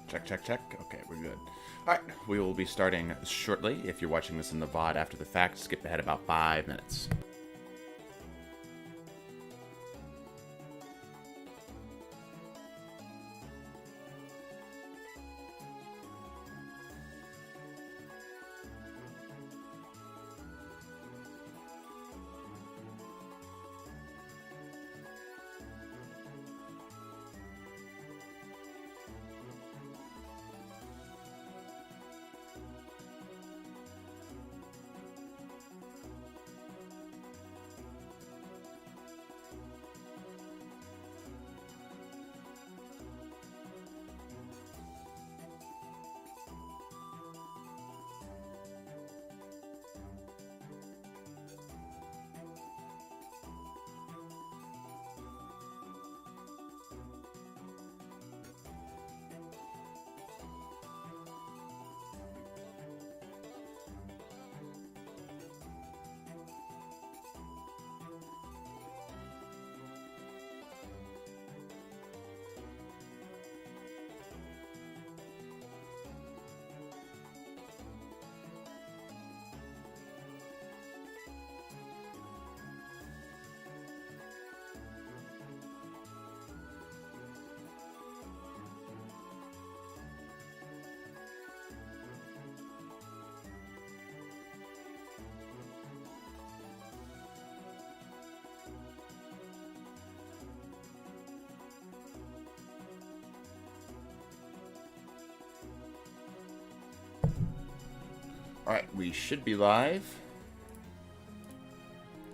Check, check, check. Okay, we're good. Alright, we will be starting shortly. If you're watching this in the VOD after the fact, skip ahead about 5 minutes. Alright, we should be live.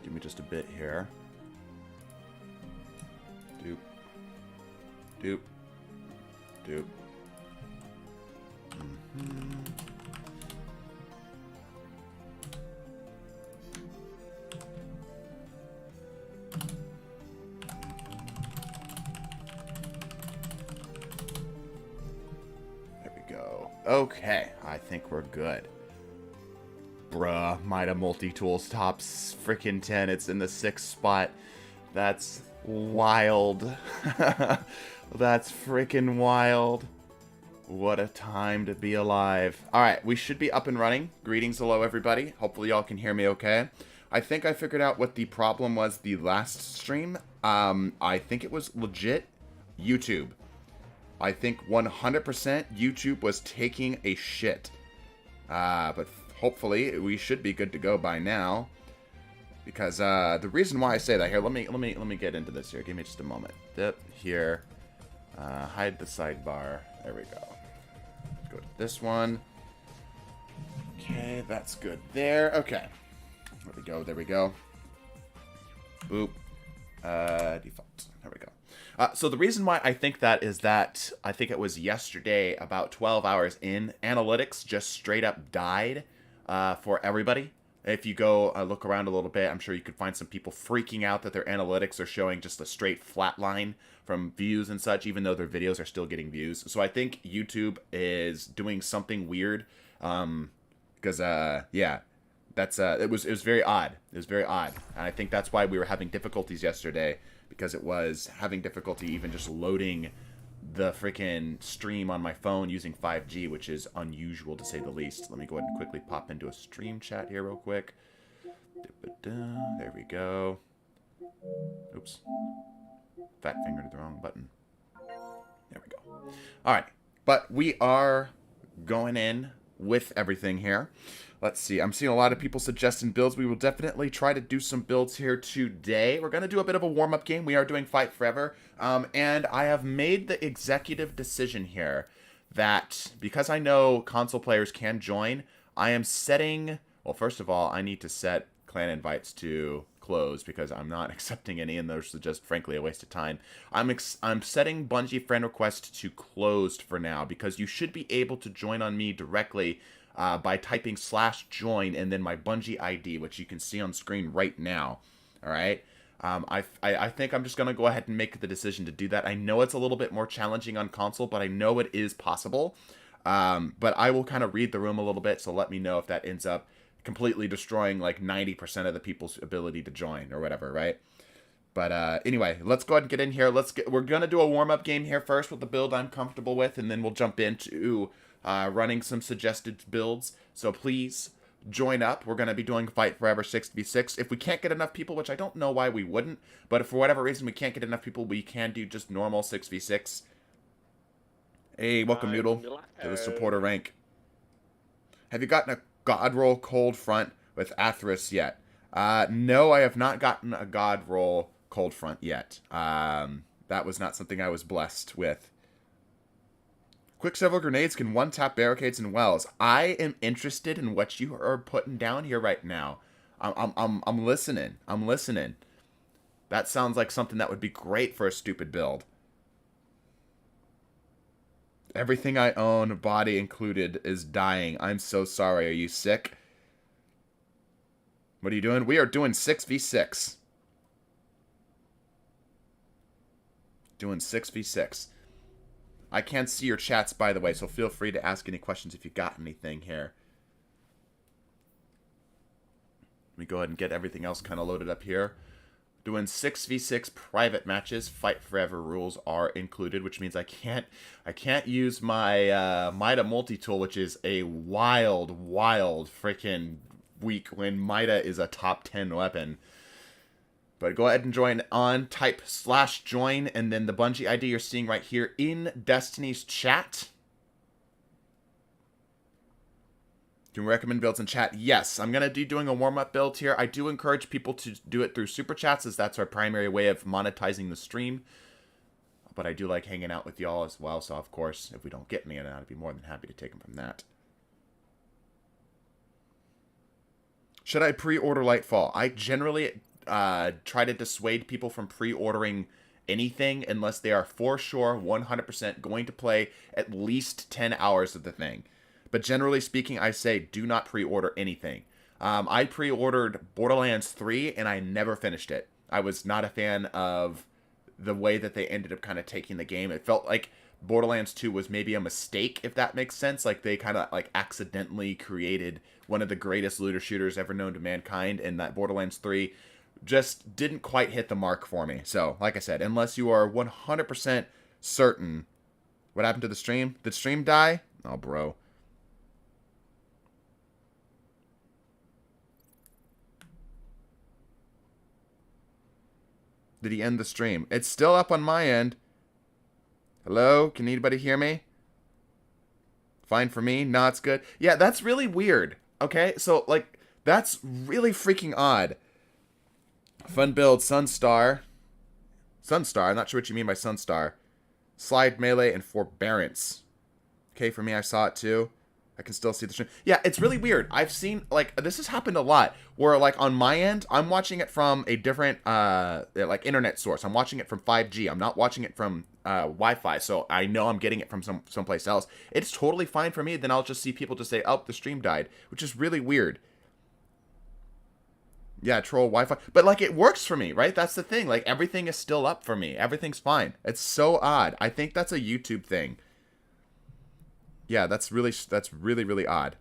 Give me just a bit here. Doop. Doop. Doop. There we go. Okay, I think we're good. Bruh, Mida Multi-Tools tops freaking 10. It's in the 6th spot. That's wild. That's freaking wild. What a time to be alive. Alright, we should be up and running. Greetings, hello everybody. Hopefully y'all can hear me okay. I think I figured out what the problem was the last stream. I think it was legit YouTube. I think 100% YouTube was taking a shit. But hopefully, we should be good to go by now, because the reason why I say that here, let me get into this here. Give me just a moment. Dip here, hide the sidebar. There we go. Go to this one. Okay, that's good there. Okay, there we go. There we go. Boop. Default. There we go. So the reason why I think that is that I think it was yesterday, about 12 hours in, analytics just straight up died. For everybody. If you go look around a little bit, I'm sure you could find some people freaking out that their analytics are showing just a straight flat line from views and such, even though their videos are still getting views. So I think YouTube is doing something weird. Because yeah, that's it was very odd. It was very odd, and I think that's why we were having difficulties yesterday, because it was having difficulty even just loading the freaking stream on my phone using 5G, which is unusual to say the least. Let me go ahead and quickly pop into a stream chat here real quick. There we go. Oops. Fat fingered the wrong button. There we go. Alright, but we are going in with everything here. Let's see. I'm seeing a lot of people suggesting builds. We will definitely try to do some builds here today. We're going to do a bit of a warm-up game. We are doing Fight Forever. And I have made the executive decision here that because I know console players can join, I am setting... Well, first of all, I need to set clan invites to closed because I'm not accepting any, and those are just, frankly, a waste of time. I'm setting Bungie friend request to closed for now because you should be able to join on me directly by typing /join and then my Bungie ID, which you can see on screen right now. All right. I think I'm just going to go ahead and make the decision to do that. I know it's a little bit more challenging on console, but I know it is possible. But I will kind of read the room a little bit, so let me know if that ends up completely destroying like 90% of the people's ability to join or whatever, right? But anyway, let's go ahead and get in here. We're gonna do a warm-up game here first with the build I'm comfortable with, and then we'll jump into running some suggested builds. So please join up. We're gonna be doing Fight Forever 6v6. If we can't get enough people, which I don't know why we wouldn't, but if for whatever reason we can't get enough people, we can do just normal 6v6. Hey, welcome Noodle to the supporter rank. Have you gotten a God Roll Cold Front with Atheris yet? No, I have not gotten a God Roll Cold Front yet. That was not something I was blessed with. Quicksilver grenades can one-tap barricades and wells. I am interested in what you are putting down here right now. I'm listening. I'm listening. That sounds like something that would be great for a stupid build. Everything I own, body included, is dying. I'm so sorry. Are you sick? What are you doing? We are doing 6v6. Doing 6v6. I can't see your chats, by the way, so feel free to ask any questions if you got anything here. Let me go ahead and get everything else kind of loaded up here. Doing 6v6 private matches. Fight Forever rules are included, which means I can't use my Mida multi-tool, which is a wild freaking week when Mida is a top 10 weapon. But go ahead and join on. Type /join and then the Bungie ID you're seeing right here in Destiny's chat. Can we recommend builds in chat? Yes, I'm going to be doing a warm-up build here. I do encourage people to do it through Super Chats, as that's our primary way of monetizing the stream. But I do like hanging out with y'all as well, so of course, if we don't get any of that, I'd be more than happy to take them from that. Should I pre-order Lightfall? I generally try to dissuade people from pre-ordering anything unless they are for sure 100% going to play at least 10 hours of the thing. But generally speaking, I say do not pre-order anything. I pre-ordered Borderlands 3 and I never finished it. I was not a fan of the way that they ended up kind of taking the game. It felt like Borderlands 2 was maybe a mistake, if that makes sense. Like they kind of like accidentally created one of the greatest looter shooters ever known to mankind, and that Borderlands 3 just didn't quite hit the mark for me. So, like I said, unless you are 100% certain. What happened to the stream? Did the stream die? Oh, bro. Did he end the stream? It's still up on my end. Hello? Can anybody hear me? Fine for me? No, it's good. Yeah, that's really weird. Okay, so, like, that's really freaking odd. Fun build, Sunstar. Sunstar, I'm not sure what you mean by Sunstar. Slide melee and forbearance. Okay, for me, I saw it too. I can still see the stream. Yeah, it's really weird. I've seen, like, this has happened a lot. Where, like, on my end, I'm watching it from a different, like, internet source. I'm watching it from 5G. I'm not watching it from Wi-Fi. So I know I'm getting it from someplace else. It's totally fine for me. Then I'll just see people just say, oh, the stream died. Which is really weird. Yeah, troll Wi-Fi. But, like, it works for me, right? That's the thing. Like, everything is still up for me. Everything's fine. It's so odd. I think that's a YouTube thing. Yeah, that's really, really odd.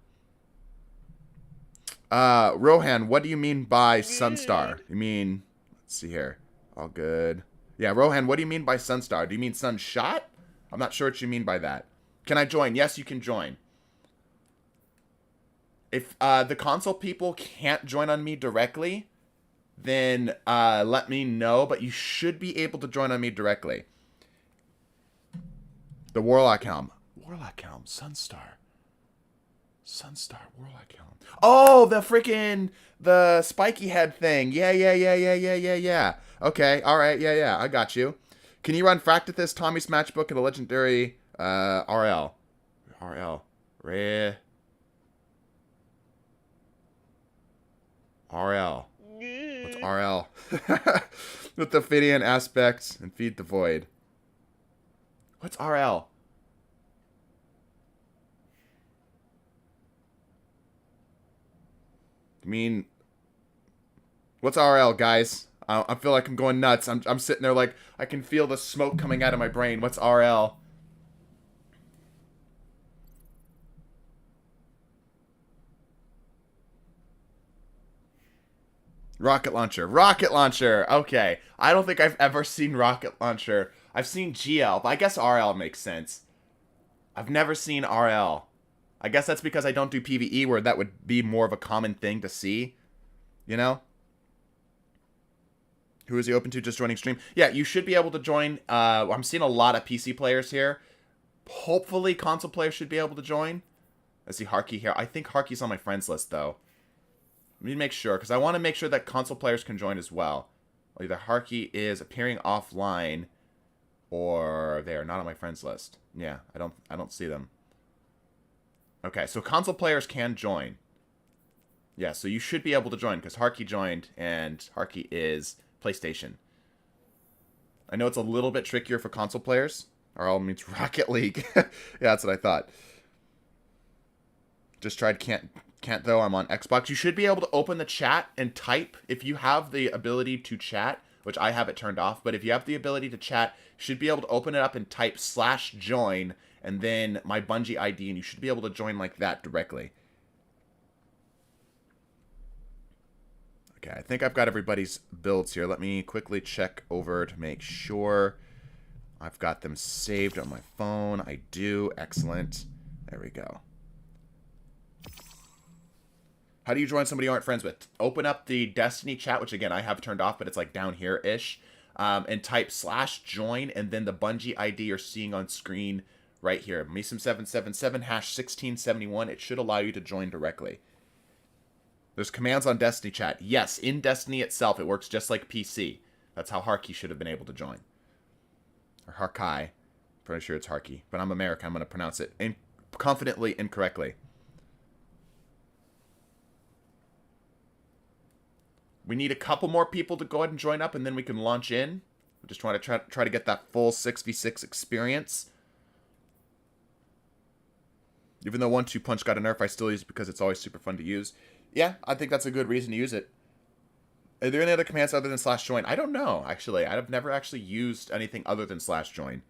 Rohan, what do you mean by Sunstar? You mean, let's see here. All good. Yeah, Rohan, what do you mean by Sunstar? Do you mean Sunshot? I'm not sure what you mean by that. Can I join? Yes, you can join. If the console people can't join on me directly, then let me know. But you should be able to join on me directly. The Warlock Helm. Warlock Helm. Sunstar. Sunstar. Warlock Helm. Oh, the freaking... the spiky head thing. Yeah. Okay, alright, yeah. I got you. Can you run Fractithus, Tommy's Matchbook, and the legendary RL? RL. Rare. RL. What's RL? With the Phidian aspects and feed the void. What's RL? I mean, what's RL, guys? I feel like I'm going nuts. I'm sitting there like I can feel the smoke coming out of my brain. What's RL? Rocket launcher. Rocket launcher. Okay. I don't think I've ever seen rocket launcher. I've seen GL, but I guess RL makes sense. I've never seen RL. I guess that's because I don't do PvE, where that would be more of a common thing to see. You know? Who is he open to just joining stream? Yeah, you should be able to join. I'm seeing a lot of PC players here. Hopefully console players should be able to join. I see Harky here. I think Harky's on my friends list, though. Let me make sure, because I want to make sure that console players can join as well. Either Harky is appearing offline, or they are not on my friends list. Yeah, I don't see them. Okay, so console players can join. Yeah, so you should be able to join, because Harky joined, and Harky is PlayStation. I know it's a little bit trickier for console players. RL means Rocket League. Yeah, that's what I thought. Just tried can't though. I'm on Xbox. You should be able to open the chat and type if you have the ability to chat, which I have it turned off. But if you have the ability to chat, you should be able to open it up and type /join and then my Bungie ID, and you should be able to join like that directly. Okay, I think I've got everybody's builds here. Let me quickly check over to make sure I've got them saved on my phone. I do. Excellent. There we go. How do you join somebody you aren't friends with? Open up the Destiny chat, which again I have turned off, but it's like down here-ish, and type /join and then the Bungie ID you're seeing on screen right here, PVE-some777 #1671. It should allow you to join directly. There's commands on Destiny chat. Yes, in Destiny itself, it works just like PC. That's how Harky should have been able to join. Or Harkai. Pretty sure it's Harky, but I'm American. I'm going to pronounce it confidently incorrectly. We need a couple more people to go ahead and join up, and then we can launch in. We just want to try to get that full 6v6 experience. Even though 1-2 Punch got a nerf, I still use it because it's always super fun to use. Yeah, I think that's a good reason to use it. Are there any other commands other than /join? I don't know, actually. I've never actually used anything other than /join.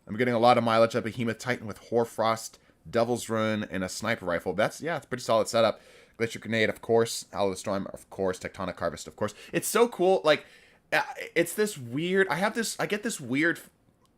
I'm getting a lot of mileage at Behemoth Titan with Hoarfrost, Devil's Rune, and a sniper rifle. It's a pretty solid setup. Glacier Grenade, of course. Howl of the Storm, of course. Tectonic Harvest, of course. It's so cool. Like, it's this weird... I get this weird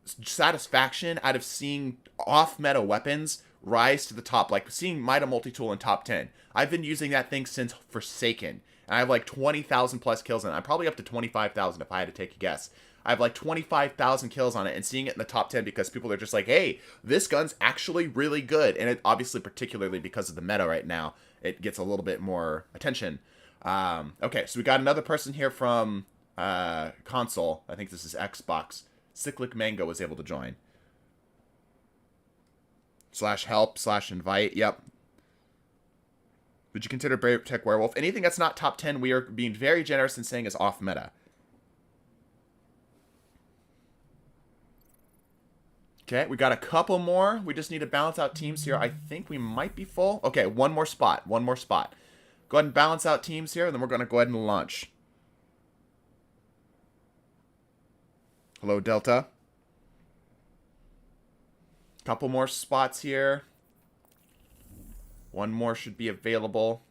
satisfaction out of seeing off-meta weapons rise to the top. Like, seeing Mida Multi-Tool in top 10. I've been using that thing since Forsaken. And I have like 20,000 plus kills in it. I'm probably up to 25,000 if I had to take a guess. I have like 25,000 kills on it, and seeing it in the top 10 because people are just like, hey, this gun's actually really good. And it obviously, particularly because of the meta right now, it gets a little bit more attention. Okay, so we got another person here from console. I think this is Xbox. Cyclic Mango was able to join. /help/invite. Yep. Would you consider Brave Tech Werewolf? Anything that's not top 10, we are being very generous in saying is off meta. Okay, we got a couple more. We just need to balance out teams here. I think we might be full. Okay, one more spot. One more spot. Go ahead and balance out teams here, and then we're going to go ahead and launch. Hello, Delta. Couple more spots here. One more should be available.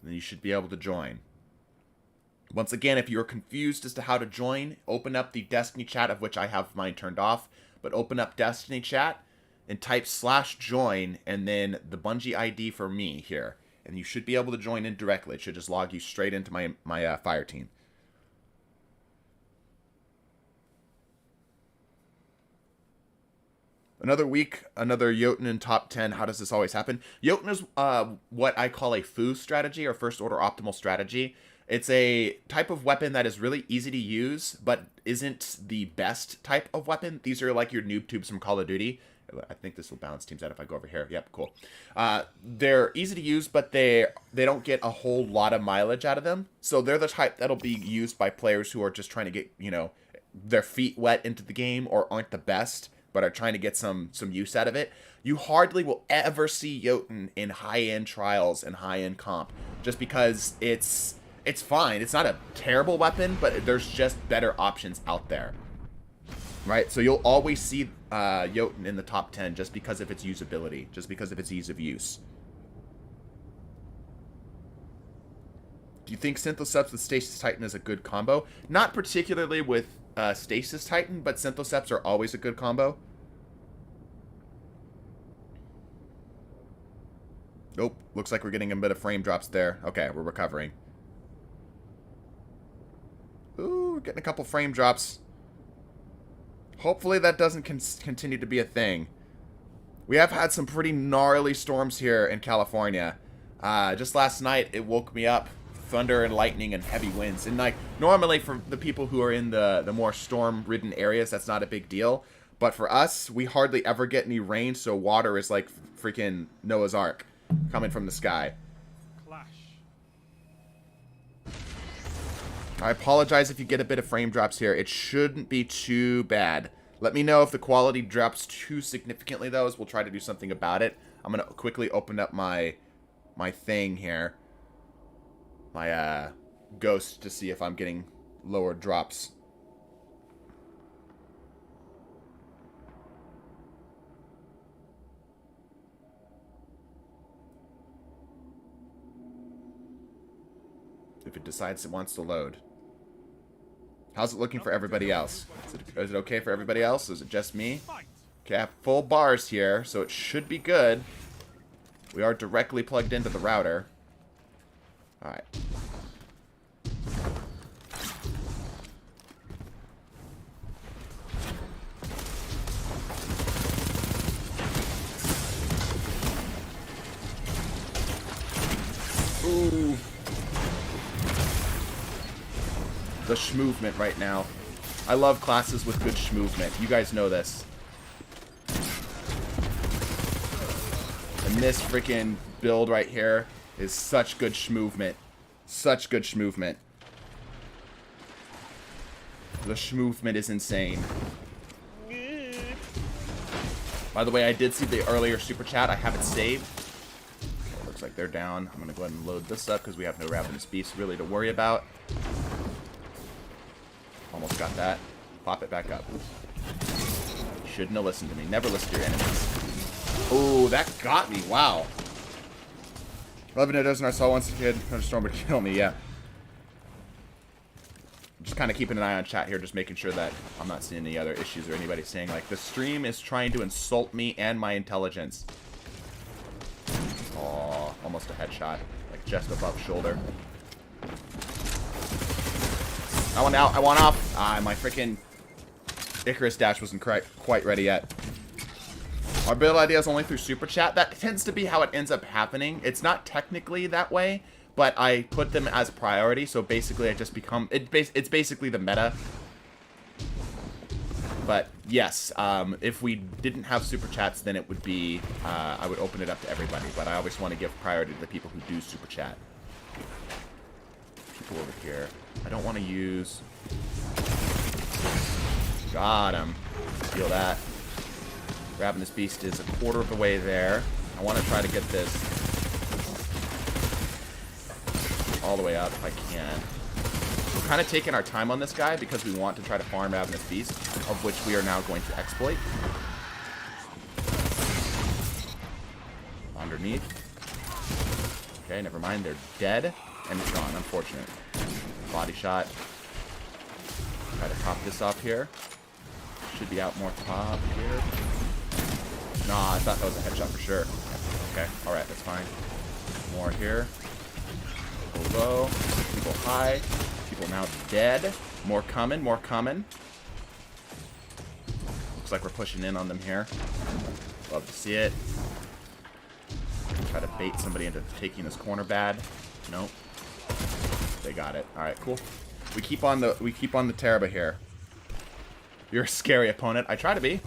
And then you should be able to join. Once again, if you're confused as to how to join, open up the Destiny chat, of which I have mine turned off. But open up Destiny chat and type /join and then the Bungie ID for me here. And you should be able to join in directly. It should just log you straight into my fire team. Another week, another Jotun in top 10. How does this always happen? Jotun is what I call a FOO strategy, or first order optimal strategy. It's a type of weapon that is really easy to use, but isn't the best type of weapon. These are like your noob tubes from Call of Duty. I think this will balance teams out if I go over here. Yep, cool. They're easy to use, but they don't get a whole lot of mileage out of them. So they're the type that'll be used by players who are just trying to get, their feet wet into the game or aren't the best, but are trying to get some use out of it. You hardly will ever see Jotun in high-end trials and high-end comp, just because it's fine. It's not a terrible weapon, but there's just better options out there. Right? So you'll always see Jotun in the top 10 just because of its usability, just because of its ease of use. Do you think Synthoceps with Stasis Titan is a good combo? Not particularly with Stasis Titan, but Synthoceps are always a good combo. Nope. Looks like we're getting a bit of frame drops there. Okay, we're recovering. Ooh, we're getting a couple frame drops. Hopefully that doesn't continue to be a thing. We have had some pretty gnarly storms here in California. Just last night, it woke me up. Thunder and lightning and heavy winds. And like, normally for the people who are in the more storm-ridden areas, that's not a big deal. But for us, we hardly ever get any rain, so water is like freaking Noah's Ark coming from the sky. Clash. I apologize if you get a bit of frame drops here. It shouldn't be too bad. Let me know if the quality drops too significantly, though, as we'll try to do something about it. I'm going to quickly open up my thing here. My ghost to see if I'm getting lower drops. If it decides it wants to load. How's it looking for everybody else? Is it okay for everybody else? Is it just me? Okay, I have full bars here, so it should be good. We are directly plugged into the router. Alright. Ooh. The schmovement right now. I love classes with good schmovement. You guys know this. And this freaking build right here is such good schmovement. Such good schmovement. The schmovement is insane. By the way, I did see the earlier super chat. I have it saved. Okay, looks like they're down. I'm going to go ahead and load this up because we have no Ravenous Beast really to worry about. Almost got that. Pop it back up. You shouldn't have listened to me. Never listen to your enemies. Oh, that got me. Wow. 11 a dozen I saw once a kid. Thunderstorm would kill me, yeah. Just kind of keeping an eye on chat here, just making sure that I'm not seeing any other issues or anybody saying, like, the stream is trying to insult me and my intelligence. Oh, almost a headshot. Like, just above shoulder. I want out. I want off. Ah, my freaking Icarus dash wasn't quite ready yet. Our build idea is only through Super Chat. That tends to be how it ends up happening. It's not technically that way, but I put them as priority, so basically I just become... It's basically the meta. But yes, if we didn't have Super Chats, then it would be... I would open it up to everybody, but I always want to give priority to the people who do Super Chat. People over here. I don't want to use... Got him. Feel that. Ravenous Beast is a quarter of the way there. I want to try to get this all the way up if I can. We're kind of taking our time on this guy because we want to try to farm Ravenous Beast, of which we are now going to exploit. Underneath. Okay, never mind. They're dead. And it's gone. Unfortunate. Body shot. Try to top this off here. Should be out more top here. Nah, I thought that was a headshot for sure. Okay, alright, that's fine. More here. People low. People high. People now dead. More coming, more coming. Looks like we're pushing in on them here. Love to see it. Try to bait somebody into taking this corner bad. Nope. They got it. Alright, cool. We keep on the Teraba here. You're a scary opponent. I try to be.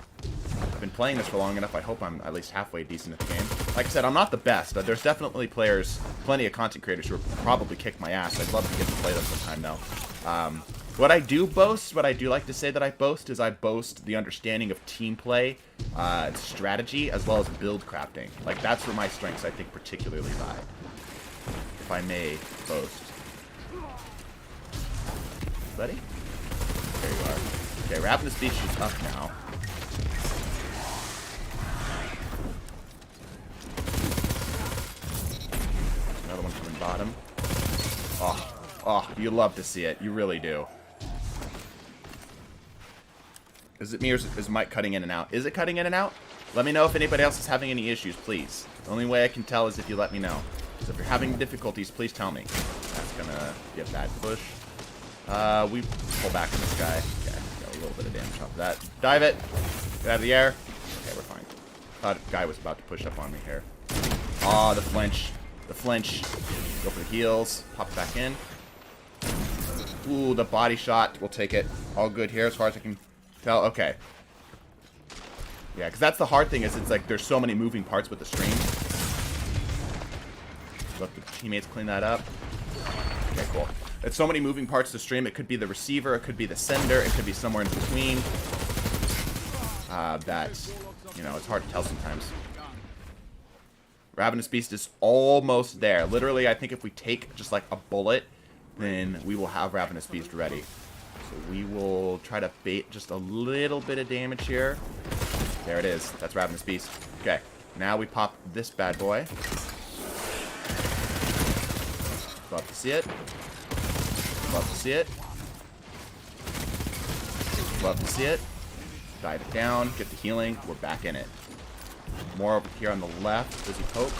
I've been playing this for long enough. I hope I'm at least halfway decent at the game. Like I said, I'm not the best. There's definitely players, plenty of content creators who will probably kick my ass. I'd love to get to play them sometime, though. What I do boast, what I do like to say that I boast, is I boast the understanding of team play, strategy, as well as build crafting. Like, that's where my strengths, I think, particularly lie. If I may boast. Buddy? There you are. Okay, Ravenous Beast is up now. Another one coming bottom. Oh, you love to see it. You really do. Is it me or is Mike cutting in and out? Is it cutting in and out? Let me know if anybody else is having any issues, please. The only way I can tell is if you let me know. So if you're having difficulties, please tell me. That's gonna be a bad push. We pull back on this guy. Okay, got a little bit of damage off of that. Dive it. Get out of the air. Okay, we're fine. Thought a guy was about to push up on me here. Oh, the flinch. The flinch. Go for the heals. Pop back in. Ooh, the body shot. We'll take it. All good here as far as I can tell. Okay. Yeah, because that's the hard thing is it's like there's so many moving parts with the stream. Let the teammates clean that up. Okay, cool. It's so many moving parts to stream. It could be the receiver. It could be the sender. It could be somewhere in between. That, you know, it's hard to tell sometimes. Ravenous Beast is almost there. Literally, I think if we take just like a bullet, then we will have Ravenous Beast ready. So we will try to bait just a little bit of damage here. There it is. That's Ravenous Beast. Okay, now we pop this bad boy. Love to see it. Love to see it. Love to see it. Dive it down. Get the healing. We're back in it. More over here on the left. Does he poke?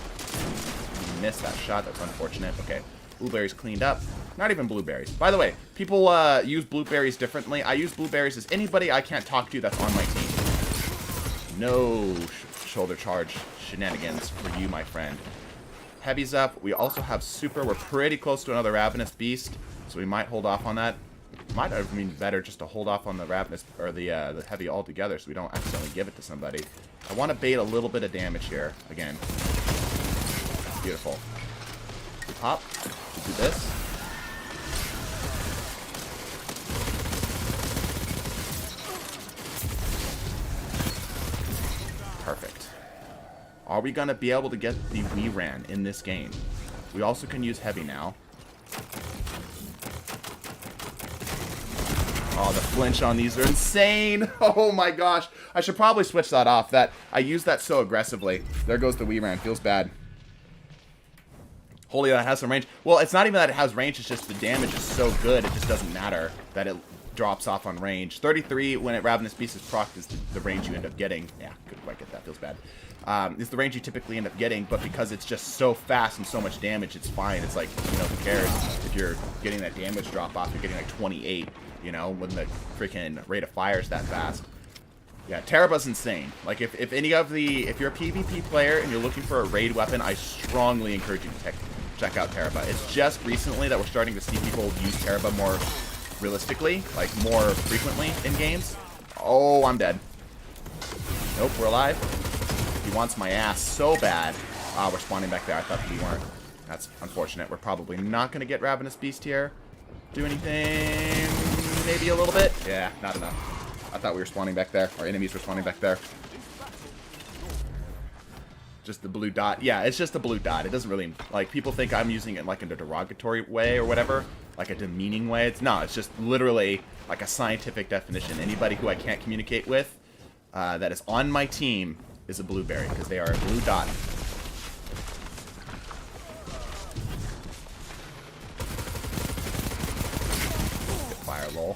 He missed that shot. That's unfortunate. Okay. Blueberries cleaned up. Not even blueberries. By the way, people use blueberries differently. I use blueberries as anybody I can't talk to that's on my team. No shoulder charge shenanigans for you, my friend. Heavy's up. We also have super. We're pretty close to another Ravenous Beast, so we might hold off on that. Might have been better just to hold off on the Ravenous or the Heavy altogether, so we don't accidentally give it to somebody. I want to bait a little bit of damage here again. Beautiful. We pop. We do this. Perfect. Are we going to be able to get the we ran in this game? We also can use Heavy now. Oh, the flinch on these are insane. Oh my gosh. I should probably switch that off. I use that so aggressively. There goes the we ran. Feels bad. Holy, that has some range. Well, it's not even that it has range. It's just the damage is so good. It just doesn't matter that it drops off on range. 33 when it Ravenous Beast is procced is the range you end up getting. Yeah, couldn't quite get that. Feels bad. It's the range you typically end up getting, but because it's just so fast and so much damage, it's fine. It's like, you know, who cares if you're getting that damage drop off, you're getting like 28, you know, when the freaking rate of fire is that fast. Yeah, Teraba's insane. Like, if you're a PvP player and you're looking for a raid weapon, I strongly encourage you to check out Teraba. It's just recently that we're starting to see people use Teraba more realistically, like more frequently in games. Oh, I'm dead. Nope, we're alive. He wants my ass so bad. Ah, we're spawning back there. I thought we weren't. That's unfortunate. We're probably not going to get Ravenous Beast here. Do anything? Maybe a little bit? Yeah, not enough. I thought we were spawning back there. Our enemies were spawning back there. Just the blue dot. Yeah, it's just a blue dot. It doesn't really, like, people think I'm using it like in a derogatory way or whatever, like a demeaning way. It's just literally like a scientific definition. Anybody who I can't communicate with that is on my team is a blueberry, because they are a blue dot. Fire lol.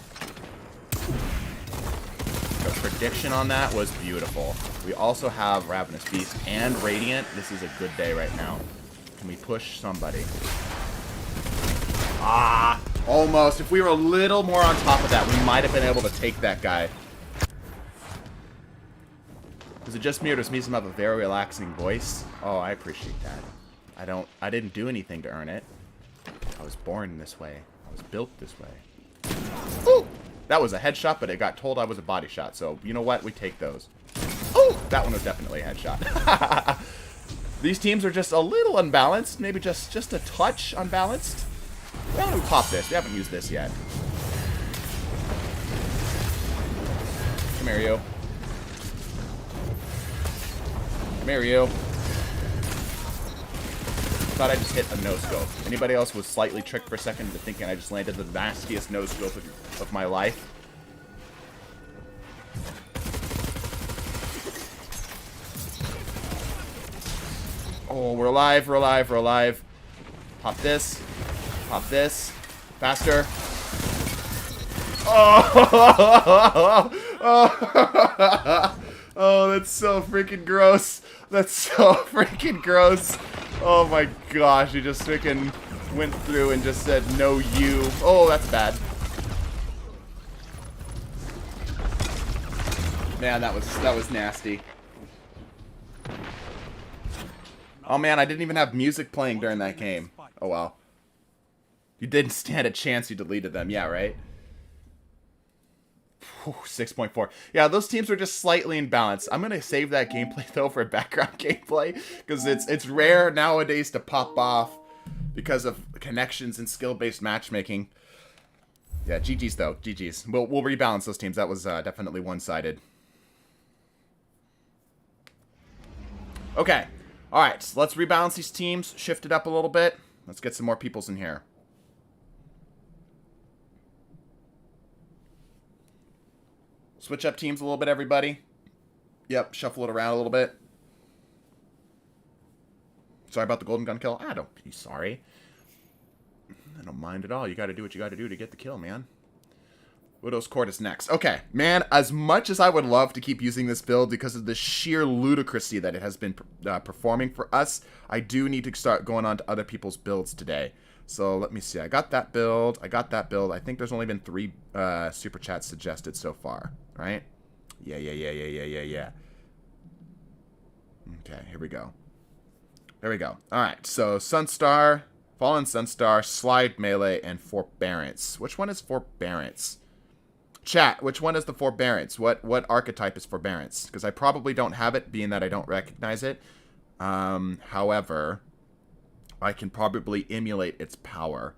The prediction on that was beautiful. We also have Ravenous Beast and Radiant. This is a good day right now. Can we push somebody? Ah, almost. If we were a little more on top of that, we might have been able to take that guy. Is it just me or does Misum have a very relaxing voice? Oh, I appreciate that. I didn't do anything to earn it. I was born this way. I was built this way. Ooh! That was a headshot, but it got told I was a body shot. So, you know what? We take those. Oh! That one was definitely a headshot. These teams are just a little unbalanced. Maybe just a touch unbalanced. Why don't we pop this? We haven't used this yet. Come here, you. Come here, you. Thought I just hit a no-scope. Anybody else was slightly tricked for a second into thinking I just landed the nastiest no-scope of my life? Oh, we're alive, we're alive, we're alive. Pop this. Pop this. Faster. Oh! Oh, that's so freaking gross. That's so freaking gross. Oh my gosh, he just freaking went through and just said, no you. Oh, that's bad. Man, that was nasty. Oh man, I didn't even have music playing during that game. Oh well. You didn't stand a chance, you deleted them. Yeah, right? 6.4. Yeah, those teams were just slightly imbalanced. I'm going to save that gameplay, though, for background gameplay. Because it's rare nowadays to pop off because of connections and skill-based matchmaking. Yeah, GG's, though. GG's. We'll rebalance those teams. That was definitely one-sided. Okay. All right, so let's rebalance these teams. Shift it up a little bit. Let's get some more peoples in here. Switch up teams a little bit, everybody. Yep, shuffle it around a little bit. Sorry about the golden gun kill. I don't be sorry. I don't mind at all. You gotta do what you gotta do to get the kill, man. Widow's Court is next. Okay, man, as much as I would love to keep using this build because of the sheer ludicrousy that it has been performing for us, I do need to start going on to other people's builds today. So let me see. I got that build. I think there's only been 3 super chats suggested so far, right? Yeah. Okay, here we go. There we go. All right, so Sunstar, Fallen Sunstar, Slide Melee, and Forbearance. Which one is Forbearance? Chat, which one is the Forbearance? What archetype is Forbearance? Because I probably don't have it, being that I don't recognize it. However, I can probably emulate its power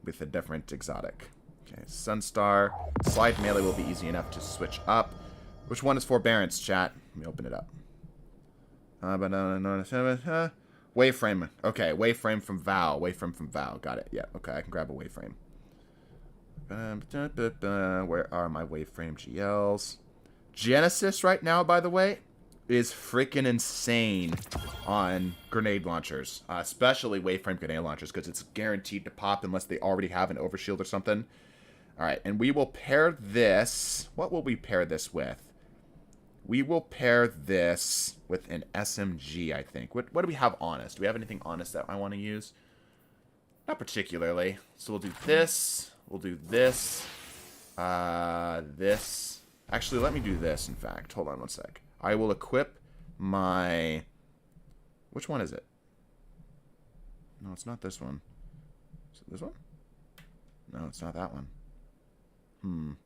with a different exotic. Okay, Sunstar. Slide Melee will be easy enough to switch up. Which one is Forbearance, chat? Let me open it up. Waveframe. Okay, Waveframe from Vow. Waveframe from Vow. Got it. Yeah, okay, I can grab a Waveframe. Where are my Waveframe GLs? Genesis right now, by the way, is freaking insane on grenade launchers. Especially Waveframe grenade launchers, because it's guaranteed to pop unless they already have an overshield or something. Alright, and we will pair this... What will we pair this with? We will pair this with an SMG, I think. What do we have honest? Do we have anything honest that I want to use? Not particularly. So we'll do this... We'll do this, this. Actually, let me do this, in fact. Hold on one sec. I will equip my... Which one is it? No, it's not this one. Is it this one? No, it's not that one.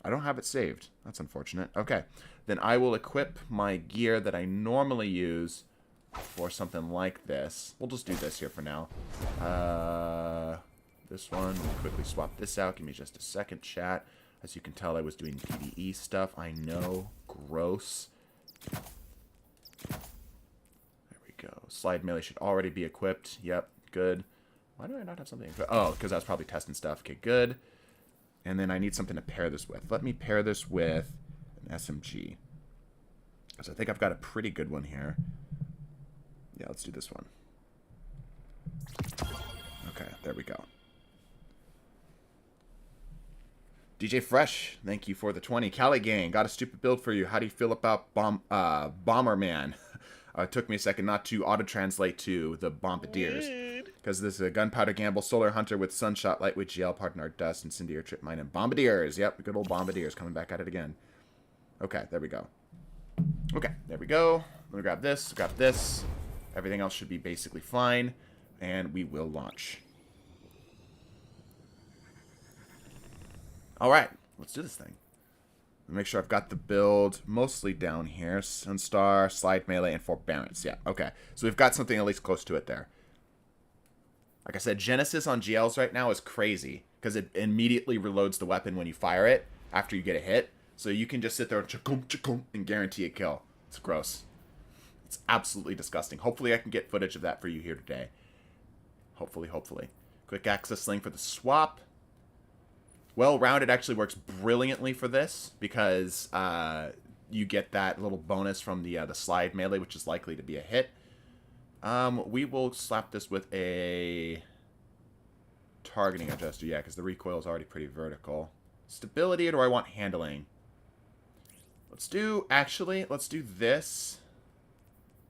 I don't have it saved. That's unfortunate. Okay. Then I will equip my gear that I normally use for something like this. We'll just do this here for now. This one. Let me quickly swap this out. Give me just a second, chat. As you can tell, I was doing PVE stuff. I know. Gross. There we go. Slide Melee should already be equipped. Yep. Good. Why do I not have something? Oh, because I was probably testing stuff. Okay, good. And then I need something to pair this with. Let me pair this with an SMG. Because I think I've got a pretty good one here. Yeah, let's do this one. Okay, there we go. DJ Fresh, thank you for the 20. Cali Gang, got a stupid build for you. How do you feel about Bomberman? It took me a second not to auto-translate to the Bombardiers. Because this is a Gunpowder Gamble, Solar Hunter with Sunshot, Lightweight GL, Partner Dust, Incendiary Trip Mine, and Bombardiers. Yep, good old Bombardiers coming back at it again. Okay, there we go. Okay, there we go. Let me grab this, grab this. Everything else should be basically fine. And we will launch. Alright, let's do this thing. Make sure I've got the build mostly down here. Sunstar, Slide Melee, and Forbearance. Yeah, okay. So we've got something at least close to it there. Like I said, Genesis on GLs right now is crazy. Because it immediately reloads the weapon when you fire it after you get a hit. So you can just sit there and guarantee a kill. It's gross. It's absolutely disgusting. Hopefully I can get footage of that for you here today. Hopefully. Quick access sling for the swap. Well-rounded actually works brilliantly for this because you get that little bonus from the Slide Melee, which is likely to be a hit. We will slap this with a targeting adjuster. Yeah, because the recoil is already pretty vertical. Stability, or do I want handling? Let's do, actually, let's do this.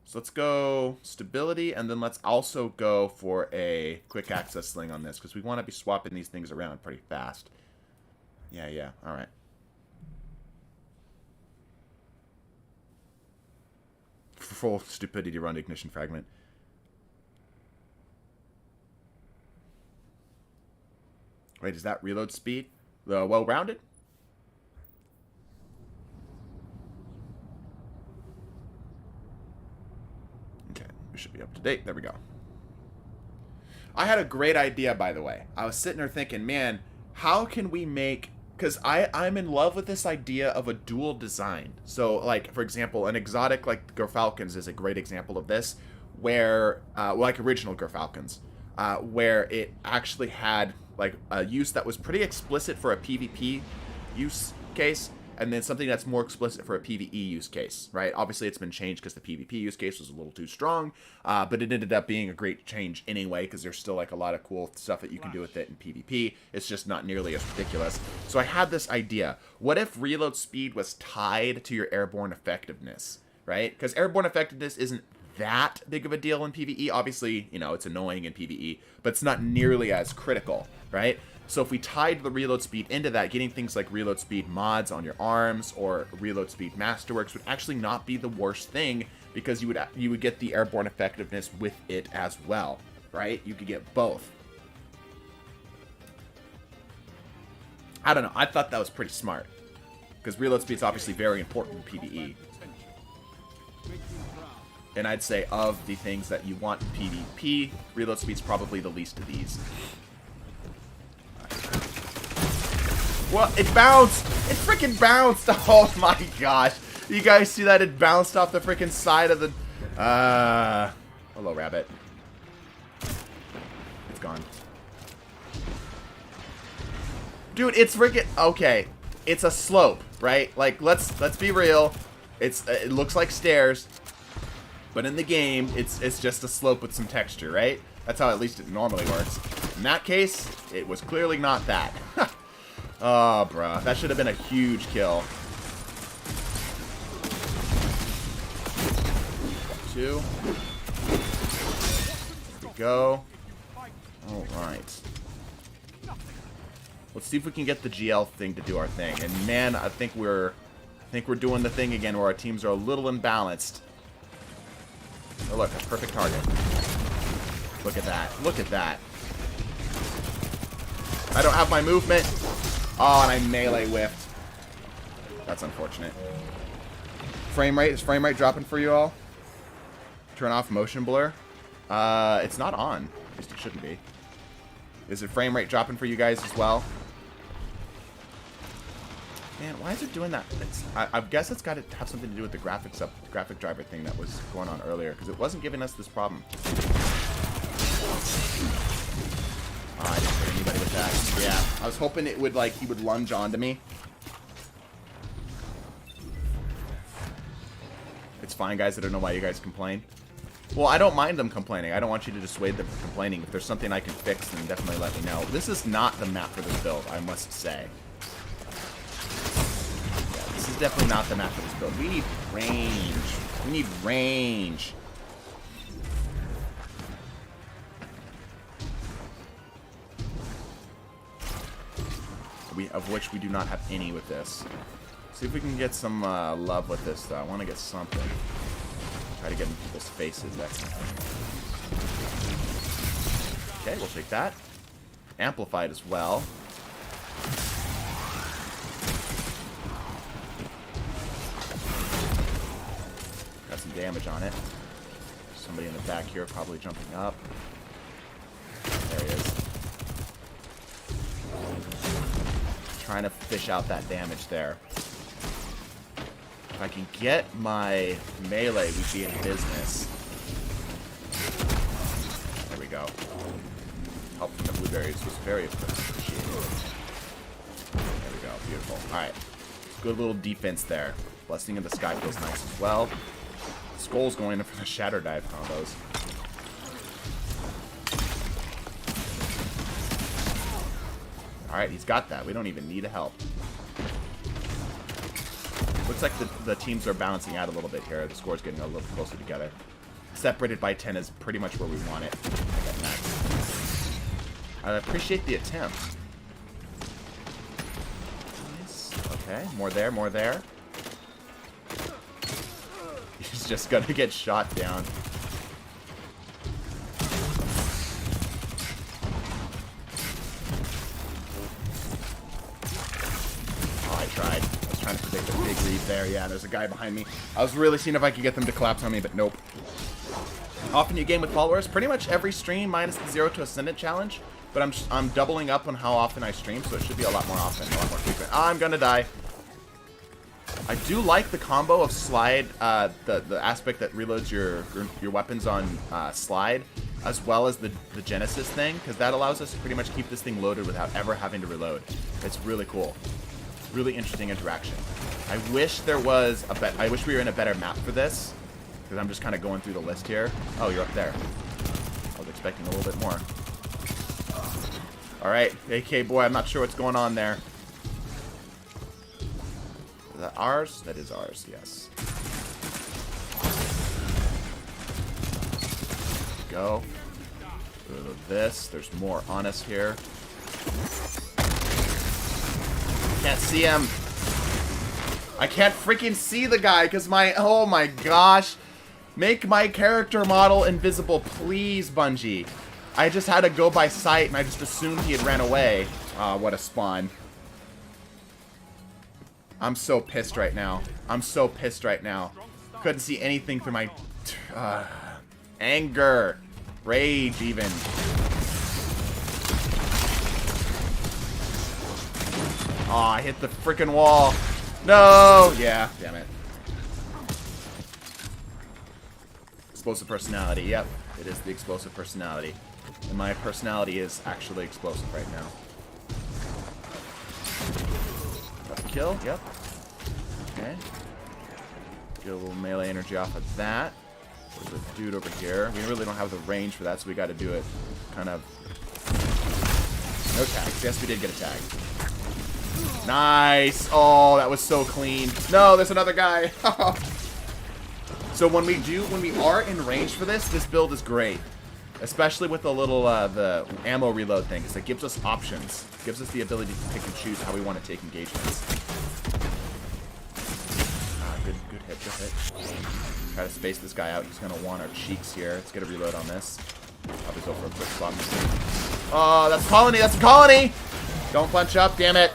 So let's go stability, and then let's also go for a quick access sling on this, because we want to be swapping these things around pretty fast. Yeah, all right. Full stupidity run ignition fragment. Wait, is that reload speed? The well-rounded? Okay, we should be up to date. There we go. I had a great idea, by the way. I was sitting there thinking, man, how can we make... Because I'm in love with this idea of a dual design. So, like, for example, an exotic like Gerfalcons is a great example of this, where, like original Gerfalcons, where it actually had, like, a use that was pretty explicit for a PvP use case, and then something that's more explicit for a PvE use case, right? Obviously, it's been changed because the PvP use case was a little too strong, but it ended up being a great change anyway, because there's still, like, a lot of cool stuff that you can do with it in PvP. It's just not nearly as ridiculous. So I had this idea. What if reload speed was tied to your airborne effectiveness, right? Because airborne effectiveness isn't that big of a deal in PvE. Obviously, you know, it's annoying in PvE, but it's not nearly as critical, right? So if we tied the reload speed into that, getting things like reload speed mods on your arms or reload speed masterworks would actually not be the worst thing, because you would get the airborne effectiveness with it as well, right? You could get both. I don't know. I thought that was pretty smart, because reload speed is obviously very important in PvE. And I'd say of the things that you want in PvP, reload speed's probably the least of these. Well, it bounced! It freaking bounced! Oh my gosh. You guys see that? It bounced off the freaking side of the... Hello, rabbit. It's gone. Dude, it's freaking... Okay. It's a slope, right? Like, let's be real. It looks like stairs. But in the game, it's just a slope with some texture, right? That's how at least it normally works. In that case, it was clearly not that. Oh, bruh. That should have been a huge kill. 2. There we go. Alright. Let's see if we can get the GL thing to do our thing. And man, I think we're doing the thing again where our teams are a little imbalanced. Oh, look, a perfect target. Look at that. Look at that. I don't have my movement. Oh, and I melee whiffed. That's unfortunate. Frame rate? Is frame rate dropping for you all? Turn off motion blur. It's not on. At least it shouldn't be. Is it frame rate dropping for you guys as well? Man, why is it doing that? I guess it's got to have something to do with the graphic driver thing that was going on earlier, because it wasn't giving us this problem. Oh, I didn't hit anybody with that. Yeah, I was hoping it would, like, he would lunge onto me. It's fine, guys. I don't know why you guys complain. Well, I don't mind them complaining. I don't want you to dissuade them from complaining. If there's something I can fix, then definitely let me know. This is not the map for this build, I must say. Yeah, this is definitely not the map for this build. We need range. We need range. Of which we do not have any with this. See if we can get some love with this, though. I want to get something. Try to get in people's faces. That's okay, we'll take that. Amplified as well. Got some damage on it. Somebody in the back here probably jumping up. There he is. Trying to fish out that damage there. If I can get my melee, we'd be in business. There we go. Help from the blueberries was very appreciated. There we go. Beautiful. Alright. Good little defense there. Blessing in the Sky feels nice as well. Skull's going in for the Shatter Dive combos. Alright, he's got that. We don't even need help. Looks like the teams are balancing out a little bit here. The score's getting a little closer together. Separated by 10 is pretty much where we want it. I appreciate the attempt. Nice. Okay, more there, more there. He's just gonna get shot down. Oh, I tried. I was trying to predict a big read there. Yeah, there's a guy behind me. I was really seeing if I could get them to collapse on me, but nope. Often you game with followers. Pretty much every stream minus the 0 to Ascendant challenge. But I'm doubling up on how often I stream, so it should be a lot more often, a lot more frequent. Oh, I'm gonna die. I do like the combo of slide, the aspect that reloads your weapons on slide, as well as the Genesis thing, because that allows us to pretty much keep this thing loaded without ever having to reload. It's really cool. Really interesting interaction. I wish there was I wish we were in a better map for this, because I'm just kind of going through the list here. Oh, you're up there. I was expecting a little bit more. Alright, AK boy, I'm not sure what's going on there. Is that ours? That is ours, yes. Go. Go to this. There's more on us here. Can't see him. I can't freaking see the guy because oh my gosh. Make my character model invisible, please, Bungie. I just had to go by sight, and I just assumed he had ran away. Ah, what a spawn. I'm so pissed right now. I'm so pissed right now. Couldn't see anything through my... anger. Rage, even. Aw, I hit the freaking wall. No! Yeah, damn it. Explosive personality. Yep, it is the explosive personality. And my personality is actually explosive right now. Got the kill? Yep. Okay. Get a little melee energy off of that. There's a dude over here. We really don't have the range for that, so we got to do it kind of... No tags. Yes, we did get a tag. Nice! Oh, that was so clean. No, there's another guy. So when we are in range for this build is great. Especially with the little, the ammo reload thing, because it gives us options. It gives us the ability to pick and choose how we want to take engagements. Ah, good hit, good hit. Try to space this guy out. He's going to want our cheeks here. Let's get a reload on this. Probably go for a quick swap. Oh, that's a colony! That's a colony! Don't bunch up, damn it!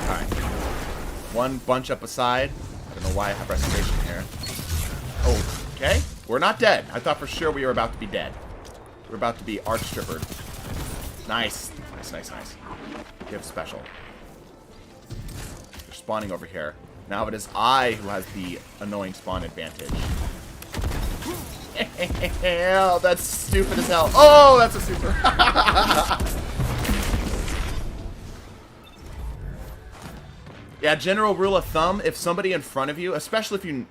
Alright. One bunch up aside. I don't know why I have restoration here. Oh, okay. We're not dead. I thought for sure we were about to be dead. We're about to be arch-strippered. Nice. Nice, nice, nice. Give special. They're spawning over here. Now it is I who has the annoying spawn advantage. Hell, that's stupid as hell. Oh, that's a super. Yeah, general rule of thumb, if somebody in front of you, especially if you,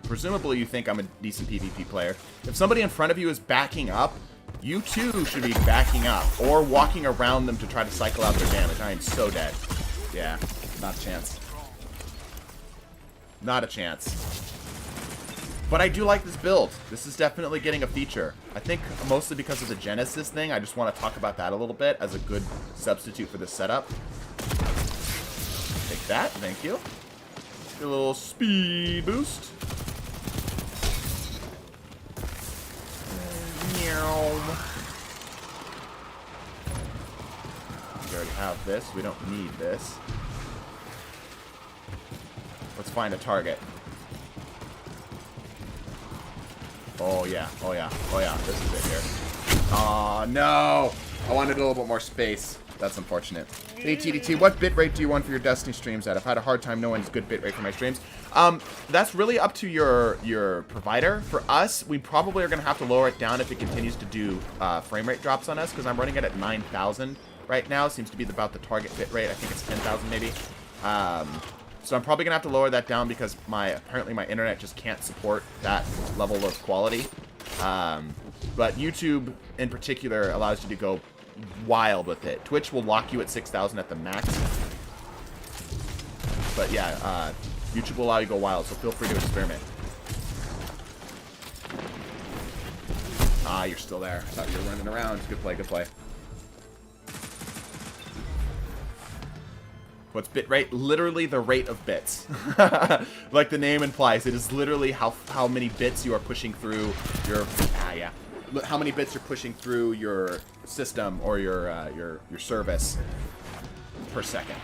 presumably you think I'm a decent PvP player, if somebody in front of you is backing up, you too should be backing up, or walking around them to try to cycle out their damage. I am so dead. Yeah, not a chance. Not a chance. But I do like this build. This is definitely getting a feature. I think mostly because of the Genesis thing, I just want to talk about that a little bit as a good substitute for this setup. Take that, thank you. Get a little speed boost. Meow. We already have this. We don't need this. Let's find a target. Oh yeah, oh yeah, oh yeah. This is it here. Oh no! I wanted a little bit more space. That's unfortunate. Hey TDT, what bitrate do you want for your Destiny streams at? I've had a hard time knowing it's good bitrate for my streams. That's really up to your provider. For us, we probably are going to have to lower it down if it continues to do frame rate drops on us, because I'm running it at 9,000 right now. Seems to be about the target bitrate. I think it's 10,000 maybe. So I'm probably going to have to lower that down because apparently my internet just can't support that level of quality. But YouTube, in particular, allows you to go wild with it. Twitch will lock you at 6,000 at the max. But yeah, YouTube will allow you to go wild, so feel free to experiment. Ah, you're still there. I thought you were running around. Good play, good play. What's bit rate? Literally the rate of bits. Like the name implies, it is literally how many bits you are pushing through your how many bits you're pushing through your system or your service per second.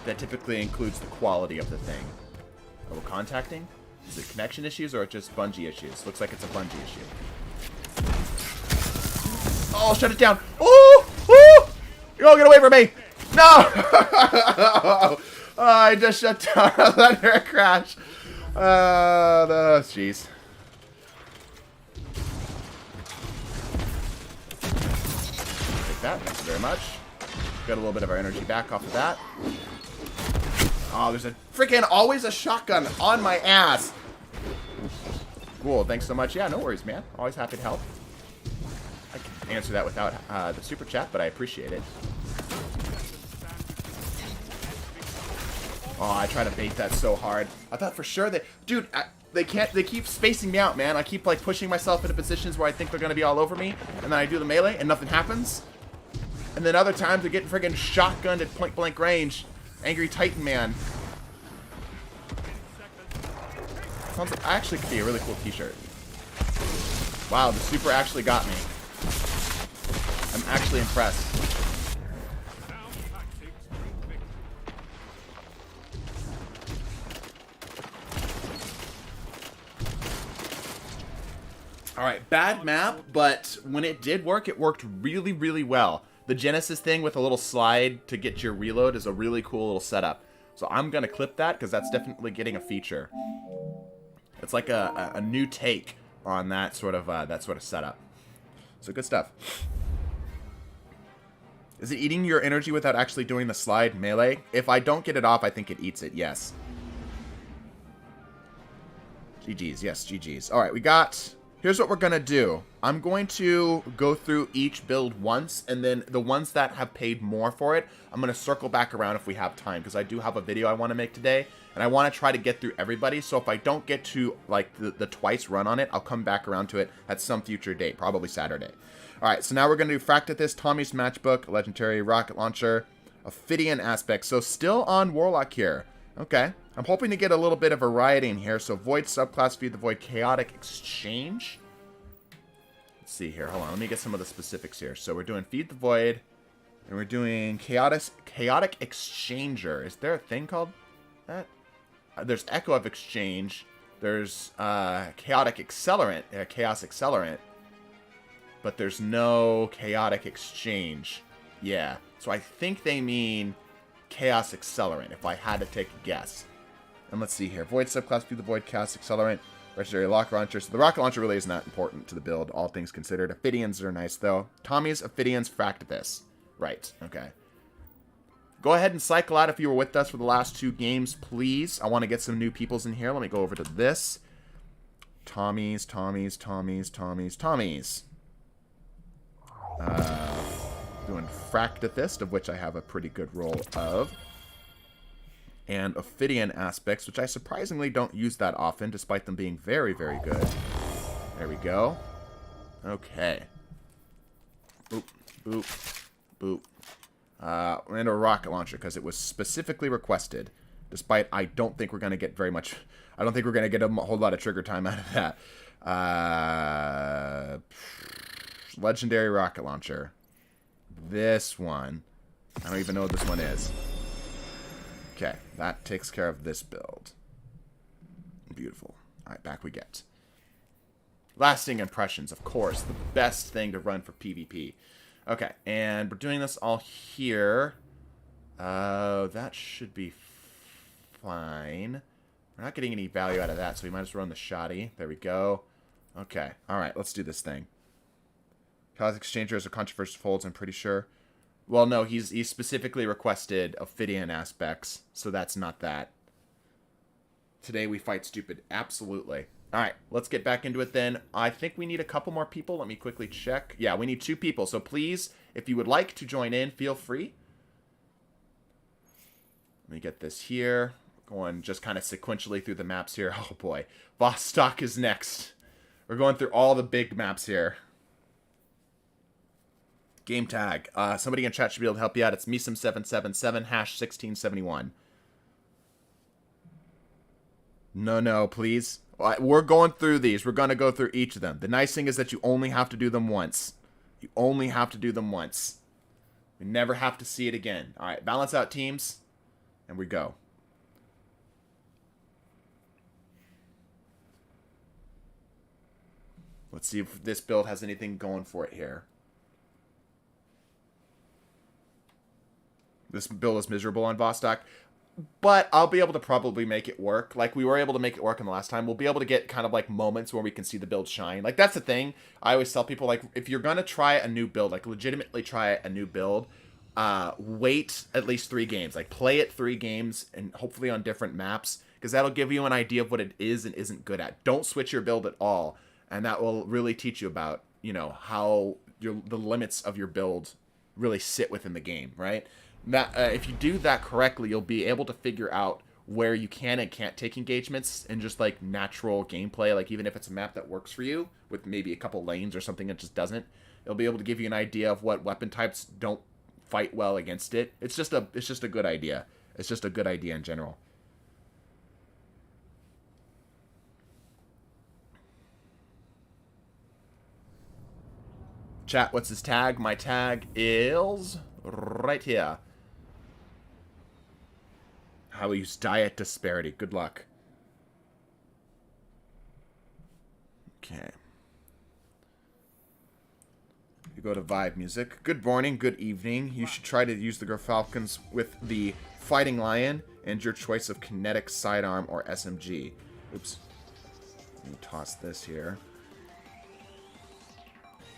That typically includes the quality of the thing. Are we contacting? Is it connection issues or just Bungie issues? Looks like it's a Bungie issue. Oh, shut it down! Oh! Oh! You're all get away from me! No! Oh, I just shut down a thunder crash. Jeez. Take that. Thanks very much. Got a little bit of our energy back off of that. Oh, there's a freaking always a shotgun on my ass. Cool. Thanks so much. Yeah, no worries, man. Always happy to help. I can answer that without the super chat, but I appreciate it. Oh, I try to bait that so hard. I thought for sure that, dude, they keep spacing me out, man. I keep like pushing myself into positions where I think they're gonna be all over me, and then I do the melee and nothing happens. And then other times they're getting friggin' shotgunned at point blank range. Angry Titan Man. Sounds like actually could be a really cool t-shirt. Wow, the super actually got me. I'm actually impressed. Alright, bad map, but when it did work, it worked really, really well. The Genesis thing with a little slide to get your reload is a really cool little setup. So I'm going to clip that because that's definitely getting a feature. It's like a new take on that sort of setup. So good stuff. Is it eating your energy without actually doing the slide melee? If I don't get it off, I think it eats it, yes. GG's, yes, GG's. Alright, we got... Here's what we're going to do. I'm going to go through each build once, and then the ones that have paid more for it, I'm going to circle back around if we have time, because I do have a video I want to make today, and I want to try to get through everybody, so if I don't get to, like, the twice run on it, I'll come back around to it at some future date, probably Saturday. Alright, so now we're going to do Fractathis, Tommy's Matchbook, Legendary Rocket Launcher, Ophidian Aspect, so still on Warlock here. Okay. I'm hoping to get a little bit of variety in here. So Void subclass, Feed the Void, Chaotic Exchange. Let's see here. Hold on. Let me get some of the specifics here. So we're doing Feed the Void. And we're doing Chaotic Exchanger. Is there a thing called that? There's Echo of Exchange. There's Chaotic Accelerant. Chaos Accelerant. But there's no Chaotic Exchange. Yeah. So I think they mean... Chaos Accelerant, if I had to take a guess. And let's see here. Void subclass, Feed the Void, Chaos Accelerant, Legendary Rocket Launcher. So the Rocket Launcher really isn't that important to the build, all things considered. Ophidians are nice, though. Tommy's, Ophidians, Fractathis. Right, okay. Go ahead and cycle out if you were with us for the last two games, please. I want to get some new peoples in here. Let me go over to this. Tommy's. Doing Fractathist, of which I have a pretty good roll of. And Ophidian Aspects, which I surprisingly don't use that often, despite them being very, very good. There we go. Okay. Boop, boop, boop. And a Rocket Launcher, because it was specifically requested. Despite I don't think we're going to get very much... I don't think we're going to get a whole lot of trigger time out of that. Legendary Rocket Launcher. This one. I don't even know what this one is. Okay, that takes care of this build. Beautiful. Alright, back we get. Lasting Impressions, of course. The best thing to run for PvP. Okay, and we're doing this all here. That should be fine. We're not getting any value out of that, so we might as well run the shoddy. There we go. Okay, alright, let's do this thing. Chaos Exchanger is a controversial folds, I'm pretty sure. Well, no, he's specifically requested Ophidian Aspects, so that's not that. Today we fight stupid. Absolutely. All right, let's get back into it then. I think we need a couple more people. Let me quickly check. Yeah, we need 2 people. So please, if you would like to join in, feel free. Let me get this here. Going just kind of sequentially through the maps here. Oh boy. Vostok is next. We're going through all the big maps here. Game tag. Somebody in chat should be able to help you out. It's MeSome777 #1671. No, please. We're going through these. We're going to go through each of them. The nice thing is that you only have to do them once. You only have to do them once. You never have to see it again. All right, balance out teams. And we go. Let's see if this build has anything going for it here. This build is miserable on Vostok. But I'll be able to probably make it work. Like, we were able to make it work in the last time. We'll be able to get kind of, like, moments where we can see the build shine. Like, that's the thing. I always tell people, like, if you're going to try a new build, like, legitimately try a new build, wait at least 3 games. Like, play it 3 games, and hopefully on different maps, because that'll give you an idea of what it is and isn't good at. Don't switch your build at all, and that will really teach you about, you know, how the limits of your build really sit within the game, right? That if you do that correctly, you'll be able to figure out where you can and can't take engagements and just like natural gameplay. Like even if it's a map that works for you with maybe a couple lanes or something that just doesn't, it'll be able to give you an idea of what weapon types don't fight well against it. It's just a good idea. It's just a good idea in general. Chat, what's his tag? My tag is right here. How we use diet disparity. Good luck. Okay. You go to Vibe Music. Good morning, good evening. You should try to use the Gerfalcons with the Fighting Lion and your choice of kinetic sidearm or SMG. Oops. Let me toss this here.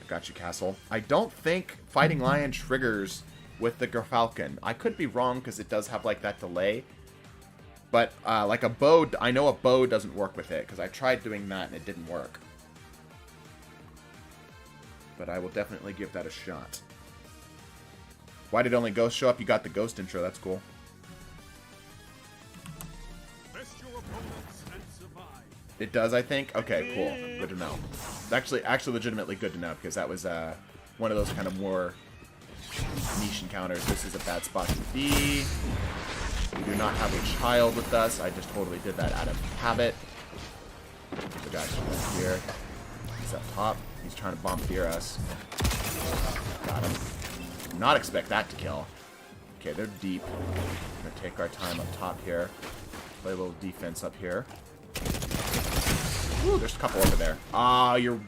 I got you, Castle. I don't think Fighting Lion triggers with the Gerfalcon. I could be wrong because it does have like that delay. But like a bow, I know a bow doesn't work with it because I tried doing that and it didn't work. But I will definitely give that a shot. Why did only Ghost show up? You got the Ghost intro. That's cool. It does, I think? Okay, cool. Good to know. Actually legitimately good to know because that was one of those kind of more niche encounters. This is a bad spot to be. We do not have a child with us. I just totally did that out of habit. The guy's here. He's up top. He's trying to bombardier us. Got him. Did not expect that to kill. Okay, they're deep. We're going to take our time up top here. Play a little defense up here. Ooh, there's a couple over there. Ah, you're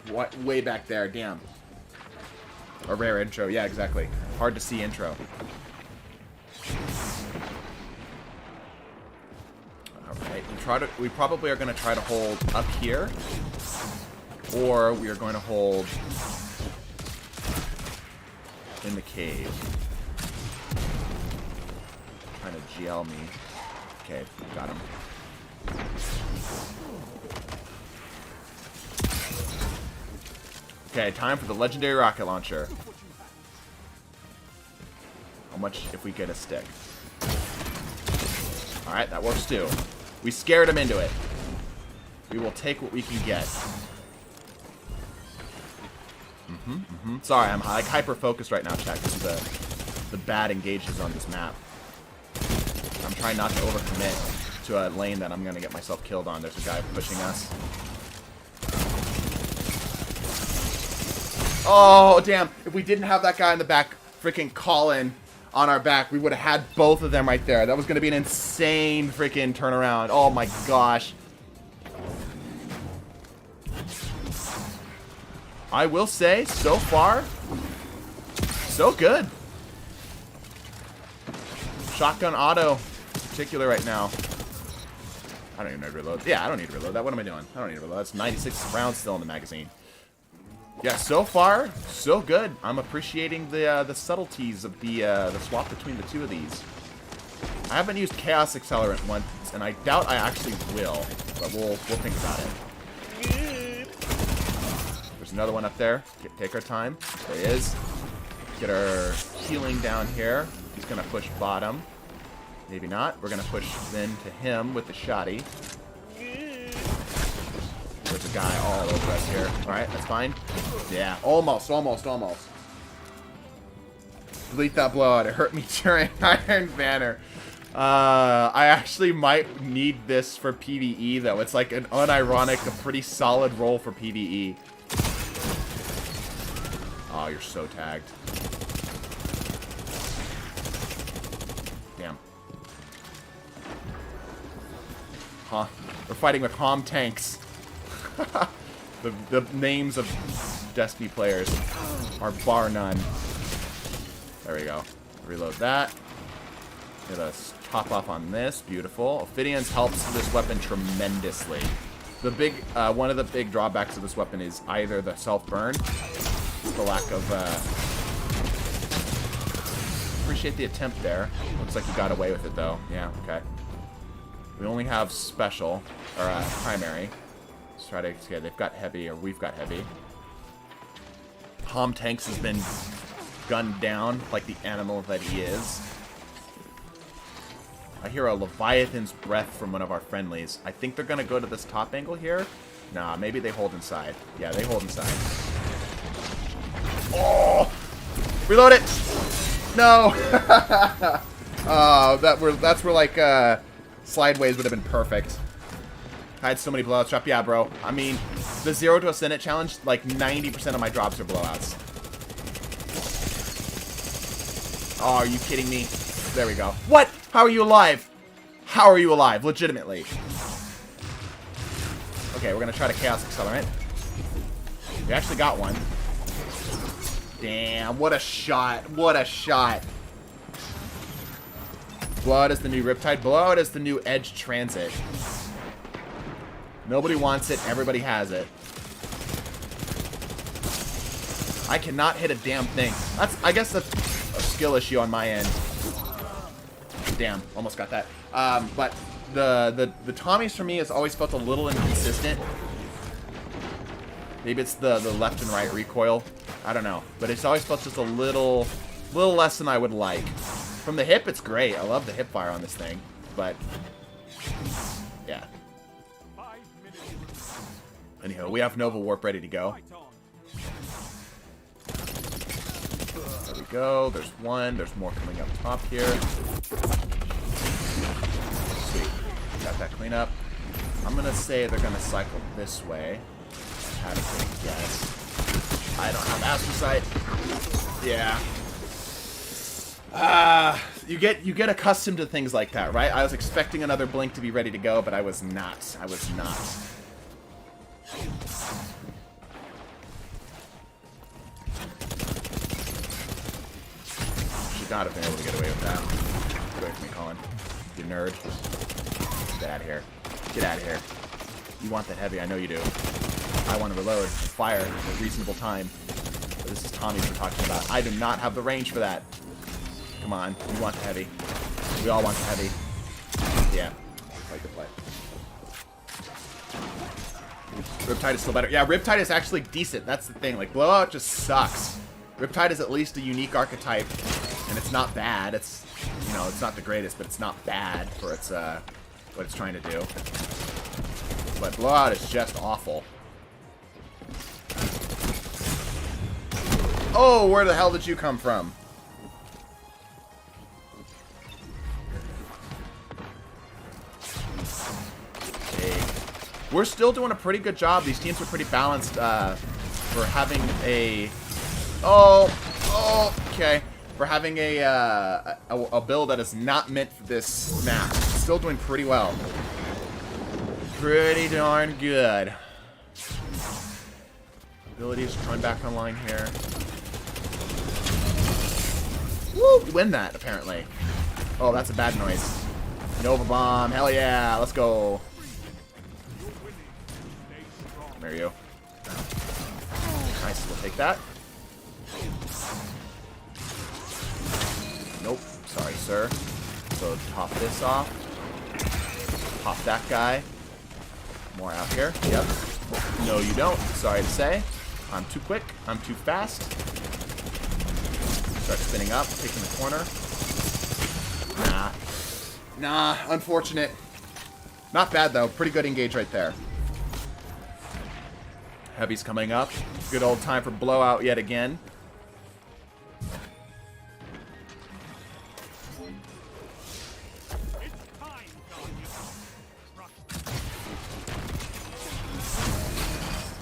way back there. Damn. A rare intro. Yeah, exactly. Hard to see intro. Alright, we probably are going to try to hold up here. Or we are going to hold in the cave. Trying to GL me. Okay, got him. Okay, time for the legendary rocket launcher. How much if we get a stick? Alright, that works too. We scared him into it. We will take what we can get. Sorry, I'm like hyper-focused right now, chat, because of the bad engages on this map. I'm trying not to overcommit to a lane that I'm going to get myself killed on. There's a guy pushing us. Oh, damn. If we didn't have that guy in the back freaking Colin on our back, we would have had both of them right there. That was going to be an insane freaking turnaround. Oh my gosh. I will say, so far, so good. Shotgun auto, in particular right now. I don't even need to reload. Yeah, I don't need to reload that. What am I doing? I don't need to reload. That's 96 rounds still in the magazine. Yeah, so far, so good. I'm appreciating the subtleties of the swap between the two of these. I haven't used Chaos Accelerant once, and I doubt I actually will, but we'll think about it. There's another one up there. Take our time. There he is. Get our healing down here. He's going to push bottom. Maybe not. We're going to push then to him with the shoddy. There's a guy all over us here. Alright, that's fine. Yeah, almost. Delete that blowout. It hurt me during Iron Banner. I actually might need this for PvE, though. It's like an unironic, a pretty solid roll for PvE. Oh, you're so tagged. Damn. Huh. We're fighting with Hom tanks. the names of Destiny players are bar none. There we go. Reload that. Get us top off on this. Beautiful. Ophidians helps this weapon tremendously. The big, one of the big drawbacks of this weapon is either the self-burn, the lack of, appreciate the attempt there. Looks like you got away with it, though. Yeah, okay. We only have special, or, primary. Let's try to, yeah, they've got heavy, or we've got heavy. Hom Tanks has been gunned down like the animal that he is. I hear a Leviathan's breath from one of our friendlies. I think they're going to go to this top angle here. Nah, maybe they hold inside. Yeah, they hold inside. Oh! Reload it! No! Oh, that's where like, Slideways would have been perfect. I had so many blowouts drop. Yeah, bro. I mean, the 0 to Ascendant challenge, like 90% of my drops are blowouts. Oh, are you kidding me? There we go. What? How are you alive? How are you alive? Legitimately. Okay, we're going to try to Chaos Accelerant. We actually got one. Damn, what a shot. What a shot. Blowout is the new Riptide. Blowout is the new Edge Transit. Nobody wants it. Everybody has it. I cannot hit a damn thing. I guess that's a skill issue on my end. Damn, almost got that. But the Tommies for me has always felt a little inconsistent. Maybe it's the left and right recoil. I don't know. But it's always felt just a little less than I would like. From the hip, it's great. I love the hip fire on this thing. But, yeah. Anyhow, we have Nova Warp ready to go. There we go. There's one. There's more coming up top here. Sweet. Got that clean up. I'm going to say they're going to cycle this way. I had a good guess. I don't have Astrocyte. Yeah. You get accustomed to things like that, right? I was expecting another blink to be ready to go, but I was not. I was not. Should not have been able to get away with that. Get away from me, Colin. You nerd. Get out of here. Get out of here. You want that heavy, I know you do. I want to reload. Fire at a reasonable time. But this is Tommy we're talking about. I do not have the range for that. Come on. You want the heavy. We all want the heavy. Yeah. Like the play. Riptide is still better. Yeah, Riptide is actually decent. That's the thing. Like, Blowout just sucks. Riptide is at least a unique archetype, and it's not bad. It's, you know, it's not the greatest, but it's not bad for its, what it's trying to do. But Blowout is just awful. Oh, where the hell did you come from? We're still doing a pretty good job. These teams are pretty balanced for having a... okay. For having a build that is not meant for this map. Still doing pretty well. Pretty darn good. Abilities coming back online here. Woo! We win that, apparently. Oh, that's a bad noise. Nova Bomb. Hell yeah. Let's go. There you go. Nice, we'll take that. Nope, sorry, sir. So top this off. Pop that guy. More out here. Yep. No, you don't. Sorry to say. I'm too quick. I'm too fast. Start spinning up, taking the corner. Nah, unfortunate. Not bad, though. Pretty good engage right there. Heavy's coming up. Good old time for blowout yet again.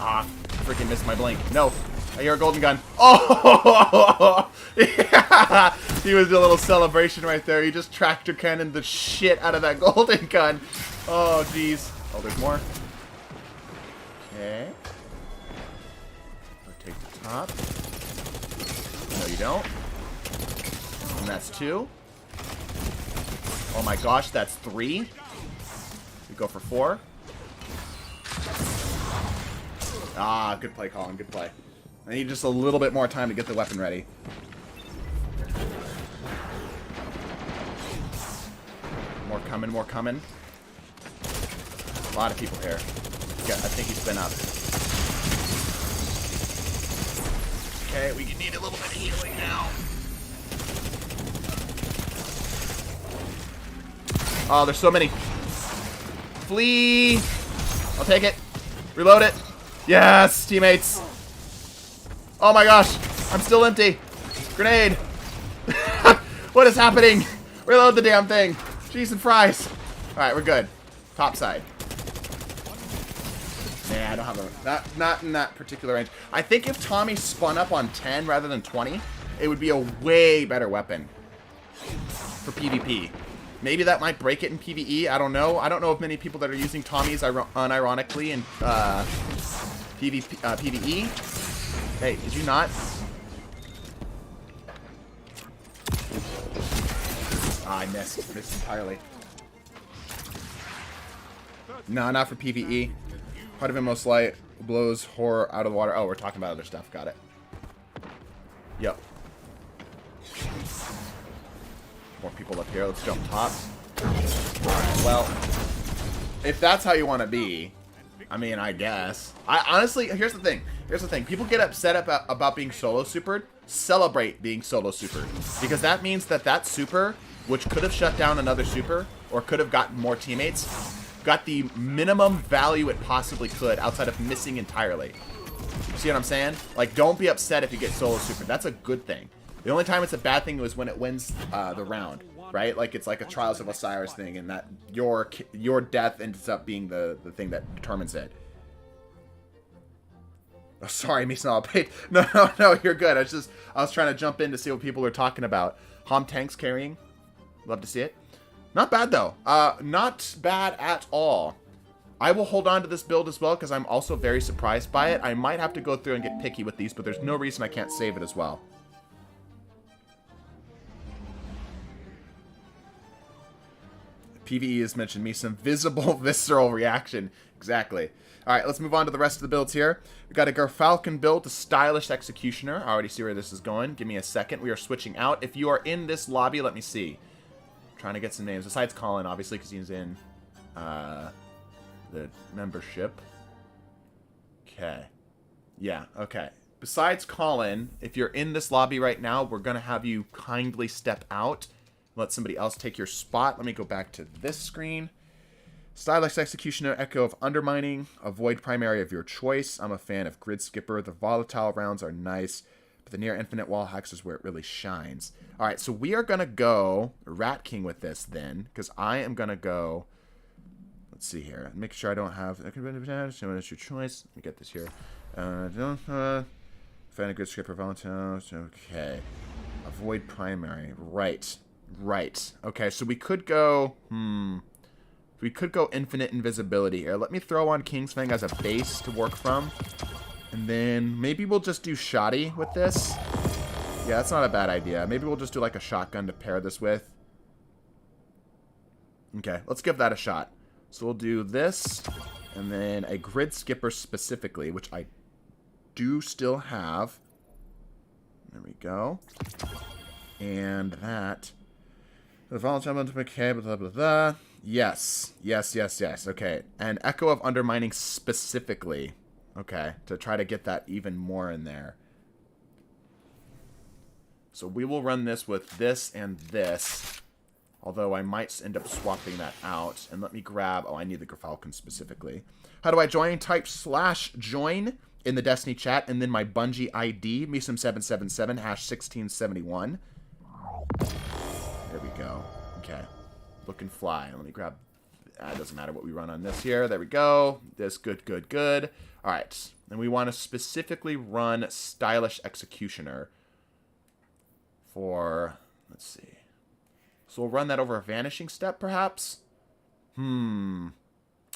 Ah, freaking missed my blink. No, I hear a golden gun. Oh, yeah. He was doing a little celebration right there. He just tractor cannoned the shit out of that golden gun. Oh, jeez. Oh, there's more. Okay. Take the top. No, you don't. And that's 2. Oh my gosh, that's 3. We go for 4. Ah, good play, Colin. Good play. I need just a little bit more time to get the weapon ready. More coming, more coming. A lot of people here. Yeah, I think he's been up. Okay, we need a little bit of healing now. Oh, there's so many. Flee! I'll take it. Reload it. Yes, teammates. Oh my gosh, I'm still empty. Grenade. What is happening? Reload the damn thing. Cheese and fries. All right, we're good. Top side. Nah, I don't have a... Not in that particular range. I think if Tommy spun up on 10 rather than 20, it would be a way better weapon for PvP. Maybe that might break it in PvE. I don't know. I don't know of many people that are using Tommies unironically in PvE. Hey, did you not? Ah, I missed. Missed entirely. No, not for PvE. Part of it most light blows horror out of the water. Oh, we're talking about other stuff. Got it. Yep. More people up here. Let's jump top. Alright, well, if that's how you want to be, I mean, I guess. I honestly, here's the thing. Here's the thing. People get upset about being solo supered. Celebrate being solo supered. Because that means that that super, which could have shut down another super, or could have gotten more teammates, got the minimum value it possibly could outside of missing entirely. See what I'm saying? Like, don't be upset if you get solo supered. That's a good thing. The only time it's a bad thing was when it wins the round, right? Like, it's like a Trials of Osiris thing, and that your death ends up being the thing that determines it. Oh, sorry, Mason. No, you're good. I was trying to jump in to see what people are talking about. Hom tanks carrying. Love to see it. Not bad, though. Not bad at all. I will hold on to this build as well, because I'm also very surprised by it. I might have to go through and get picky with these, but there's no reason I can't save it as well. PVE has mentioned me some visible visceral reaction. Exactly. All right, let's move on to the rest of the builds here. We've got a Gerfalcon build, a Stylish Executioner. I already see where this is going. Give me a second. We are switching out. If you are in this lobby, let me see. I'm trying to get some names. Besides Colin, obviously, because he's in the membership. Okay. Yeah, okay. Besides Colin, if you're in this lobby right now, we're going to have you kindly step out. Let somebody else take your spot. Let me go back to this screen. Stylish Executioner, Echo of Undermining, avoid primary of your choice. I'm a fan of Grid Skipper. The volatile rounds are nice, but the near infinite wall hacks is where it really shines. All right, so we are going to go Rat King with this then, because I am going to go, let's see here. Make sure I don't have, it's your choice. Let me get this here. Fan of Grid Skipper, volatile, okay. Avoid primary, right. Right. Okay, so we could go, we could go infinite invisibility here. Let me throw on Kingsfang as a base to work from. And then maybe we'll just do Shoddy with this. Yeah, that's not a bad idea. Maybe we'll just do like a shotgun to pair this with. Okay, let's give that a shot. So we'll do this, and then a Grid Skipper specifically, which I do still have. There we go. And that... The volatile okay, blah, blah, blah. Yes. Yes. Okay. And Echo of Undermining specifically. Okay, to try to get that even more in there. So we will run this with this and this. Although I might end up swapping that out. And let me grab... Oh, I need the Gerfalcon specifically. How do I join? Type /join in the Destiny chat. And then my Bungie ID, PVE-some777, #1671. There we go. Okay. Look and fly. Let me grab... It doesn't matter what we run on this here. There we go. This, good, good, good. All right. And we want to specifically run Stylish Executioner for... Let's see. So we'll run that over a Vanishing Step, perhaps? No,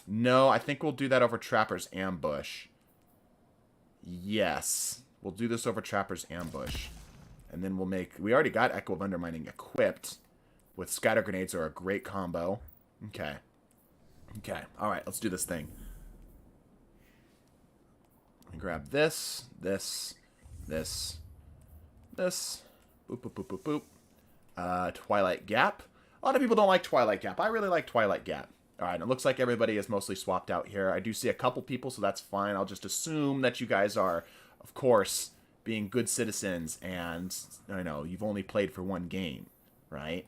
I think we'll do that over Trapper's Ambush. Yes. We'll do this over Trapper's Ambush. And then we'll make... We already got Echo of Undermining equipped. With Scatter Grenades are a great combo. Okay. Okay. Alright, let's do this thing. Let me grab this, this, this, this. Boop, boop, boop, boop, boop. Twilight Gap. A lot of people don't like Twilight Gap. I really like Twilight Gap. Alright, it looks like everybody is mostly swapped out here. I do see a couple people, so that's fine. I'll just assume that you guys are, of course, being good citizens and, I know, you've only played for one game, right?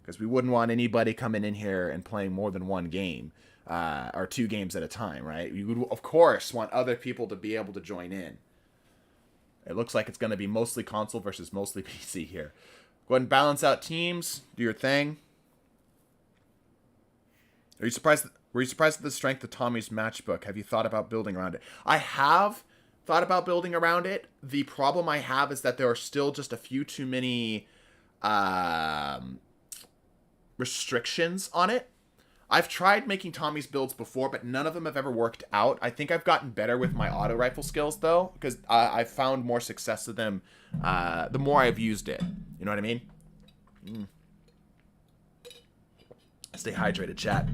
Because we wouldn't want anybody coming in here and playing more than one game, or 2 games at a time, right? We would, of course, want other people to be able to join in. It looks like it's going to be mostly console versus mostly PC here. Go ahead and balance out teams. Do your thing. Were you surprised at the strength of Tommy's matchbook? Have you thought about building around it? I have thought about building around it. The problem I have is that there are still just a few too many restrictions on it. I've tried making Tommy's builds before, but none of them have ever worked out. I think I've gotten better with my auto rifle skills, though, because I've found more success with them the more I've used it. You know what I mean? Stay hydrated, chat.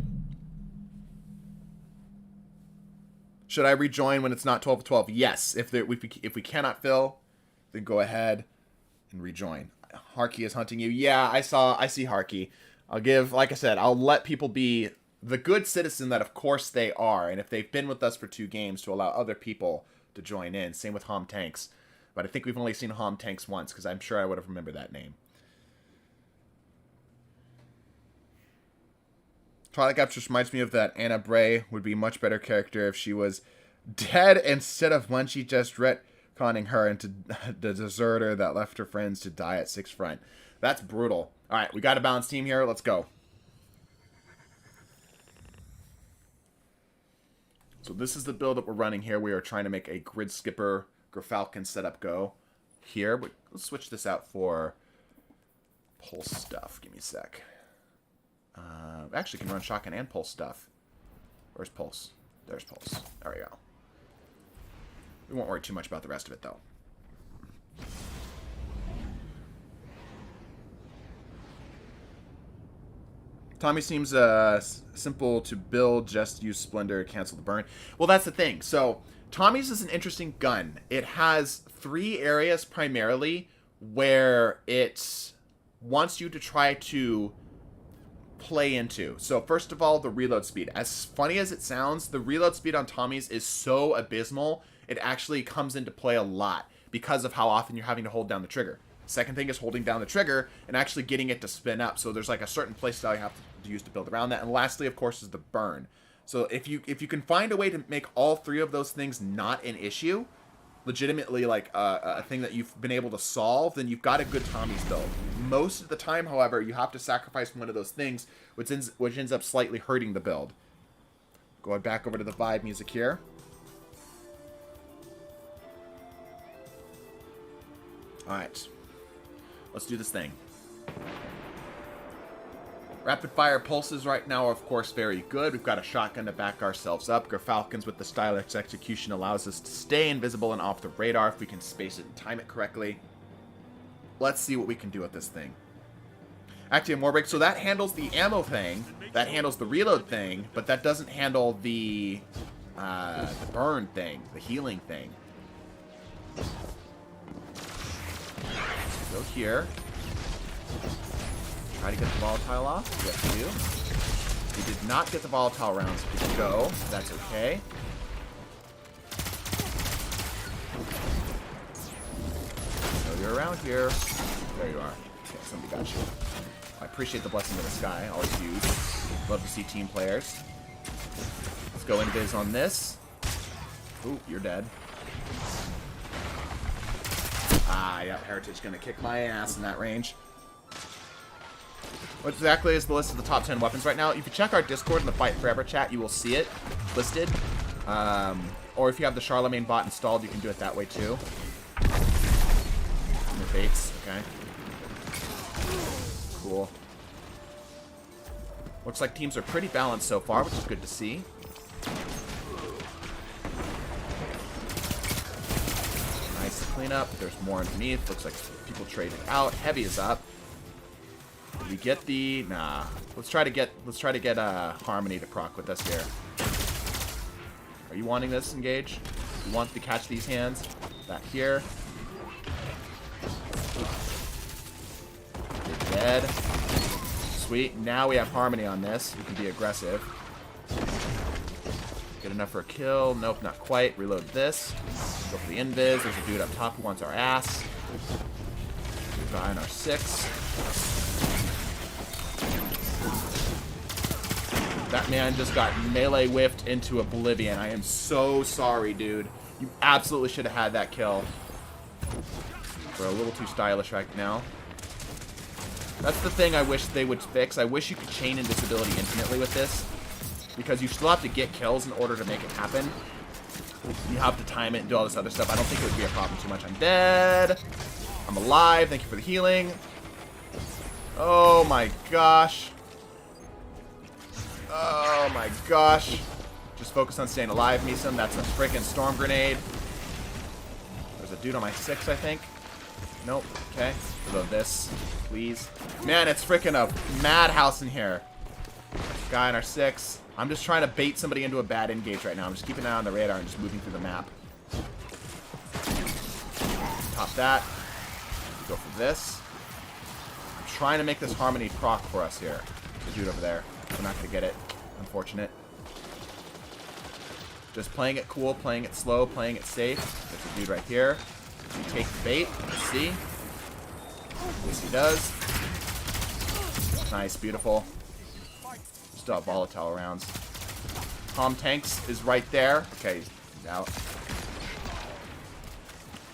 Should I rejoin when it's not 12 to 12? Yes. If we cannot fill, then go ahead and rejoin. Harky is hunting you. Yeah, I see Harky. I'll give, like I said, I'll let people be the good citizen that of course they are. And if they've been with us for 2 games, to allow other people to join in. Same with Hom Tanks. But I think we've only seen Hom Tanks once, because I'm sure I would have remembered that name. Twilight Gap just reminds me of that Anna Bray would be a much better character if she was dead instead of Munchie just retconning her into the deserter that left her friends to die at 6 front. That's brutal. All right, we got a balanced team here. Let's go. So this is the build that we're running here. We are trying to make a Grid Skipper Gerfalcon setup go here. But let's switch this out for Pulse stuff. Give me a sec. Actually, can run Shotgun and Pulse stuff. Where's Pulse? There's Pulse. There we go. We won't worry too much about the rest of it, though. Tommy seems simple to build. Just use Splendor, cancel the burn. Well, that's the thing. So Tommy's is an interesting gun. It has 3 areas primarily where it wants you to try to play into. So first of all, the reload speed. As funny as it sounds, the reload speed on Tommy's is so abysmal, it actually comes into play a lot because of how often you're having to hold down the trigger. Second thing is holding down the trigger and actually getting it to spin up. So there's like a certain playstyle you have to use to build around that. And lastly, of course, is the burn. So if you can find a way to make all 3 of those things not an issue, legitimately like a thing that you've been able to solve, then you've got a good Tommy's build. Most of the time, however, you have to sacrifice one of those things, which ends up slightly hurting the build. Going back over to the vibe music here. Alright. Let's do this thing. Rapid fire pulses right now are, of course, very good. We've got a shotgun to back ourselves up. Gerfalcons with the stylish execution allows us to stay invisible and off the radar if we can space it and time it correctly. Let's see what we can do with this thing. Active more break. So that handles the ammo thing. That handles the reload thing. But that doesn't handle the burn thing. The healing thing. Go here. Try to get the volatile off. Yes, we do. We did not get the volatile rounds to go. That's okay. You're around here. There you are. Okay, somebody got you. I appreciate the blessing of the sky. Always huge. Love to see team players. Let's go invis on this. Ooh, you're dead. Ah, yeah, Heritage gonna kick my ass in that range. What exactly is the list of the top 10 weapons right now? If you check our Discord in the Fight Forever chat, you will see it listed. Or if you have the Charlemagne bot installed, you can do it that way too. Your baits, okay. Cool. Looks like teams are pretty balanced so far, which is good to see. Nice cleanup. There's more underneath. Looks like people traded out. Heavy is up. Did we get the... Nah. Let's try to get Harmony to proc with us here. Are you wanting this, Engage? You want to catch these hands? Back here. You're dead. Sweet. Now we have Harmony on this. We can be aggressive. Get enough for a kill. Nope, not quite. Reload this. Go for the invis. There's a dude up top who wants our ass. We're on our 6. That man just got melee whiffed into oblivion. I am so sorry, dude. You absolutely should have had that kill. We're a little too stylish right now. That's the thing I wish they would fix. I wish you could chain invisibility infinitely with this. Because you still have to get kills in order to make it happen. You have to time it and do all this other stuff. I don't think it would be a problem too much. I'm dead. I'm alive. Thank you for the healing. Oh my gosh. Oh my gosh. Just focus on staying alive, PVE-some. That's a freaking storm grenade. There's a dude on my 6, I think. Nope. Okay. Reload this, please. Man, it's freaking a madhouse in here. Guy on our 6. I'm just trying to bait somebody into a bad engage right now. I'm just keeping an eye on the radar and just moving through the map. Top that. Go for this. I'm trying to make this Harmony proc for us here. The dude over there. We're not going to get it. Unfortunate. Just playing it cool, playing it slow, playing it safe. There's a dude right here. We take the bait. Let's see. Yes, he does. Nice, beautiful. Still have volatile rounds. Tom Tanks is right there. Okay, he's out.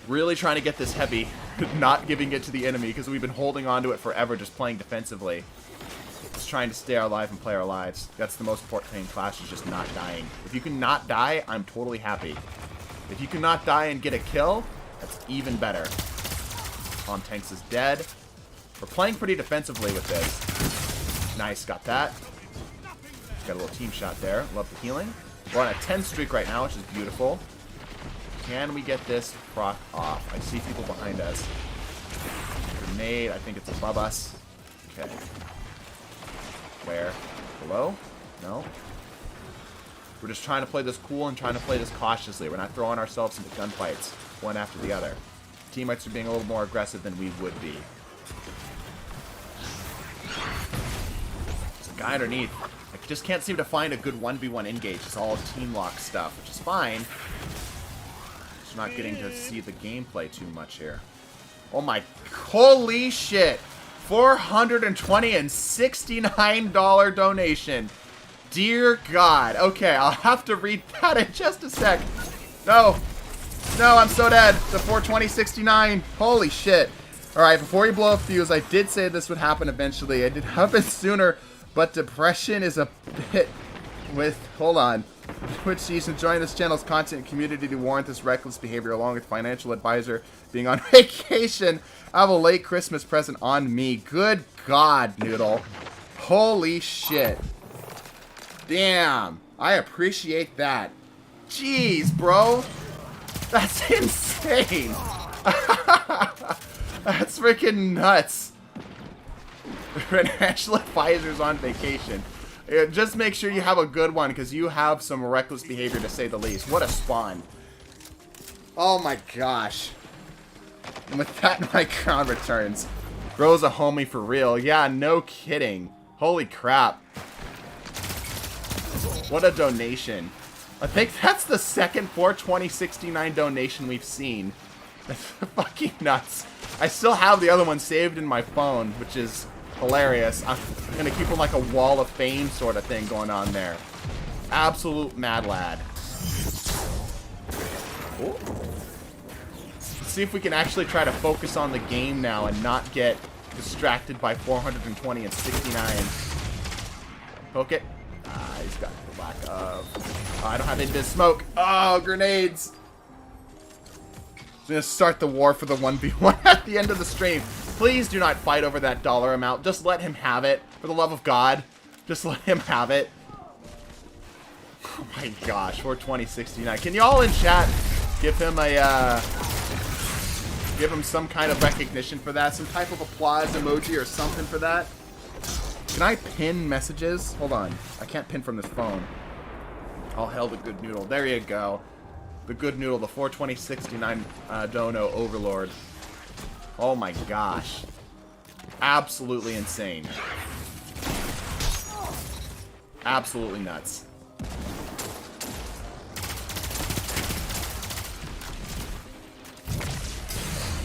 Really trying to get this heavy. Not giving it to the enemy because we've been holding on to it forever, just playing defensively. Just trying to stay alive and play our lives. That's the most important thing in Clash, is just not dying. If you can not die, I'm totally happy. If you cannot die and get a kill, that's even better. Tom Tanks is dead. We're playing pretty defensively with this. Nice, got that. Got a little team shot there. Love the healing. We're on a 10 streak right now, which is beautiful. Can we get this proc off? I see people behind us. Grenade, I think it's above us. Okay. Where? Below? No? We're just trying to play this cool and trying to play this cautiously. We're not throwing ourselves into gunfights, one after the other. Teammates are being a little more aggressive than we would be. There's a guy underneath. I just can't seem to find a good 1v1 engage. It's all team lock stuff, which is fine. Just not getting to see the gameplay too much here. Oh my, holy shit. $420 and $69 donation. Dear God. Okay, I'll have to read that in just a sec. No. No, I'm so dead. The 420.69. Holy shit. Alright, before you blow a fuse, I did say this would happen eventually. It did happen sooner, but depression is a bit with... Hold on. Twitch season, join this channel's content community to warrant this reckless behavior, along with financial advisor being on vacation. I have a late Christmas present on me. Good God, Noodle. Holy shit. Damn. I appreciate that. Jeez, bro. That's insane. That's freaking nuts. Financial advisor's on vacation. Just make sure you have a good one, because you have some reckless behavior, to say the least. What a spawn. Oh my gosh. And with that, my crown returns. Bro's a homie for real. Yeah, no kidding. Holy crap. What a donation. I think that's the second 420.69 donation we've seen. That's fucking nuts. I still have the other one saved in my phone, which is hilarious. I'm gonna keep him like a wall of fame sort of thing going on there. Absolute mad lad. Ooh. Let's see if we can actually try to focus on the game now and not get distracted by 420 and 69. Poke it. Ah, he's got the lack of... Oh, I don't have any smoke. Oh, grenades. I'm going to start the war for the 1v1 at the end of the stream. Please do not fight over that dollar amount. Just let him have it. For the love of God. Just let him have it. Oh my gosh, 42069. Can you all in chat give him a, give him some kind of recognition for that? Some type of applause emoji or something for that? Can I pin messages? Hold on. I can't pin from this phone. All hail the good noodle. There you go. The good noodle, the 42069 dono overlord. Oh my gosh. Absolutely insane. Absolutely nuts.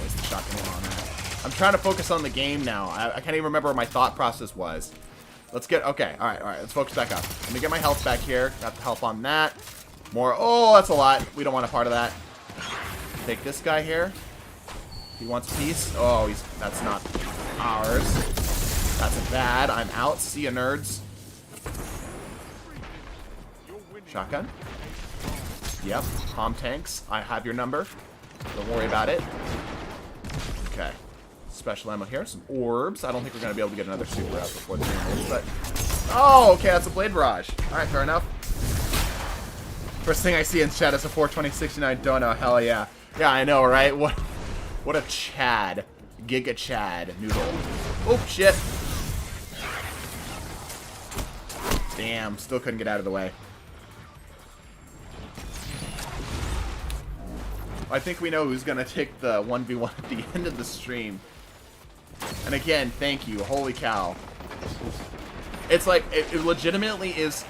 Waste the shotgun ammo on that. I'm trying to focus on the game now. I can't even remember what my thought process was. Let's get... Okay, alright, let's focus back up. Let me get my health back here. Got the health on that. More... Oh, that's a lot. We don't want a part of that. Take this guy here. He wants peace. Oh, he's... That's not ours. That's bad. I'm out. See ya, nerds. Shotgun. Yep. Palm tanks. I have your number. Don't worry about it. Okay. Special ammo here. Some orbs. I don't think we're going to be able to get another super out before the game ends, but... Oh, okay. That's a blade barrage. Alright, fair enough. First thing I see in chat is a 42069 dono. Hell yeah. Yeah, I know, right? What a Chad. Giga Chad noodle. Oh, shit. Damn. Still couldn't get out of the way. I think we know who's going to take the 1v1 at the end of the stream. And again, thank you. Holy cow. It's like, it legitimately is,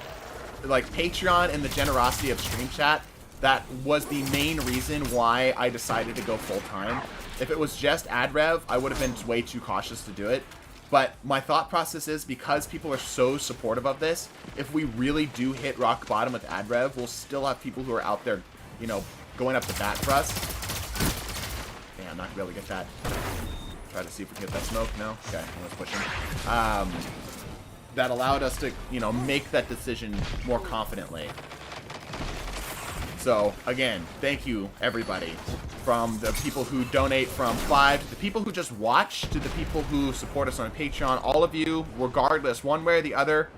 like, Patreon and the generosity of Stream Chat. That was the main reason why I decided to go full-time. If it was just ad rev, I would have been way too cautious to do it. But my thought process is, because people are so supportive of this, if we really do hit rock bottom with ad rev, we'll still have people who are out there, you know, going up to bat for us. Damn, I'm not gonna be able to get that. Try to see if we can get that smoke. No? Okay, let's push him. That allowed us to, you know, make that decision more confidently. So, again, thank you, everybody. From the people who donate from $5, to the people who just watch, to the people who support us on Patreon. All of you, regardless, one way or the other,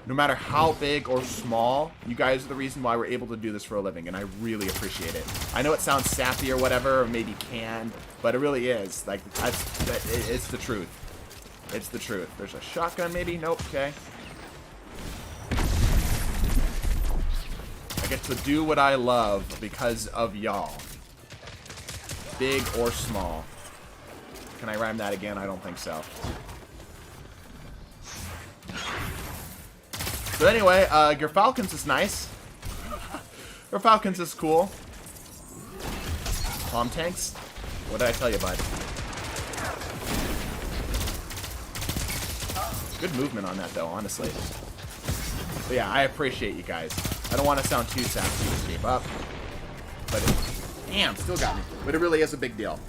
no matter how big or small, you guys are the reason why we're able to do this for a living, and I really appreciate it. I know it sounds sappy or whatever, or maybe canned, but it really is. Like, it's the truth. It's the truth. There's a shotgun, maybe? Nope. Okay. I get to do what I love because of y'all. Big or small. Can I rhyme that again? I don't think so. So anyway, your Falcons is nice. Your Falcons is cool. Palm tanks? What did I tell you, bud? Good movement on that, though, honestly. But yeah, I appreciate you guys. I don't want to sound too sassy to escape up. But it, damn, still got me. But it really is a big deal.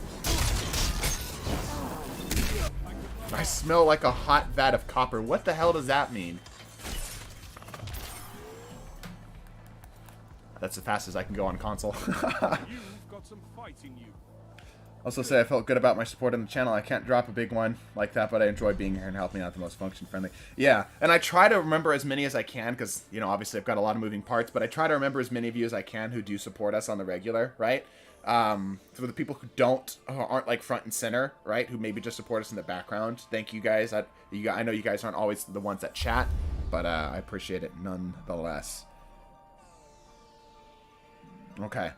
I smell like a hot vat of copper. What the hell does that mean? That's as fast as I can go on console. Also say I felt good about my support on the channel. I can't drop a big one like that, but I enjoy being here and helping out the most function friendly. Yeah, and I try to remember as many as I can because, you know, obviously I've got a lot of moving parts, but I try to remember as many of you as I can who do support us on the regular, right? For the people who aren't like front and center, right? Who maybe just support us in the background. Thank you guys. I know you guys aren't always the ones that chat, but I appreciate it nonetheless. Okay.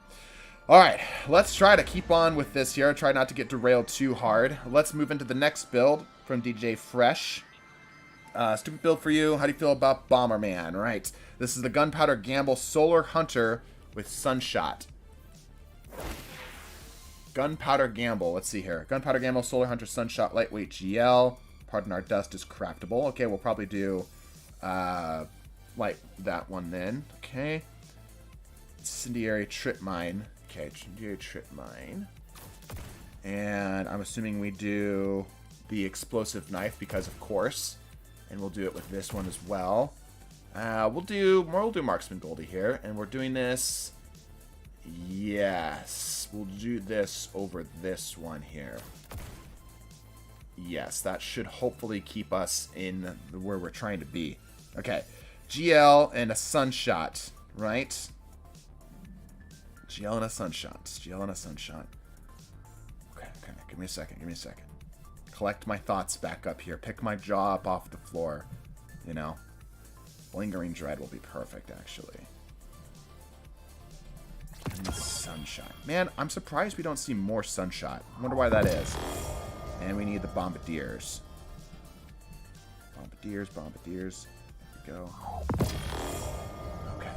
Alright, let's try to keep on with this here. Try not to get derailed too hard. Let's move into the next build from DJ Fresh. Stupid build for you. How do you feel about Bomberman? Right. This is the Gunpowder Gamble Solar Hunter with Sunshot. Gunpowder Gamble. Let's see here. Gunpowder Gamble, Solar Hunter, Sunshot, Lightweight, GL. Pardon Our Dust is craftable. Okay, we'll probably do like that one then. Okay. Incendiary Trip Mine. Okay, Incendiary Trip Mine. And I'm assuming we do the Explosive Knife because of course. And we'll do it with this one as well. We'll do Marksman Goldie here. And we're doing this... Yes. We'll do this over this one here. Yes, that should hopefully keep us in where we're trying to be. Okay. GL and a Sunshot, right? GL and a Sunshot. GL and a Sunshot. Okay. Give me a second. Collect my thoughts back up here. Pick my jaw up off the floor. You know? Lingering Dread will be perfect, actually. And the Sunshot. Man, I'm surprised we don't see more Sunshot. I wonder why that is. And we need the Bombardiers. Bombardiers. There we go. Okay.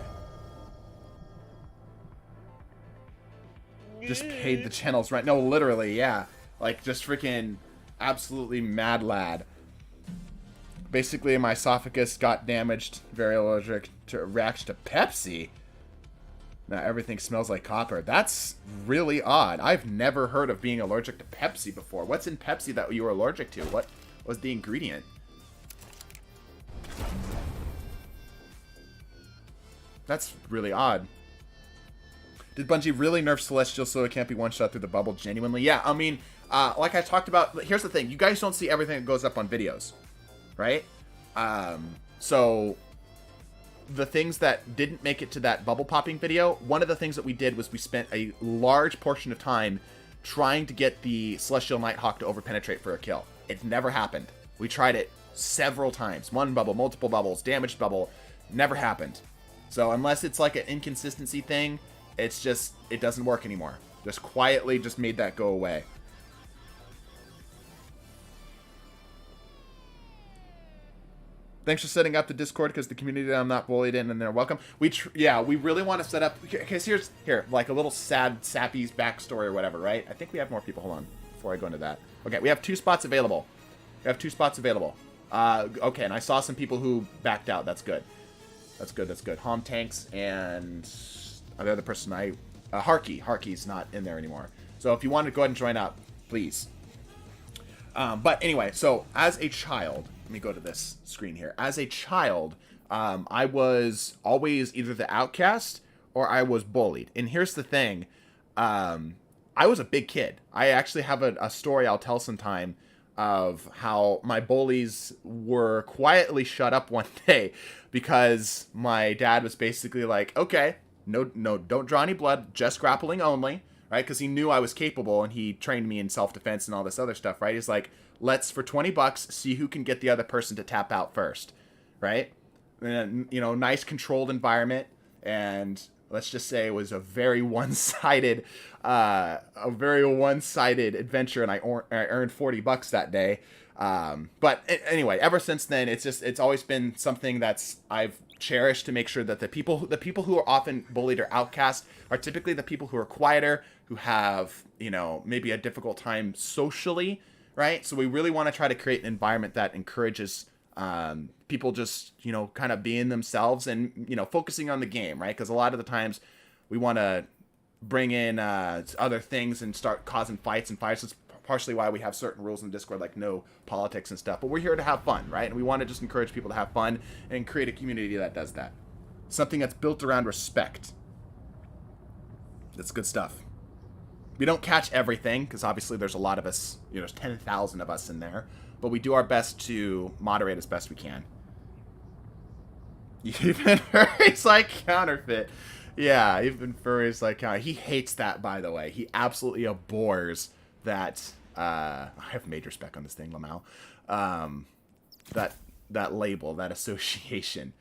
Just paid the channels right. No, literally, yeah. Like, just freaking absolutely mad lad. Basically, my esophagus got damaged. Very allergic to reaction to Pepsi. Now everything smells like copper. That's really odd. I've never heard of being allergic to Pepsi before. What's in Pepsi that you were allergic to? What was the ingredient? That's really odd. Did Bungie really nerf Celestial so it can't be one-shot through the bubble genuinely? Yeah, I mean, like I talked about, here's the thing. You guys don't see everything that goes up on videos, right? So... the things that didn't make it to that bubble popping video, one of the things that we did was we spent a large portion of time trying to get the Celestial Nighthawk to overpenetrate for a kill. It never happened. We tried it several times. One bubble, multiple bubbles, damaged bubble. Never happened. So unless it's like an inconsistency thing, it's just, it doesn't work anymore. Just quietly just made that go away. Thanks for setting up the Discord because the community that I'm not bullied in and they're welcome. We really want to set up because here like a little sad sappy's backstory or whatever, right? I think we have more people. Hold on before I go into that. Okay, we have 2 spots available. Okay, and I saw some people who backed out. That's good. That's good. Hom Tanks and the other person Harky's not in there anymore. So if you want to go ahead and join up, please. But anyway, so as a child. Let me go to this screen here. As a child, I was always either the outcast or I was bullied. And here's the thing. I was a big kid. I actually have a story I'll tell sometime of how my bullies were quietly shut up one day because my dad was basically like, okay, no, don't draw any blood, just grappling only, right? Because he knew I was capable and he trained me in self-defense and all this other stuff, right? He's like, let's, for $20, see who can get the other person to tap out first, right? And, you know, nice controlled environment. And let's just say it was a very one-sided, adventure. And I earned $40 that day. But anyway, ever since then, it's always been something that's I've cherished to make sure that the people who are often bullied or outcast are typically the people who are quieter, who have, you know, maybe a difficult time socially. Right? So we really want to try to create an environment that encourages people just, you know, kind of being themselves and, you know, focusing on the game, right? Because a lot of the times we want to bring in other things and start causing fights and fires. It's partially why we have certain rules in Discord, like no politics and stuff. But we're here to have fun, right? And we want to just encourage people to have fun and create a community that does that. Something that's built around respect. That's good stuff. We don't catch everything, because obviously there's a lot of us, you know, there's 10,000 of us in there, but we do our best to moderate as best we can. Even furries like counterfeit. Yeah, even furries like counterfeit. He hates that, by the way. He absolutely abhors that, I have major spec on this thing, Lamau. That label, that association.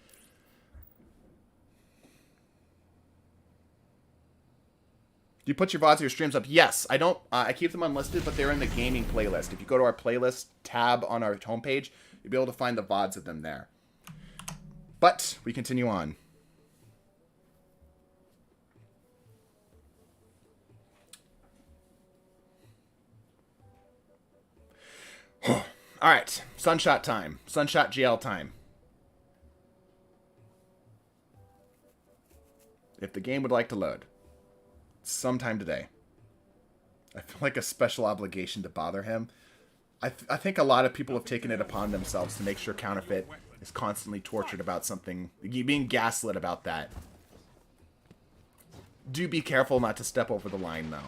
Do you put your VODs or your streams up? Yes, I don't. I keep them unlisted, but they're in the gaming playlist. If you go to our playlist tab on our homepage, you'll be able to find the VODs of them there. But we continue on. Alright, Sunshot time. Sunshot GL time. If the game would like to load. Sometime today. I feel like a special obligation to bother him. I think a lot of people have taken it upon themselves to make sure Counterfeit is constantly tortured about something. Being gaslit about that. Do be careful not to step over the line, though.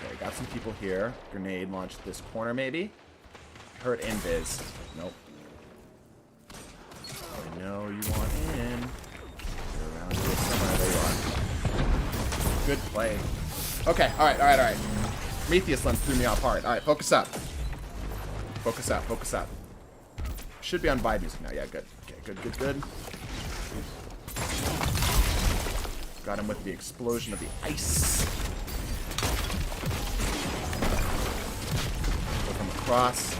Okay, got some people here. Grenade launched this corner, maybe. Hurt invis. Nope. I know you want in. You're around here somewhere. There you are. Good play. Okay, alright. Prometheus lens threw me off hard. Alright, focus up. Focus up. Should be on vibe music now. Yeah, good. Okay, good. Got him with the explosion of the ice. Look him across.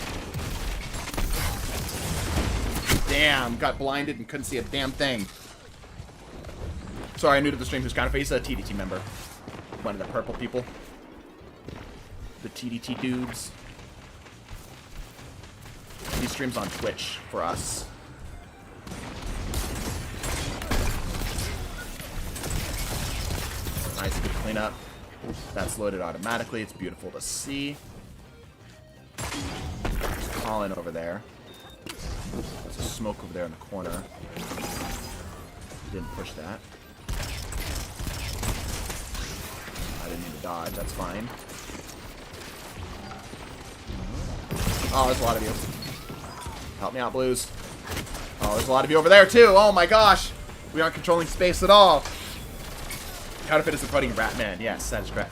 Damn, got blinded and couldn't see a damn thing. Sorry, I'm new to the stream. Who's Counterfeit? He's a TDT member. One of the purple people. The TDT dudes. He streams on Twitch for us. Nice, good cleanup. That's loaded automatically. It's beautiful to see. There's Colin over there. There's a smoke over there in the corner. Didn't push that. I didn't need to dodge. That's fine. Oh, there's a lot of you. Help me out, Blues. Oh, there's a lot of you over there, too. Oh, my gosh. We aren't controlling space at all. Counterfeit is the fighting Ratman. Yes, that is correct.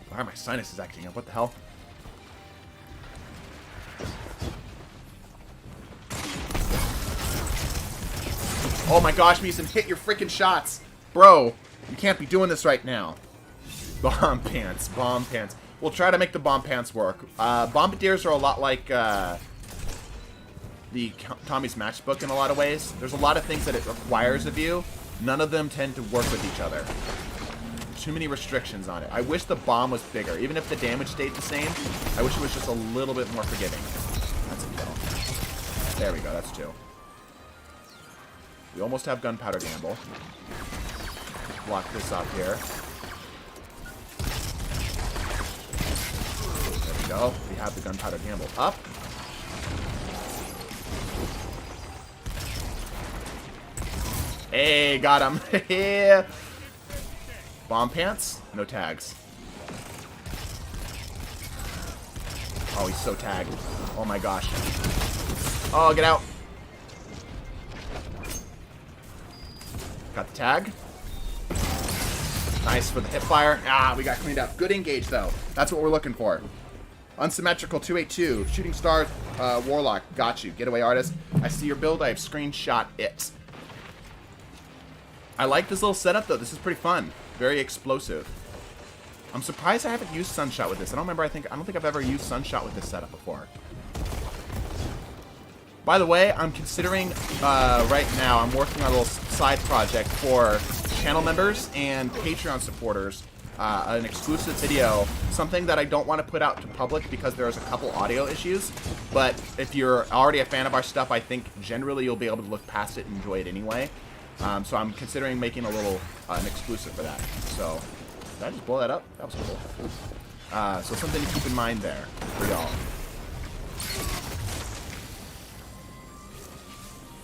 Why are my sinuses acting up? What the hell? Oh my gosh, Meeson, hit your freaking shots. Bro, you can't be doing this right now. Bomb pants. We'll try to make the bomb pants work. Bombardiers are a lot like the Tommy's Matchbook in a lot of ways. There's a lot of things that it requires of you. None of them tend to work with each other. Too many restrictions on it. I wish the bomb was bigger. Even if the damage stayed the same, I wish it was just a little bit more forgiving. That's a kill. There we go, that's 2. We almost have Gunpowder Gamble. Block this up here. There we go. We have the Gunpowder Gamble up. Hey, got him. Bomb pants? No tags. Oh, he's so tagged. Oh my gosh. Oh, get out. Got the tag. Nice for the hip fire. Ah, we got cleaned up. Good engage, though. That's what we're looking for. Unsymmetrical 282. Shooting Star Warlock. Got you. Getaway Artist. I see your build. I have screenshot it. I like this little setup, though. This is pretty fun. Very explosive. I'm surprised I haven't used Sunshot with this. I don't think I've ever used Sunshot with this setup before. By the way, I'm considering right now, I'm working on a little side project for channel members and Patreon supporters. An exclusive video, something that I don't want to put out to public because there's a couple audio issues. But if you're already a fan of our stuff, I think generally you'll be able to look past it and enjoy it anyway. So I'm considering making a little an exclusive for that. So did I just blow that up? That was cool. So something to keep in mind there for y'all.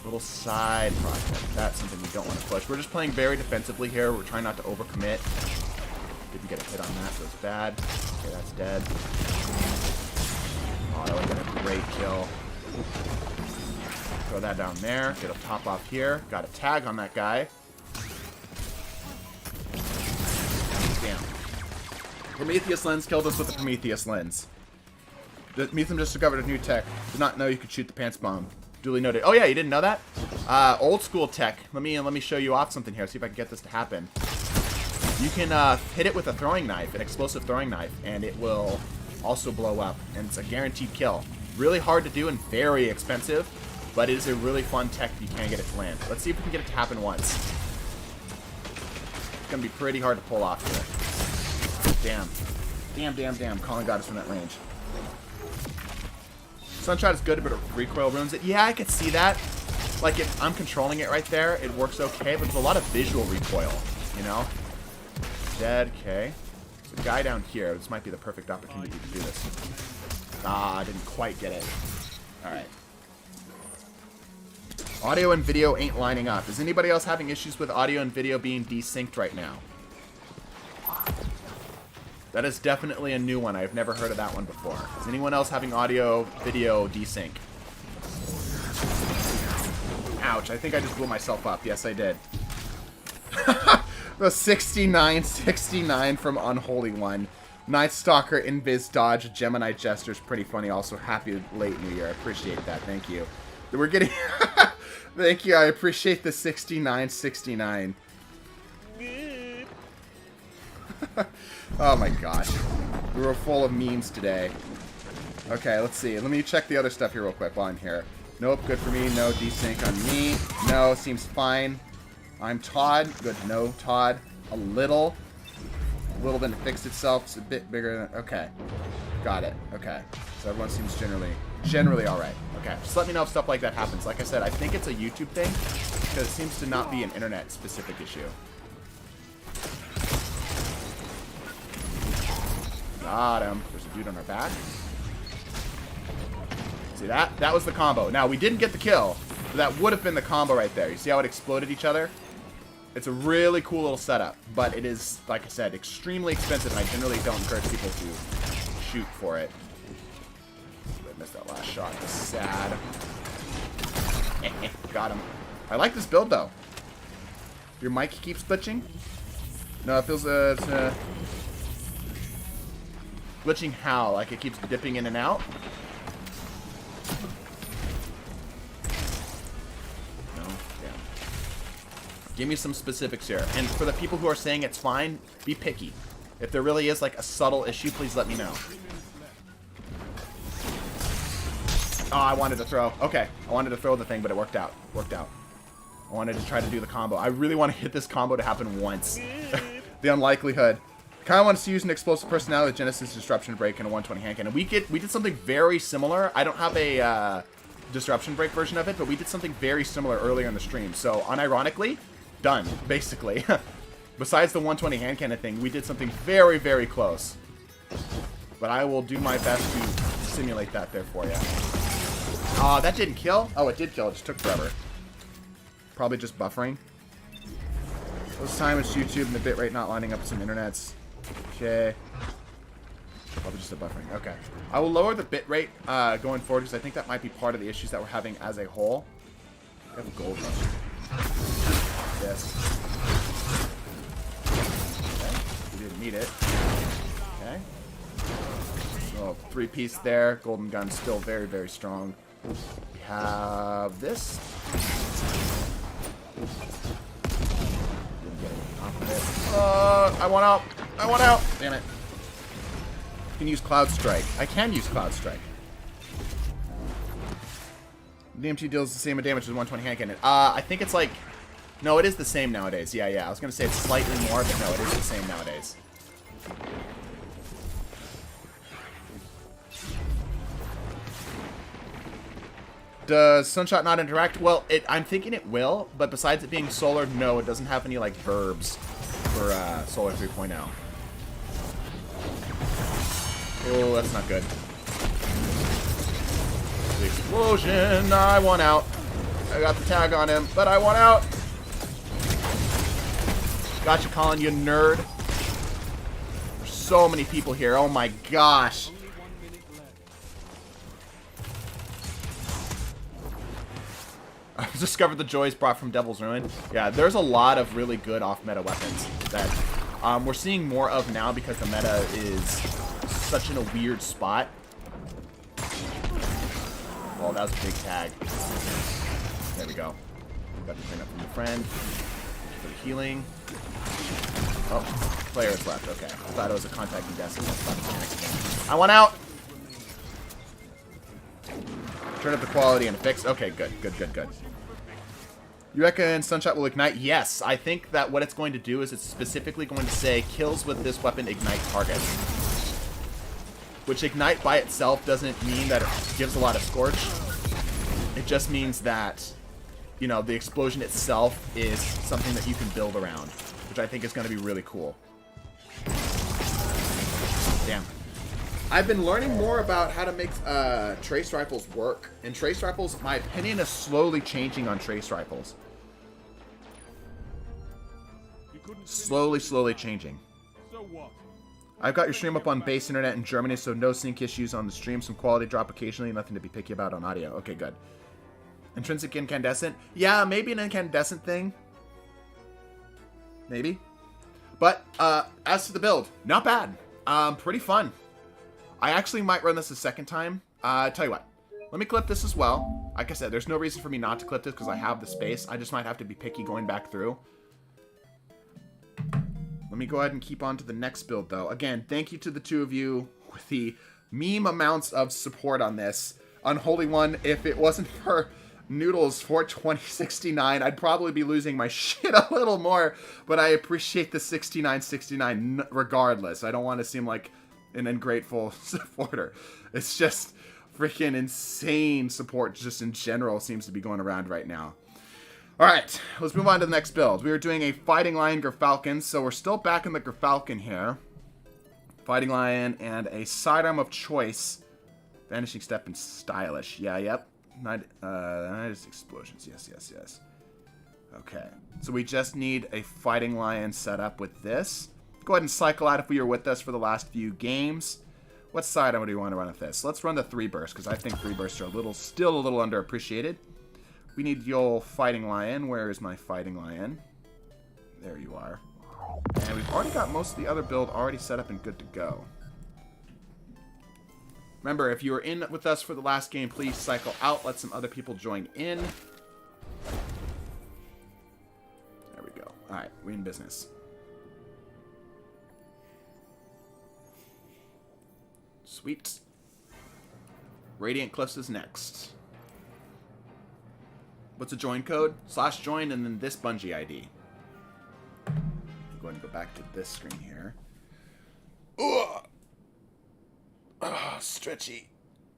Little side project. That's something we don't want to push. We're just playing very defensively here. We're trying not to overcommit. Didn't get a hit on that, so it's bad. Okay, that's dead. Oh, that would have been a great kill. Throw that down there. Get a top off here. Got a tag on that guy. Damn. Prometheus lens killed us with the Prometheus lens. Meatham just discovered a new tech. Did not know you could shoot the pants bomb. Duly noted. Oh yeah, you didn't know that? Old school tech. Let me show you off something here. See if I can get this to happen. You can hit it with a throwing knife, an explosive throwing knife, and it will also blow up. And it's a guaranteed kill. Really hard to do and very expensive, but it is a really fun tech if you can get it to land. Let's see if we can get it to happen once. It's gonna be pretty hard to pull off here. Damn. Damn. Colin got us from that range. Sunshot is good, but it recoil ruins it. Yeah, I could see that. Like, if I'm controlling it right there, it works okay, but there's a lot of visual recoil, you know? Dead, okay. There's a guy down here. This might be the perfect opportunity to do this. Ah, I didn't quite get it. Alright. Audio and video ain't lining up. Is anybody else having issues with audio and video being desynced right now? That is definitely a new one. I've never heard of that one before. Is anyone else having audio, video desync? Ouch, I think I just blew myself up. Yes, I did. The 69 from Unholy One. Night Stalker, Invis Dodge, Gemini Jester's pretty funny. Also, happy late New Year. I appreciate that. Thank you. We're getting... Thank you. I appreciate the 69. Oh my gosh. We were full of memes today. Okay, let's see. Let me check the other stuff here real quick while I'm here. Nope, good for me. No desync on me. No, seems fine. I'm Todd. Good to know, Todd. A little bit fixed itself. It's a bit bigger than... Okay. Got it. Okay. So everyone seems generally alright. Okay. Just let me know if stuff like that happens. Like I said, I think it's a YouTube thing, because it seems to not be an internet-specific issue. Got him. There's a dude on our back. See that? That was the combo. Now, we didn't get the kill, but that would have been the combo right there. You see how it exploded each other? It's a really cool little setup, but it is, like I said, extremely expensive, and I generally don't encourage people to shoot for it. I missed that last shot. That's sad. Got him. I like this build, though. Your mic keeps glitching? No, it feels, glitching how? Like it keeps dipping in and out? No? Damn. Give me some specifics here. And for the people who are saying it's fine, be picky. If there really is like a subtle issue, please let me know. Oh, I wanted to throw. Okay. I wanted to throw the thing, but it worked out. I wanted to try to do the combo. I really want to hit this combo to happen once. The unlikelihood. Kind of wants to use an explosive personality, Genesis Disruption Break, and a 120 hand cannon. We did something very similar. I don't have a Disruption Break version of it, but we did something very similar earlier in the stream. So, unironically, done, basically. Besides the 120 hand cannon thing, we did something very, very close. But I will do my best to simulate that there for you. That didn't kill? Oh, it did kill. It just took forever. Probably just buffering. This time it's YouTube and the bitrate not lining up with some internets. Okay. Probably just a buffering. Okay. I will lower the bitrate going forward because I think that might be part of the issues that we're having as a whole. We have a gold rush. Yes. Okay. We didn't need it. Okay. So 3-piece there. Golden gun still very, very strong. We have this. Didn't get it off of it. I want out. Damn it. You can use Cloud Strike. I can use Cloud Strike. DMT deals the same damage as 120 hand cannon. I think it's like... No, it is the same nowadays. Yeah. I was going to say it's slightly more, but no, it is the same nowadays. Does Sunshot not interact? Well, I'm thinking it will, but besides it being solar, no, it doesn't have any, like, verbs for Solar 3.0. Oh, that's not good. The explosion! I want out. I got the tag on him, but I want out! Gotcha, Colin, you nerd. There's so many people here. Oh my gosh. I've discovered the joys brought from Devil's Ruin. Yeah, there's a lot of really good off-meta weapons that we're seeing more of now because the meta is such in a weird spot. Oh, that was a big tag. There we go. Got the thing up from the friend. For the healing. Oh, player is left. Okay. I thought it was a contact and guessing. I want out! Turn up the quality and fix. Okay, good. You reckon Sunshot will ignite? Yes. I think that what it's going to do is it's specifically going to say kills with this weapon ignite target. which Ignite by itself doesn't mean that it gives a lot of Scorch. It just means that, you know, the explosion itself is something that you can build around, which I think is going to be really cool. Damn. I've been learning more about how to make trace rifles work, and trace rifles, my opinion is slowly changing on trace rifles. Slowly changing. I've got your stream up on base internet in Germany, so no sync issues on the stream. Some quality drop occasionally, nothing to be picky about on audio. Okay, good. Intrinsic incandescent? Yeah, maybe an incandescent thing. Maybe. But, as to the build, not bad. Pretty fun. I actually might run this a second time. Tell you what. Let me clip this as well. Like I said, there's no reason for me not to clip this because I have the space. I just might have to be picky going back through. Let me go ahead and keep on to the next build, though. Again, thank you to the two of you with the meme amounts of support on this. Unholy One, if it wasn't for Noodles for 2069, I'd probably be losing my shit a little more, but I appreciate the 6969 regardless. I don't want to seem like an ungrateful supporter. It's just freaking insane support just in general seems to be going around right now. Alright, let's move on to the next build. We were doing a Fighting Lion Gerfalcon, so we're still back in the Gerfalcon here. Fighting Lion and a sidearm of choice. Vanishing Step and Stylish. Yeah, yep. Night Explosions. Yes. Okay, so we just need a Fighting Lion set up with this. Go ahead and cycle out if you were with us for the last few games. What sidearm do you want to run with this? Let's run the 3 bursts, because I think 3 bursts are still a little underappreciated. We need the old Fighting Lion. Where is my Fighting Lion? There you are. And we've already got most of the other build already set up and good to go. Remember, if you were in with us for the last game, please cycle out. Let some other people join in. There we go. Alright, we in business. Sweet. Radiant Cliffs is next. What's a join code? /join and then this Bungie ID. I'm going to go back to this screen here. Ugh. Oh, stretchy.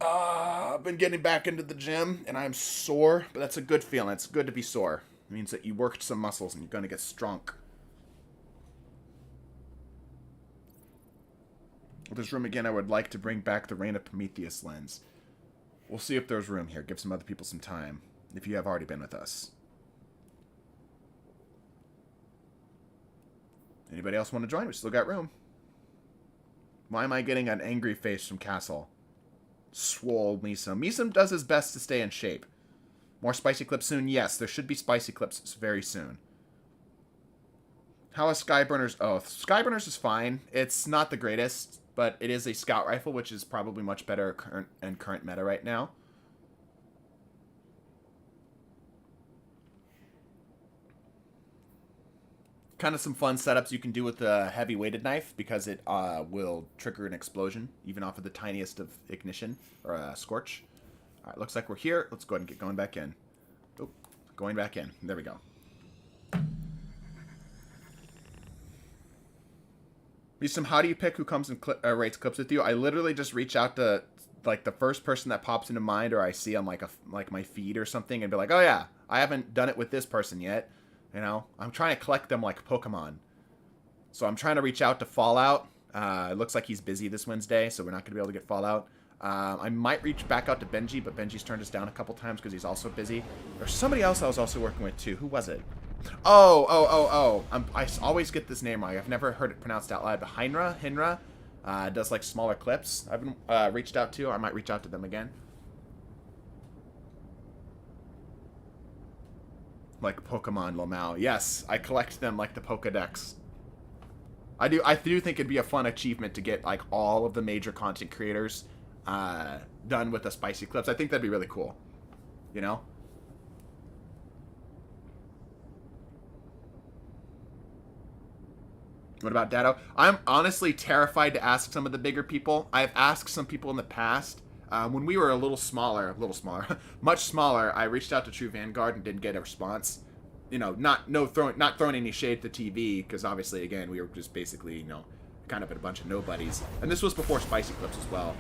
I've been getting back into the gym and I'm sore, but that's a good feeling. It's good to be sore. It means that you worked some muscles and you're going to get strong. With this room again, I would like to bring back the Reign of Prometheus lens. We'll see if there's room here. Give some other people some time. If you have already been with us. Anybody else want to join? We still got room. Why am I getting an angry face from Castle? Swole MODIFIERS. MODIFIERS does his best to stay in shape. More spicy clips soon? Yes, there should be spicy clips very soon. How is Skyburner's Oath? Skyburner's is fine. It's not the greatest, but it is a scout rifle, which is probably much better current meta right now. Kind of some fun setups you can do with the heavy weighted knife because it will trigger an explosion even off of the tiniest of ignition or scorch. All right, looks like we're here. Let's go ahead and get going back in. Oh, going back in. There we go. MODIFIERS, how do you pick who comes and rates clips with you? I literally just reach out to like the first person that pops into mind or I see on like my feed or something and be like, oh yeah, I haven't done it with this person yet. You know, I'm trying to collect them like Pokemon. So I'm trying to reach out to Fallout. It looks like he's busy this Wednesday, so we're not going to be able to get Fallout. I might reach back out to Benji, but Benji's turned us down a couple times because he's also busy. There's somebody else I was also working with, too. Who was it? Oh. I always get this name wrong. I've never heard it pronounced out loud, but Hinra does, like, smaller clips. I've been reached out to. I might reach out to them again. Like Pokemon Lamau. Yes, I collect them like the Pokedex. I do think it'd be a fun achievement to get like all of the major content creators done with the spicy clips. I think that'd be really cool. You know? What about Dado? I'm honestly terrified to ask some of the bigger people. I've asked some people in the past. When we were a little smaller, much smaller, I reached out to True Vanguard and didn't get a response. You know, not throwing any shade at the TV, because obviously, again, we were just basically, you know, kind of a bunch of nobodies. And this was before Spicy Clips as well.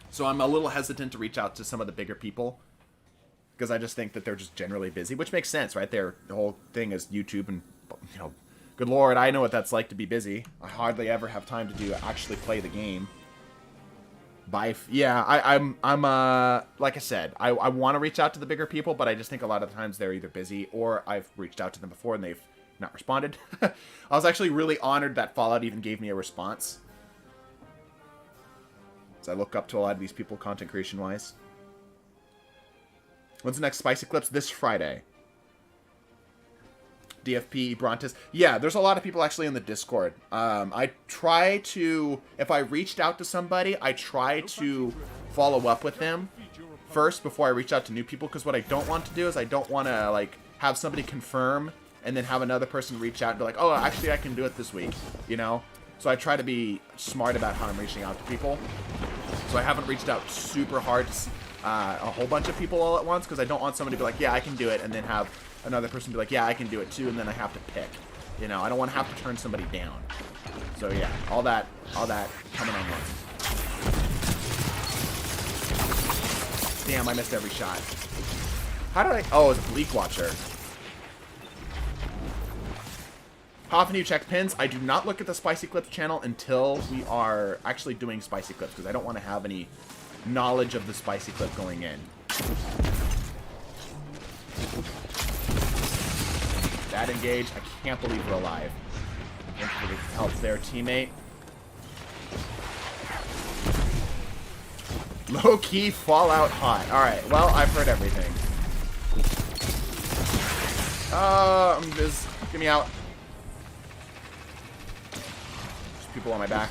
So I'm a little hesitant to reach out to some of the bigger people, because I just think that they're just generally busy, which makes sense, right? The whole thing is YouTube, and, you know, good lord, I know what that's like to be busy. I hardly ever have time to actually play the game. Yeah, I'm like I said, I want to reach out to the bigger people, but I just think a lot of the times they're either busy, or I've reached out to them before and they've not responded. I was actually really honored that Fallout even gave me a response, as I look up to a lot of these people content creation wise. When's the next Spicy Clips? This Friday. DFP, Brontes. Yeah, there's a lot of people actually in the Discord. I try to, if I reached out to somebody, I try to follow up with them first before I reach out to new people, because what I don't want to do is I don't want to, like, have somebody confirm and then have another person reach out and be like, oh, actually I can do it this week, you know? So I try to be smart about how I'm reaching out to people. So I haven't reached out super hard to a whole bunch of people all at once, because I don't want somebody to be like, yeah, I can do it, and then have another person be like, yeah, I can do it too, and then I have to pick. You know, I don't want to have to turn somebody down. So yeah, all that coming on once. Damn, I missed every shot. How did I... Oh, it's a Bleak Watcher. How often do you check pins? I do not look at the Spicy Clips channel until we are actually doing Spicy Clips, because I don't want to have any knowledge of the Spicy Clip going in. That engage. I can't believe we're alive. Thank you for the help there, teammate. Low-key Fallout hot. Alright, well, I've heard everything. Just get me out. There's people on my back.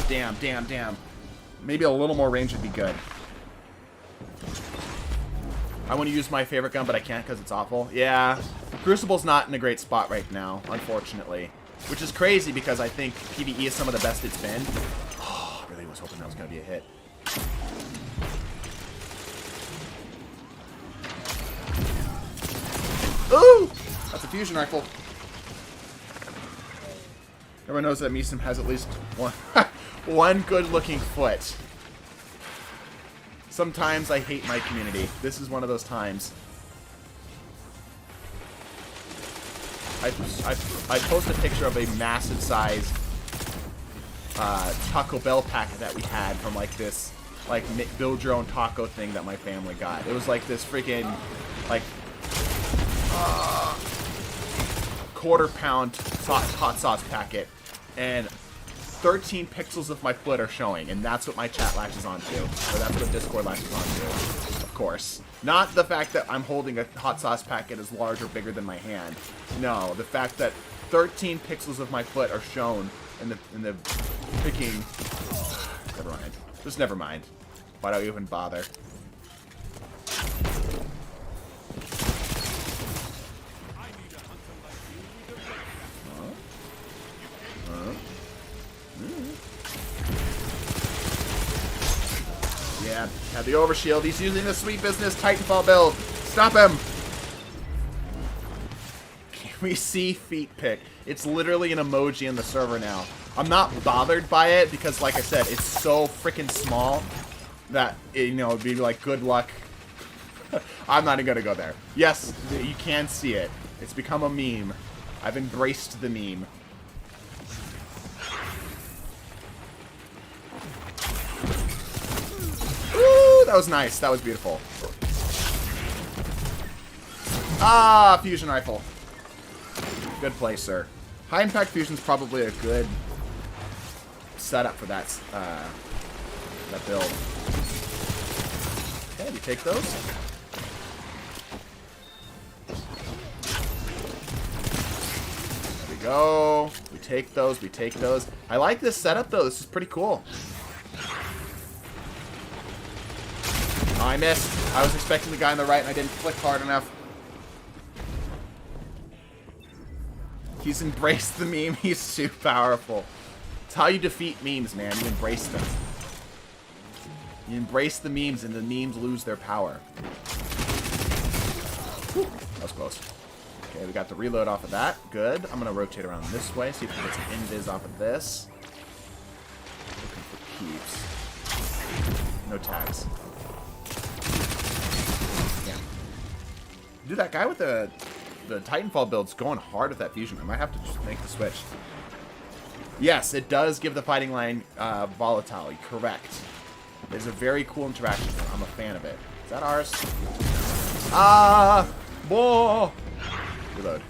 Damn, damn, damn. Maybe a little more range would be good. I want to use my favorite gun, but I can't because it's awful. Yeah, Crucible's not in a great spot right now, unfortunately. Which is crazy, because I think PVE is some of the best it's been. Oh, I really was hoping that was going to be a hit. Ooh! That's a fusion rifle. Everyone knows that PVE-some has at least one good-looking foot. Sometimes I hate my community. This is one of those times. I post a picture of a massive size Taco Bell packet that we had from like this build your own taco thing that my family got. It was like this freaking like quarter-pound hot sauce packet, and 13 pixels of my foot are showing, and that's what my chat latches onto. Or that's what Discord latches onto, of course. Not the fact that I'm holding a hot sauce packet as large or bigger than my hand. No, the fact that 13 pixels of my foot are shown in the freaking... Never mind. Just never mind. Why do I even bother? Yeah, have the overshield. He's using the sweet business Titanfall build. Stop him! Can we see feet pick? It's literally an emoji in the server now. I'm not bothered by it because, like I said, it's so freaking small that, you know, it'd be like, good luck. I'm not even gonna go there. Yes, you can see it. It's become a meme. I've embraced the meme. Ooh, that was nice. That was beautiful. Ah, fusion rifle. Good play, sir. High impact fusion is probably a good setup for that build. Okay, you take those. There we go. We take those. We take those. I like this setup though. This is pretty cool. Oh, I missed. I was expecting the guy on the right and I didn't flick hard enough. He's embraced the meme. He's too powerful. It's how you defeat memes, man. You embrace them. You embrace the memes and the memes lose their power. Whew, that was close. Okay, we got the reload off of that. Good. I'm going to rotate around this way, see if we can get some invis off of this. Looking for keeps. No tags. Yeah. Dude, that guy with the Titanfall build's going hard with that fusion. I might have to just make the switch. Yes, it does give the fighting line volatile. Correct. It's a very cool interaction. I'm a fan of it. Is that ours? Ah! Whoa! Reload.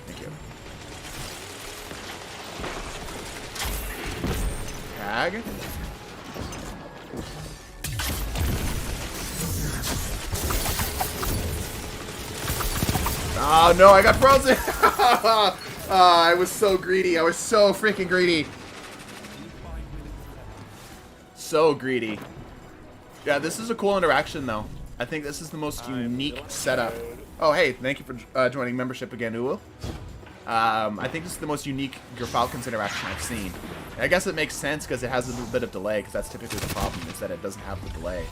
Thank you. Tag. Oh no, I got frozen! I was so greedy. I was so freaking greedy. So greedy. Yeah, this is a cool interaction though. I think this is the most unique setup. Oh, hey, thank you for joining membership again, Uwu. I think this is the most unique Gerfalcon's interaction I've seen. I guess it makes sense because it has a little bit of delay, because that's typically the problem, is that it doesn't have the delay.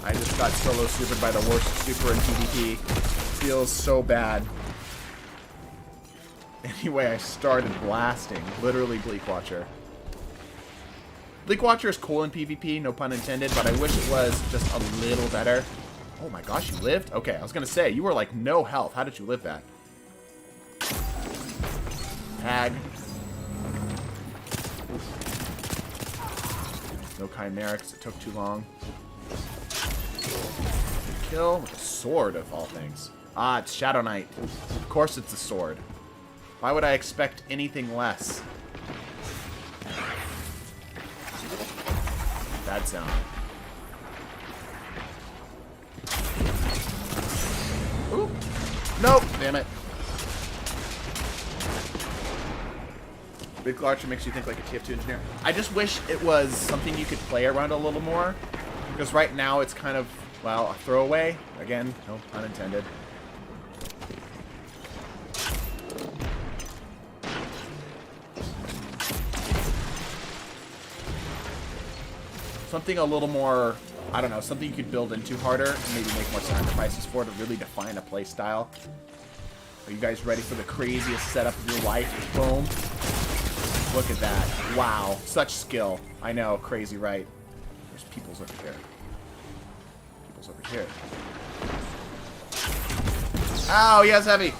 I just got solo supered by the worst super in PvP. Feels so bad. Anyway, I started blasting. Literally Bleak Watcher. Bleak Watcher is cool in PvP, no pun intended, but I wish it was just a little better. Oh my gosh, you lived? Okay, I was gonna say, you were like no health. How did you live that? Tag. No chimerics, it took too long. Kill with a sword of all things. Ah, it's Shadow Knight. Of course it's a sword. Why would I expect anything less? Bad sound. Ooh. Nope. Damn it. Big Archer makes you think like a TF2 engineer. I just wish it was something you could play around a little more. Because right now it's kind of, well, a throwaway. Again, no pun intended. Something a little more, I don't know, something you could build into harder and maybe make more sacrifices for to really define a play style. Are you guys ready for the craziest setup of your life? Boom. Look at that. Wow. Such skill. I know. Crazy, right? There's people's over here. People's over here. Ow, yes, heavy.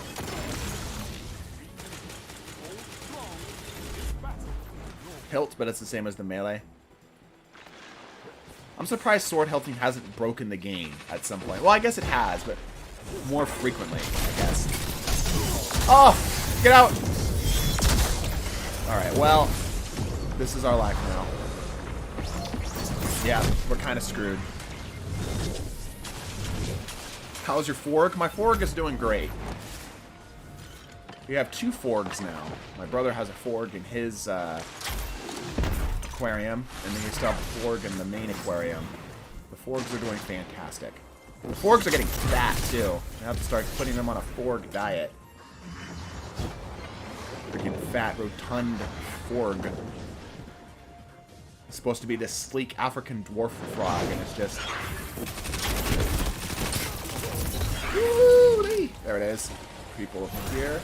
Hilt, but it's the same as the melee. I'm surprised sword hilting hasn't broken the game at some point. Well, I guess it has, but more frequently, I guess. Oh! Get out! Alright, well, this is our life now. Yeah, we're kind of screwed. How's your Forg? My Forg is doing great. We have 2 Forgs now. My brother has a Forg in his aquarium, and then we still have a Forg in the main aquarium. The Forgs are doing fantastic. The Forgs are getting fat, too. I have to start putting them on a Forg diet. Freaking fat, rotund Forg. It's supposed to be this sleek African dwarf frog, and it's just... Woo-wee! There it is. People over here.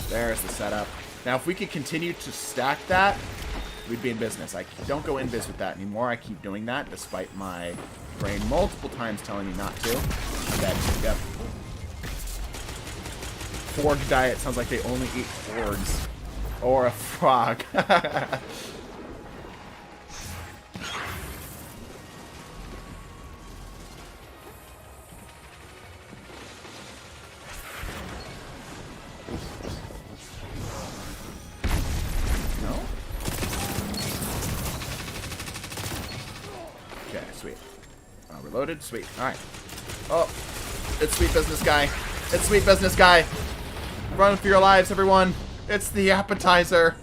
There's the setup. Now, if we could continue to stack that, we'd be in business. I don't go in biz with that anymore. I keep doing that, despite my brain multiple times telling me not to. That, yep. Forg diet sounds like they only eat forgs. Or a frog. Reloaded? Sweet. Alright. Oh. It's sweet business guy. It's sweet business guy. Run for your lives, everyone. It's the appetizer.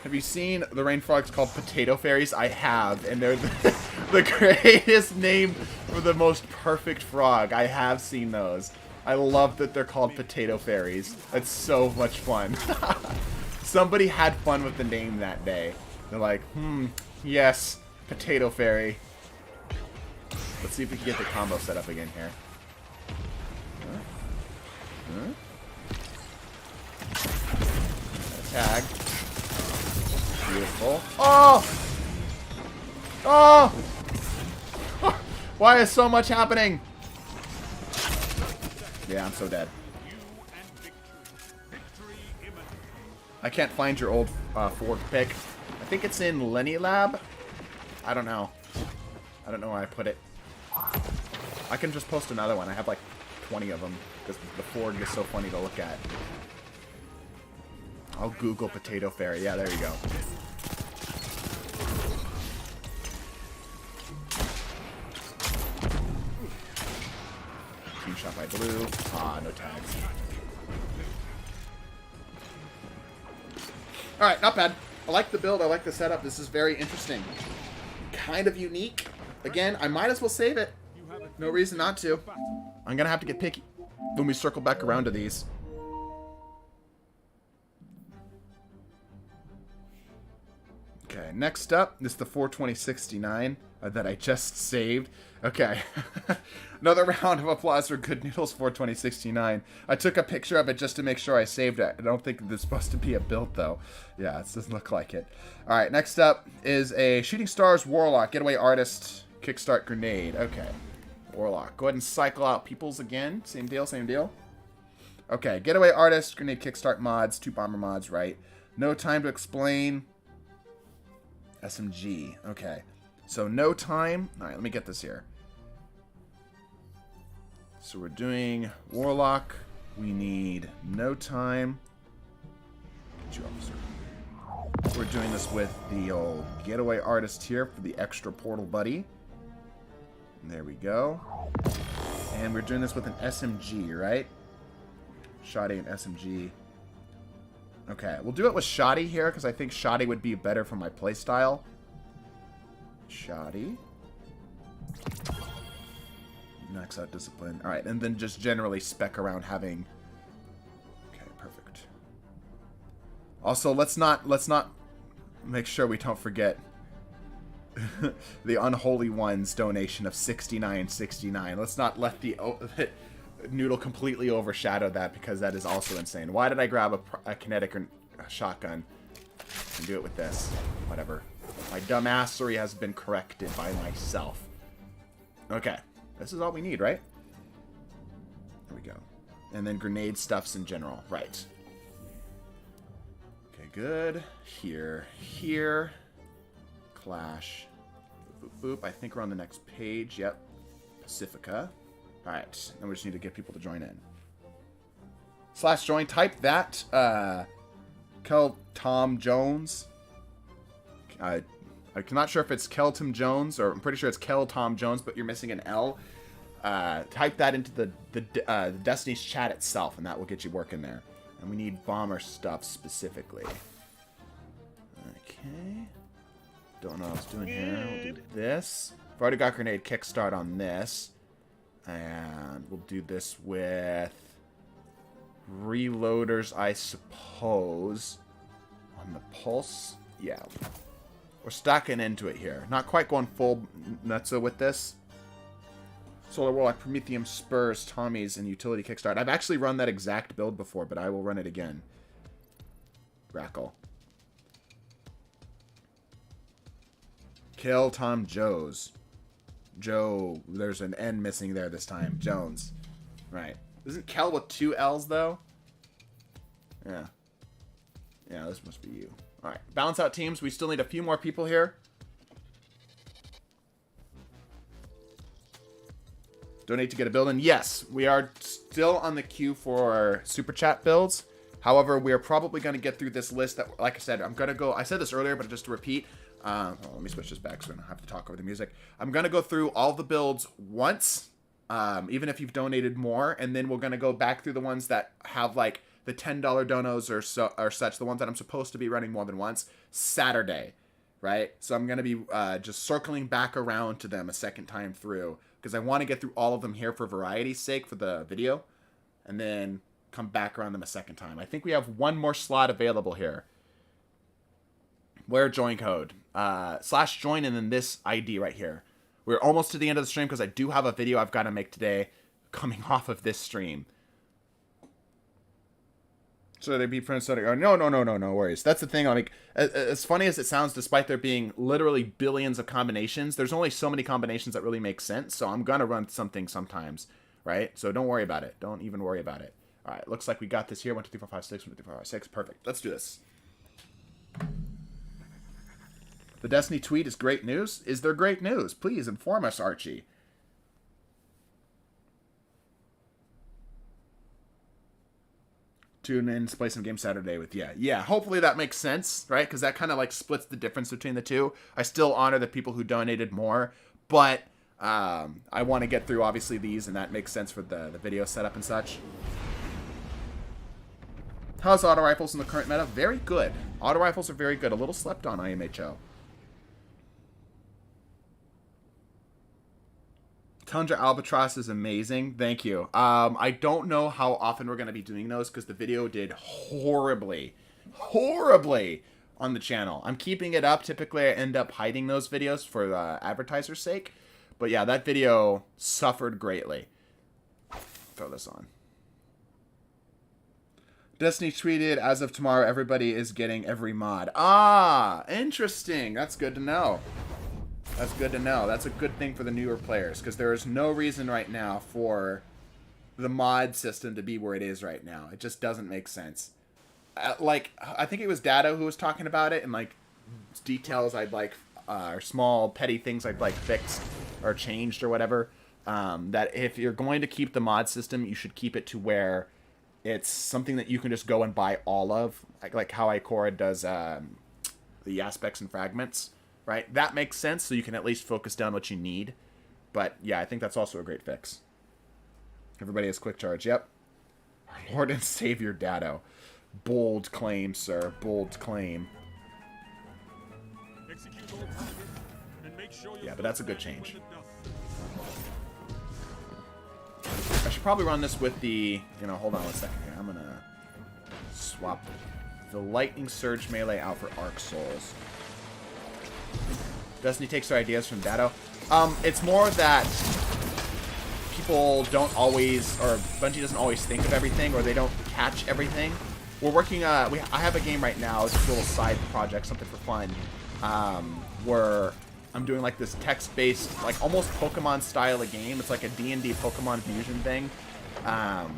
Have you seen the rain frogs called potato fairies? I have. And they're the greatest name for the most perfect frog. I have seen those. I love that they're called potato fairies. That's so much fun. Somebody had fun with the name that day. They're like, yes, Potato Fairy. Let's see if we can get the combo set up again here. Tag. Beautiful. Oh! Oh! Why is so much happening? Yeah, I'm so dead. I can't find your old Ford pick. I think it's in Lenny Lab. I don't know. I don't know where I put it. I can just post another one. I have like 20 of them because the Ford is so funny to look at. I'll Google Potato Fairy. Yeah, there you go. Team shot by blue. Ah, no tags. Alright, not bad. I like the build. I like the setup. This is very interesting. Kind of unique. Again, I might as well save it. No reason not to. I'm going to have to get picky when we circle back around to these. Okay, next up is the 42069 that I just saved. Okay, another round of applause for Good Noodles 42069. I took a picture of it just to make sure I saved it. I don't think this is supposed to be a build, though. Yeah, it doesn't look like it. All right, next up is a Shooting Stars Warlock, Getaway Artist, Kickstart Grenade. Okay, Warlock. Go ahead and cycle out peoples again. Same deal, same deal. Okay, Getaway Artist, Grenade Kickstart mods, 2 bomber mods, right? No time to explain. SMG. Okay. So no time. All right, let me get this here. So we're doing Warlock. We need no time. Get you, officer. We're doing this with the old Getaway Artist here for the extra portal buddy. There we go. And we're doing this with an SMG, right? Shoddy and SMG. Okay, we'll do it with Shoddy here, because I think Shoddy would be better for my playstyle. Shoddy. Max out discipline. Alright, and then just generally spec around having... Okay, perfect. Also, let's not make sure we don't forget the Unholy Ones donation of $69.69. Let's not let the Noodle completely overshadow that, because that is also insane. Why did I grab a kinetic or a shotgun and do it with this? Whatever. My dumbassery has been corrected by myself. Okay. This is all we need, right? There we go. And then grenade stuffs in general. Right. Okay, good. Here. Here. Clash. Boop, boop, boop. I think we're on the next page. Yep. Pacifica. Alright, then we just need to get people to join in. /join, type that, Kel Tom Jones. I'm not sure if it's Kelton Jones, or I'm pretty sure it's Kel Tom Jones, but you're missing an L. Type that into the Destiny's chat itself, and that will get you working there. And we need bomber stuff specifically. Okay. Don't know what I was doing here. We'll do this. I've already got grenade kickstart on this. And we'll do this with reloaders, I suppose. On the pulse. Yeah. We're stacking into it here. Not quite going full nutso with this. Solar Warlock, Prometheum, Spurs, Tommies, and Utility Kickstart. I've actually run that exact build before, but I will run it again. Grackle. Kill Tom Joes. Joe, there's an N missing there this time. Jones. Right. Isn't Kel with 2 L's, though? Yeah. Yeah, this must be you. Alright. Balance out teams. We still need a few more people here. Donate to get a build in. Yes, we are still on the queue for Super Chat builds. However, we are probably going to get through this list that, like I said, I'm going to go... I said this earlier, but just to repeat... let me switch this back so I don't have to talk over the music. I'm going to go through all the builds once, even if you've donated more, and then we're going to go back through the ones that have, like, the $10 donos or such, the ones that I'm supposed to be running more than once, Saturday, right? So I'm going to be just circling back around to them a second time through, because I want to get through all of them here for variety's sake for the video, and then come back around them a second time. I think we have one more slot available here. Where join code? /join and then this ID right here. We're almost to the end of the stream because I do have a video I've got to make today coming off of this stream. So they be friends. No worries. That's the thing. Like, as funny as it sounds, despite there being literally billions of combinations, there's only so many combinations that really make sense. So I'm gonna run something sometimes, right? So don't worry about it. Don't even worry about it. All right. Looks like we got this here. 1, 2, 3, 4, 5, 6. 1, 2, 3, 4, 5, 6. Perfect. Let's do this. The Destiny tweet is great news. Is there great news? Please inform us, Archie. Tune in to play some games Saturday with, yeah. Hopefully that makes sense, right? Because that kind of like splits the difference between the two. I still honor the people who donated more, but I want to get through obviously these, and that makes sense for the video setup and such. How's auto rifles in the current meta? Very good. Auto rifles are very good. A little slept on, IMHO. Tundra Albatross is amazing. Thank you. I don't know how often we're going to be doing those because the video did horribly on the channel. I'm keeping it up. Typically, I end up hiding those videos for advertisers' sake. But yeah, that video suffered greatly. Throw this on. Destiny tweeted, as of tomorrow, everybody is getting every mod. Ah, interesting. That's good to know. That's good to know. That's a good thing for the newer players, because there is no reason right now for the mod system to be where it is right now. It just doesn't make sense. Like, I think it was Dado who was talking about it, and like details I'd like, or small petty things I'd like fixed or changed or whatever. That if you're going to keep the mod system, you should keep it to where it's something that you can just go and buy all of, like how Ikora does the aspects and fragments. Right? That makes sense, so you can at least focus down what you need. But, yeah, I think that's also a great fix. Everybody has quick charge. Yep. Our Lord and Savior Dado. Bold claim, sir. Bold claim. Yeah, but that's a good change. I should probably run this with the... hold on one second here. I'm going to swap the Lightning Surge melee out for Arc Souls. Destiny takes their ideas from Dado. It's more that people don't always, or Bungie doesn't always think of everything, or they don't catch everything. We're working, I have a game right now, it's a little side project, something for fun, where I'm doing like this text-based, like almost Pokemon style of game. It's like a D&D Pokemon fusion thing. I'm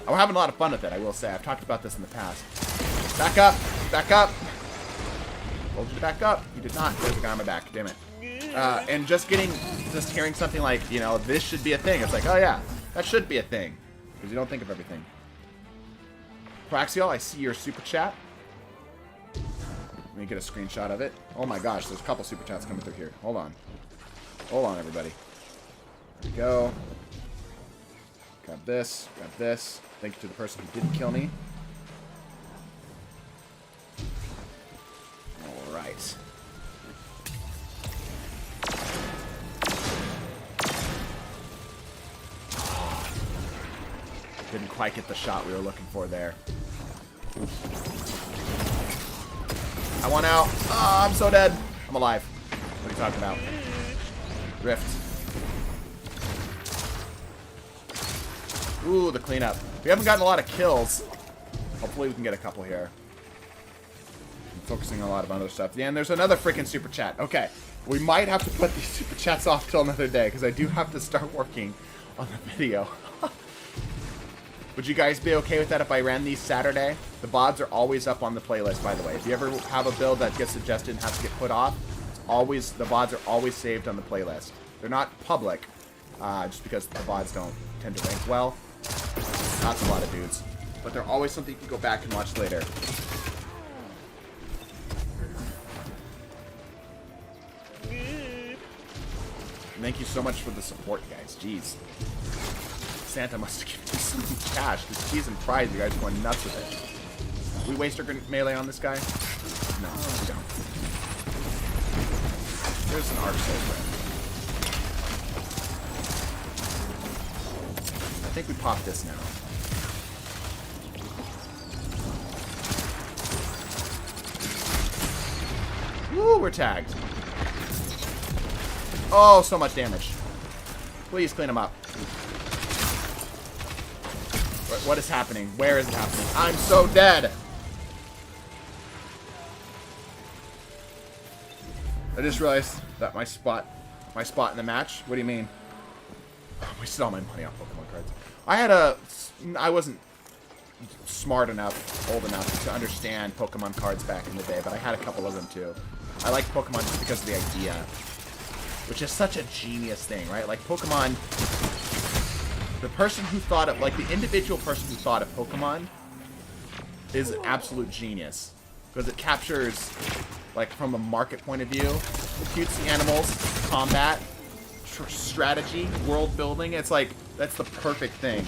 having a lot of fun with it, I will say. I've talked about this in the past. Back up! Back up! Told you to back up. You did not. There's a guy on my back. Damn it. And just hearing something like, this should be a thing. It's like, oh yeah, that should be a thing. Because you don't think of everything. Praxiel, I see your super chat. Let me get a screenshot of it. Oh my gosh, there's a couple super chats coming through here. Hold on. Hold on, everybody. There we go. Grab this. Grab this. Thank you to the person who didn't kill me. Alright. Didn't quite get the shot we were looking for there. I want out. Oh, I'm so dead. I'm alive. What are you talking about? Rift. Ooh, the cleanup. We haven't gotten a lot of kills. Hopefully we can get a couple here. I'm focusing on a lot of other stuff. Yeah, and there's another freaking super chat. Okay. We might have to put these super chats off till another day, because I do have to start working on the video. Would you guys be okay with that if I ran these Saturday? The VODs are always up on the playlist, by the way. If you ever have a build that gets suggested and has to get put off, it's the VODs are always saved on the playlist. They're not public, just because the VODs don't tend to rank well. Not a lot of dudes. But they're always something you can go back and watch later. Thank you so much for the support, guys. Jeez. Santa must have given me some cash. This cheese and fries, you guys are going nuts with it. We waste our melee on this guy? No, we don't. There's an arc soul friend. I think we pop this now. Ooh, we're tagged. Oh, so much damage. Please clean him up. What is happening? Where is it happening? I'm so dead. I just realized that my spot in the match. What do you mean? I wasted all my money on Pokemon cards. I wasn't smart enough, old enough to understand Pokemon cards back in the day, but I had a couple of them too. I like Pokemon just because of the idea, which is such a genius thing, right? Like Pokemon, the person who thought of, like the individual person who thought of Pokemon is an absolute genius because it captures, like from a market point of view, cutesy animals, combat, strategy, world building. It's like, that's the perfect thing.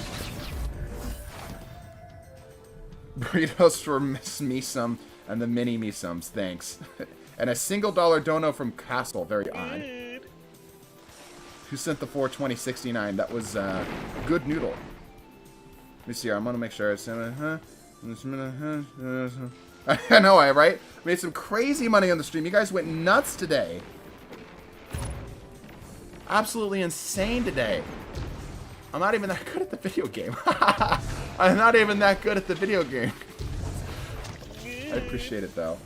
Burritos for Miss Me-some and the mini Me-sums, thanks. And a $1 dono from Castle, very odd. Who sent the 42069? That was Good Noodle. Let me see here. I'm gonna make sure. I know, right? Made some crazy money on the stream. You guys went nuts today. Absolutely insane today. I'm not even that good at the video game. I'm not even that good at the video game. I appreciate it, though.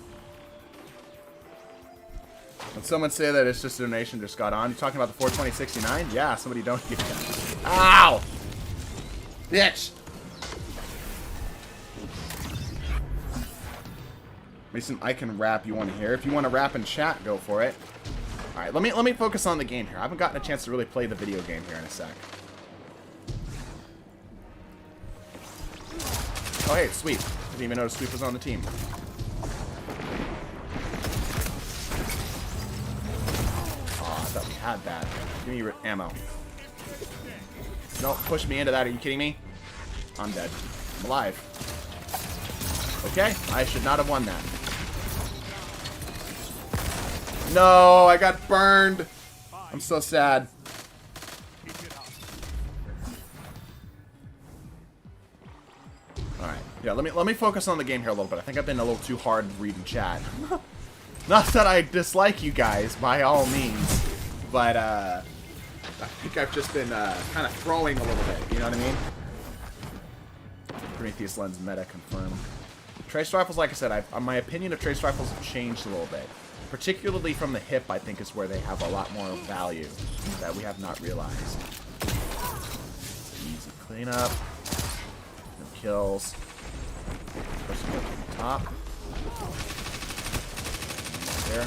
When someone say that it's just a donation just got on, you talking about the 42069? Yeah, somebody don't give that. Ow! Bitch! Mason, I can rap. You want to hear? If you want to rap in chat, go for it. All right, let me focus on the game here. I haven't gotten a chance to really play the video game here in a sec. Oh, hey, Sweep. Didn't even notice Sweep was on the team. Oh, I thought we had that. Give me your ammo. Don't push me into that. Are you kidding me? I'm dead. I'm alive. Okay, I should not have won that. No, I got burned. I'm so sad. Alright, yeah, let me focus on the game here a little bit. I think I've been a little too hard reading chat. Not that I dislike you guys, by all means. But, I think I've just been, kind of throwing a little bit. You know what I mean? Prometheus lens meta confirmed. Trace rifles, like I said, my opinion of trace rifles have changed a little bit. Particularly from the hip, I think, is where they have a lot more value that we have not realized. Easy cleanup. No kills. Person go to the top. There.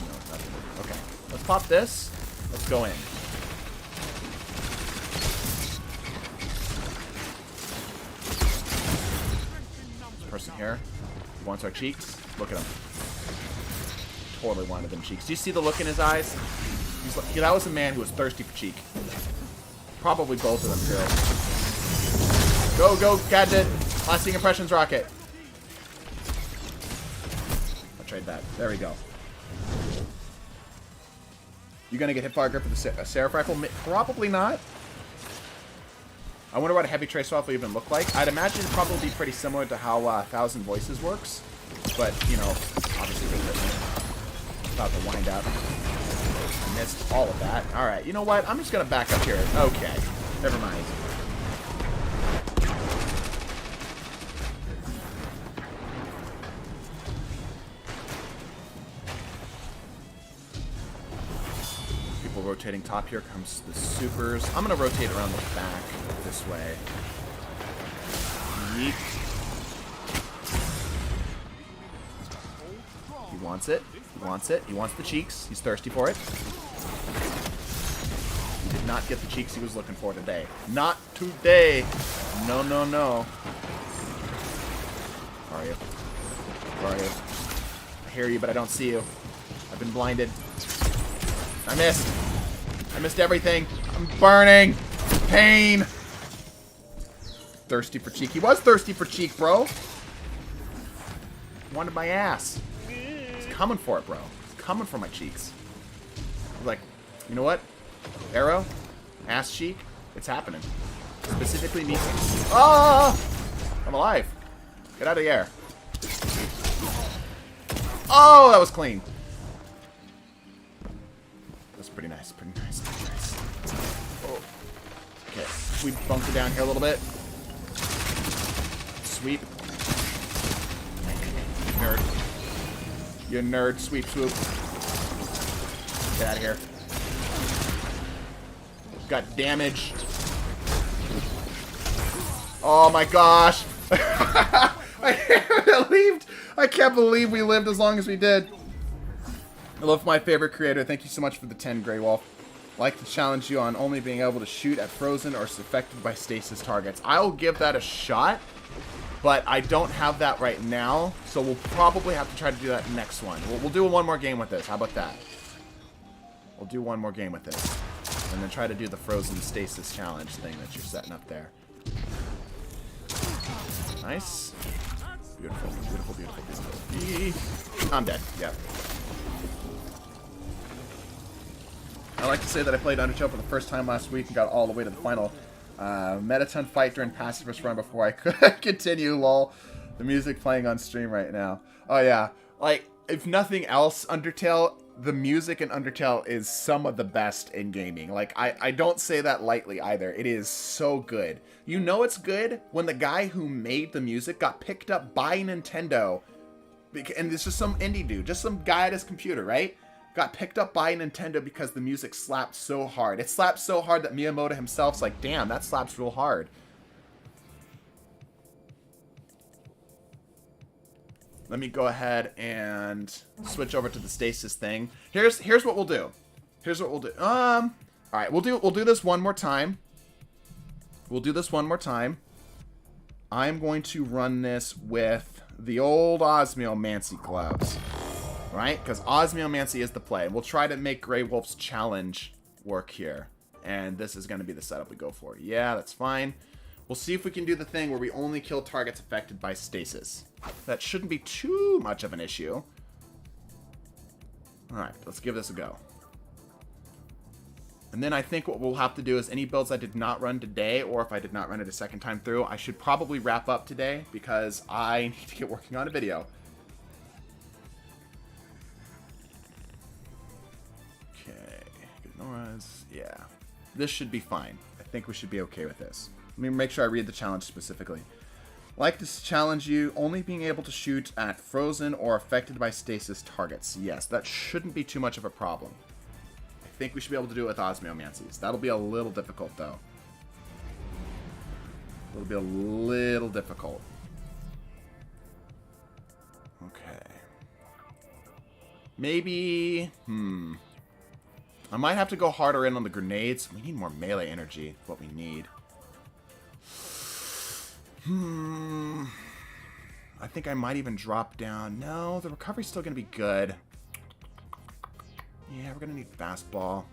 No, nothing. Okay. Let's pop this. Let's go in. Person here he wants our cheeks. Look at him. Totally wanted them cheeks. Do you see the look in his eyes? He's like, that was a man who was thirsty for cheek. Probably both of them too. Go, go, Gadget. Lasting impressions rocket. I'll trade that. There we go. You gonna get hit fire grip for the Seraph rifle? Probably not. I wonder what a heavy trace rifle even look like. I'd imagine it'd probably be pretty similar to how 1,000 Voices works. But, you know, obviously about to wind up. I missed all of that. Alright, you know what? I'm just going to back up here. Okay. Never mind. People rotating top. Here comes the supers. I'm going to rotate around the back this way. Yeet. He wants it. He wants it. He wants the cheeks. He's thirsty for it. He did not get the cheeks he was looking for today. Not today. No, no, no. Where are you? Where are you? I hear you, but I don't see you. I've been blinded. I missed. I missed everything. I'm burning. Pain. Thirsty for cheek. He was thirsty for cheek, bro. Wanted my ass. He's coming for it, bro. He's coming for my cheeks. He's like, you know what? Arrow, ass cheek, it's happening. Specifically me. Oh! I'm alive. Get out of the air. Oh, that was clean. That's pretty nice. Pretty nice. Pretty nice. Oh. Okay. Sweep bunker down here a little bit. Sweep. Nerd. You nerd. Sweep, swoop. Get out of here. Got damage. Oh my gosh. I can't believe we lived as long as we did. I love my favorite creator. Thank you so much for the 10, Grey Wolf. I'd like to challenge you on only being able to shoot at frozen or affected by stasis targets. I'll give that a shot, but I don't have that right now, so we'll probably have to try to do that next one. We'll do one more game with this. How about that? We'll do one more game with this. And then try to do the frozen stasis challenge thing that you're setting up there. Nice. Beautiful, beautiful, beautiful, beautiful. I'm dead. Yep. I like to say that I played Undertale for the first time last week and got all the way to the final Metaton fight during pacifist run before I could continue, lol. The music playing on stream right now. Oh yeah. Like, if nothing else, Undertale, the music in Undertale is some of the best in gaming. Like, I don't say that lightly either. It is so good. You know it's good when the guy who made the music got picked up by Nintendo. And it's just some indie dude, just some guy at his computer, right? Got picked up by Nintendo because the music slapped so hard. It slapped so hard that Miyamoto himself's like, damn, that slaps real hard. Let me go ahead and switch over to the stasis thing. Here's what we'll do. Here's what we'll do. All right, we'll do this one more time. We'll do this one more time. I'm going to run this with the old Osmiomancy gloves. Right? Because Osmiomancy is the play. We'll try to make Grey Wolf's challenge work here. And this is going to be the setup we go for. Yeah, that's fine. We'll see if we can do the thing where we only kill targets affected by stasis. That shouldn't be too much of an issue. Alright, let's give this a go. And then I think what we'll have to do is any builds I did not run today, or if I did not run it a second time through, I should probably wrap up today because I need to get working on a video. Okay, Nora's, yeah. This should be fine. I think we should be okay with this. Let me make sure I read the challenge specifically. Like to challenge you only being able to shoot at frozen or affected by stasis targets. Yes, that shouldn't be too much of a problem. I think we should be able to do it with Osmiomancies. That'll be a little difficult, though. It'll be a little difficult. Okay. Maybe... I might have to go harder in on the grenades. We need more melee energy. What we need. I think I might even drop down. No, the recovery's still going to be good. Yeah, we're going to need fastball.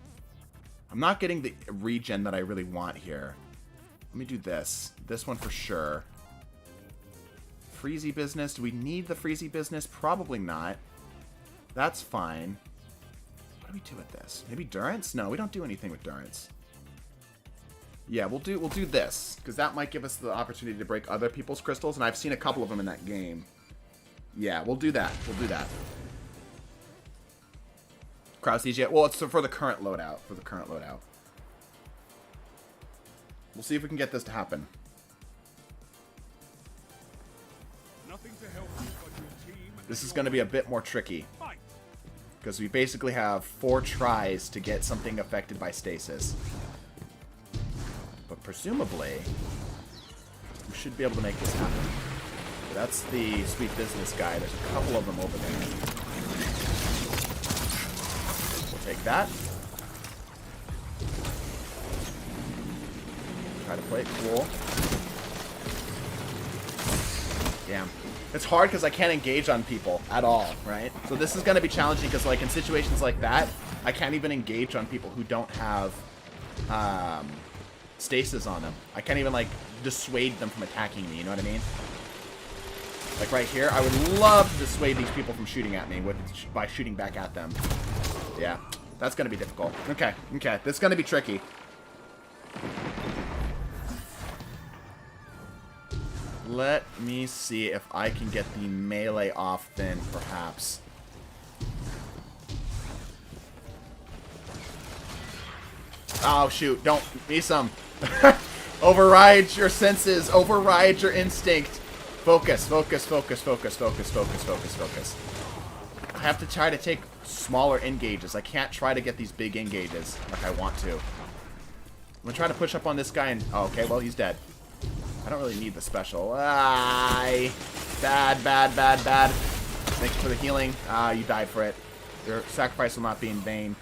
I'm not getting the regen that I really want here. Let me do this. This one for sure. Freezy business. Do we need the freezy business? Probably not. That's fine. What do we do with this? Maybe Durance? No, we don't do anything with Durance. Yeah, we'll do this, because that might give us the opportunity to break other people's crystals, and I've seen a couple of them in that game. Yeah, we'll do that. We'll do that. Kraus EJ. Well, it's for the current loadout. For the current loadout. We'll see if we can get this to happen. This is going to be a bit more tricky. Because we basically have 4 tries to get something affected by stasis. But presumably, we should be able to make this happen. So that's the sweet business guy. There's a couple of them over there. We'll take that. Try to play it cool. Damn. It's hard because I can't engage on people at all, right? So this is going to be challenging because, like, in situations like that, I can't even engage on people who don't have stasis on them. I can't even, like, dissuade them from attacking me, you know what I mean? Like right here, I would love to dissuade these people from shooting at me by shooting back at them. Yeah, that's going to be difficult. Okay, this is going to be tricky. Let me see if I can get the melee off then, perhaps. Oh, shoot. Don't. Me-some. Override your senses. Override your instinct. Focus, focus, focus, focus, focus, focus, focus, focus. I have to try to take smaller engages. I can't try to get these big engages like I want to. I'm going to try to push up on this guy and... Oh, okay, well, he's dead. I don't really need the special. Bad, bad, bad, bad. Thank you for the healing. You died for it. Your sacrifice will not be in vain.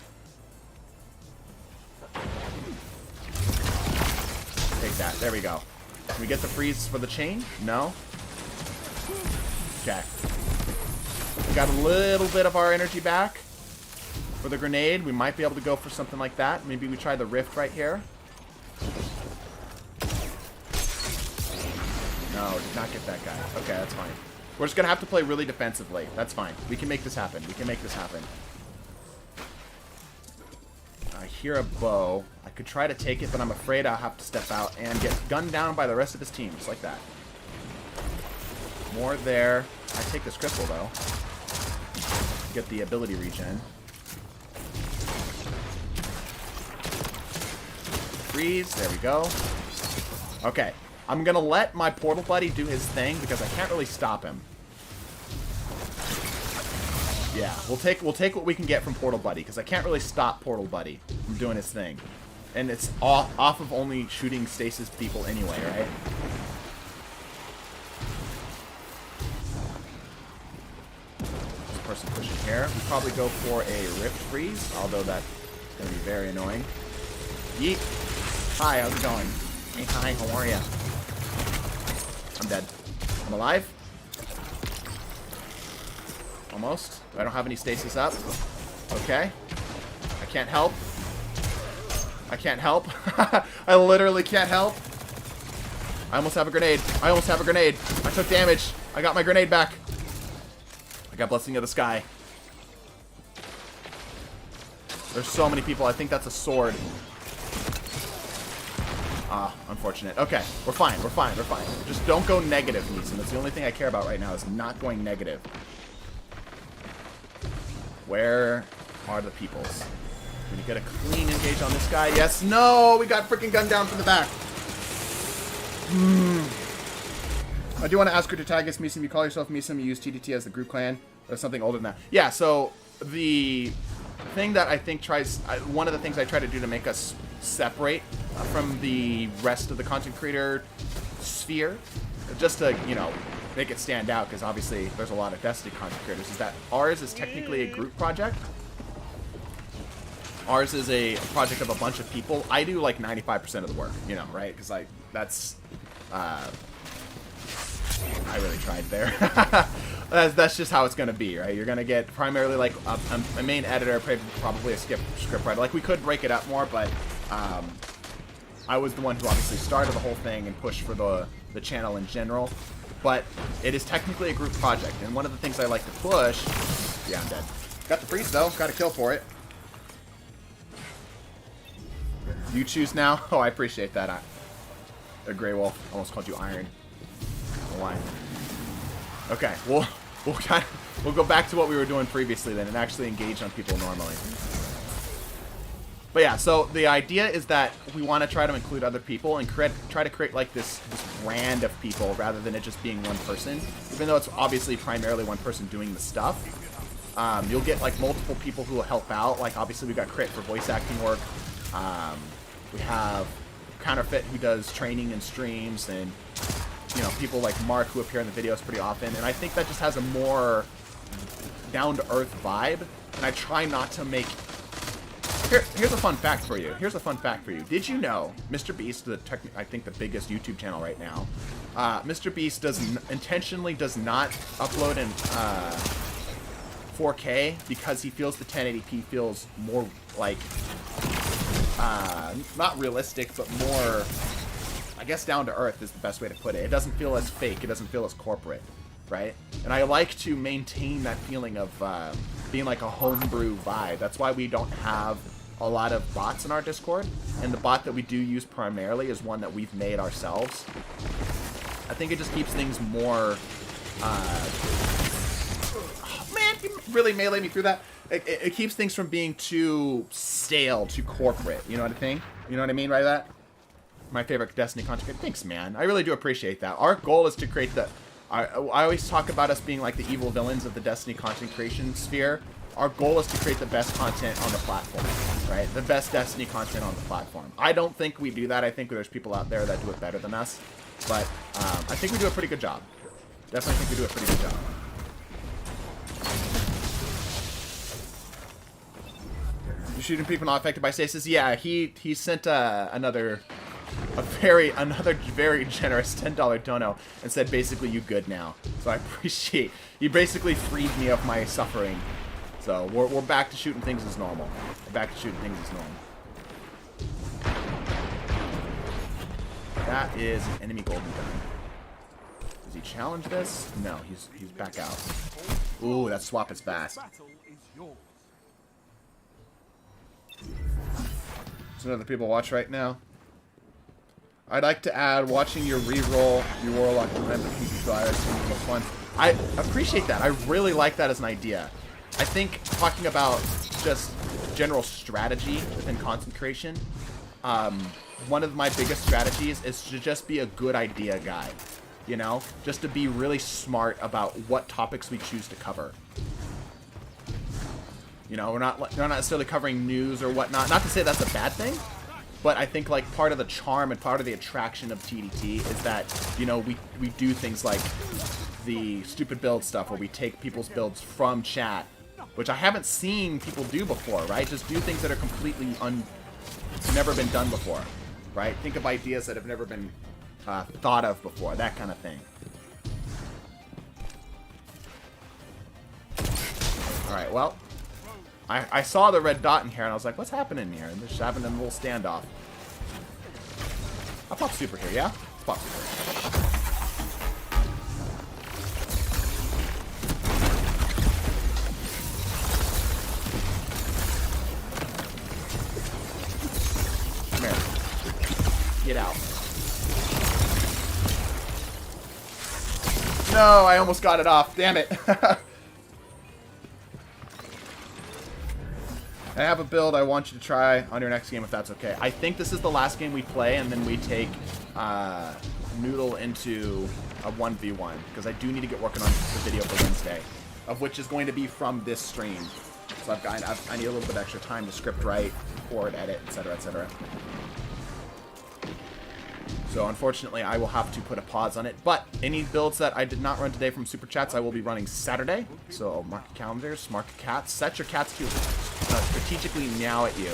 Take that. There we go. Can we get the freeze for the chain? No? Okay. We got a little bit of our energy back for the grenade. We might be able to go for something like that. Maybe we try the rift right here. No, did not get that guy. Okay, that's fine. We're just going to have to play really defensively. That's fine. We can make this happen. We can make this happen. I hear a bow. I could try to take it, but I'm afraid I'll have to step out and get gunned down by the rest of his team. Just like that. More there. I take this crystal, though. Get the ability regen. Freeze. There we go. Okay. I'm going to let my portal buddy do his thing because I can't really stop him. Yeah, we'll take what we can get from Portal Buddy because I can't really stop Portal Buddy from doing his thing. And it's off of only shooting stasis people anyway, right? This person pushing here. We'll probably go for a Rift Freeze, although that's going to be very annoying. Yeet. Hi, how's it going? Hey, hi, how are ya? I'm dead. I'm alive. Almost. I don't have any stasis up. Okay. I can't help. I can't help. I literally can't help. I almost have a grenade. I almost have a grenade. I took damage. I got my grenade back. I got Blessing of the Sky. There's so many people. I think that's a sword. Ah, unfortunate. Okay, we're fine. We're fine. We're fine. Just don't go negative, Neeson. That's the only thing I care about right now is not going negative. Where are the peoples? Can we get a clean engage on this guy? Yes. No! We got freaking gunned down from the back. I do want to ask her to tag us, Me-some. You call yourself Me-some. You use TDT as the group clan. Or something older than that. Yeah, so the thing that I think one of the things I try to do to make us separate from the rest of the content creator sphere, just to, you know, make it stand out, because obviously there's a lot of Destiny content creators, is that ours is technically a group project. Ours is a project of a bunch of people. I do like 95% of the work, you know, right? Because that's I really tried there. That's just how it's going to be, right? You're going to get primarily like a main editor, probably a script writer. Like, we could break it up more, but I was the one who obviously started the whole thing and pushed for the channel in general. But it is technically a group project, and one of the things I like to push... Yeah, I'm dead. Got the freeze, though. Got a kill for it. You choose now? Oh, I appreciate that. A Grey Wolf. Almost called you Iron. Why? Okay, we'll go back to what we were doing previously then and actually engage on people normally. But yeah, so the idea is that we want to try to include other people and try to create like this brand of people rather than it just being one person. Even though it's obviously primarily one person doing the stuff, you'll get like multiple people who will help out. Like obviously we got Crit for voice acting work. We have Counterfeit who does training and streams, and you know, people like Mark who appear in the videos pretty often. And I think that just has a more down-to-earth vibe. And I try not to make... Here's a fun fact for you. Here's a fun fact for you. Did you know Mr. Beast, I think the biggest YouTube channel right now, Mr. Beast intentionally does not upload in 4K because he feels the 1080p feels more like, not realistic, but more, I guess, down to earth is the best way to put it. It doesn't feel as fake. It doesn't feel as corporate, right? And I like to maintain that feeling of being like a homebrew vibe. That's why we don't have a lot of bots in our Discord, and the bot that we do use primarily is one that we've made ourselves. I think it just keeps things more... Oh, man, you really meleeed me through that. it keeps things from being too stale, too corporate. You know what I think? You know what I mean by that? My favorite Destiny content. Thanks, man. I really do appreciate that. Our goal is to create the... I always talk about us being like the evil villains of the Destiny content creation sphere. Our goal is to create the best content on the platform, right? The best Destiny content on the platform. I don't think we do that. I think there's people out there that do it better than us. But I think we do a pretty good job. Definitely think we do a pretty good job. You're shooting people not affected by stasis? Yeah, he sent another very generous $10 dono and said basically you good now. So I appreciate you basically freed me of my suffering. So we're back to shooting things as normal. We're back to shooting things as normal. That is an enemy golden gun. Does he challenge this? No, he's back out. Ooh, that swap is fast. There's other people watch right now. I'd like to add watching your reroll your Warlock behind the PvP flyers seems more fun. I appreciate that. I really like that as an idea. I think talking about just general strategy within content creation, one of my biggest strategies is to just be a good idea guy. You know? Just to be really smart about what topics we choose to cover. You know, we're not necessarily covering news or whatnot. Not to say that's a bad thing, but I think like part of the charm and part of the attraction of TDT is that, you know, we do things like the stupid build stuff where we take people's builds from chat, which I haven't seen people do before, right? Just do things that are completely never been done before, right? Think of ideas that have never been thought of before, that kind of thing. All right, well, I saw the red dot in here and I was like, what's happening here? And they're just having a little standoff. I'll pop super here, yeah? Let's pop super. Come here. Get out. No, I almost got it off. Damn it. I have a build I want you to try on your next game if that's okay. I think this is the last game we play and then we take Noodle into a 1v1 because I do need to get working on the video for Wednesday, of which is going to be from this stream. So I need a little bit extra time to script write, record, edit, etc., etc. So unfortunately, I will have to put a pause on it. But any builds that I did not run today from Super Chats, I will be running Saturday. So mark your calendars, mark your cats. Set your cats to strategically meow at you.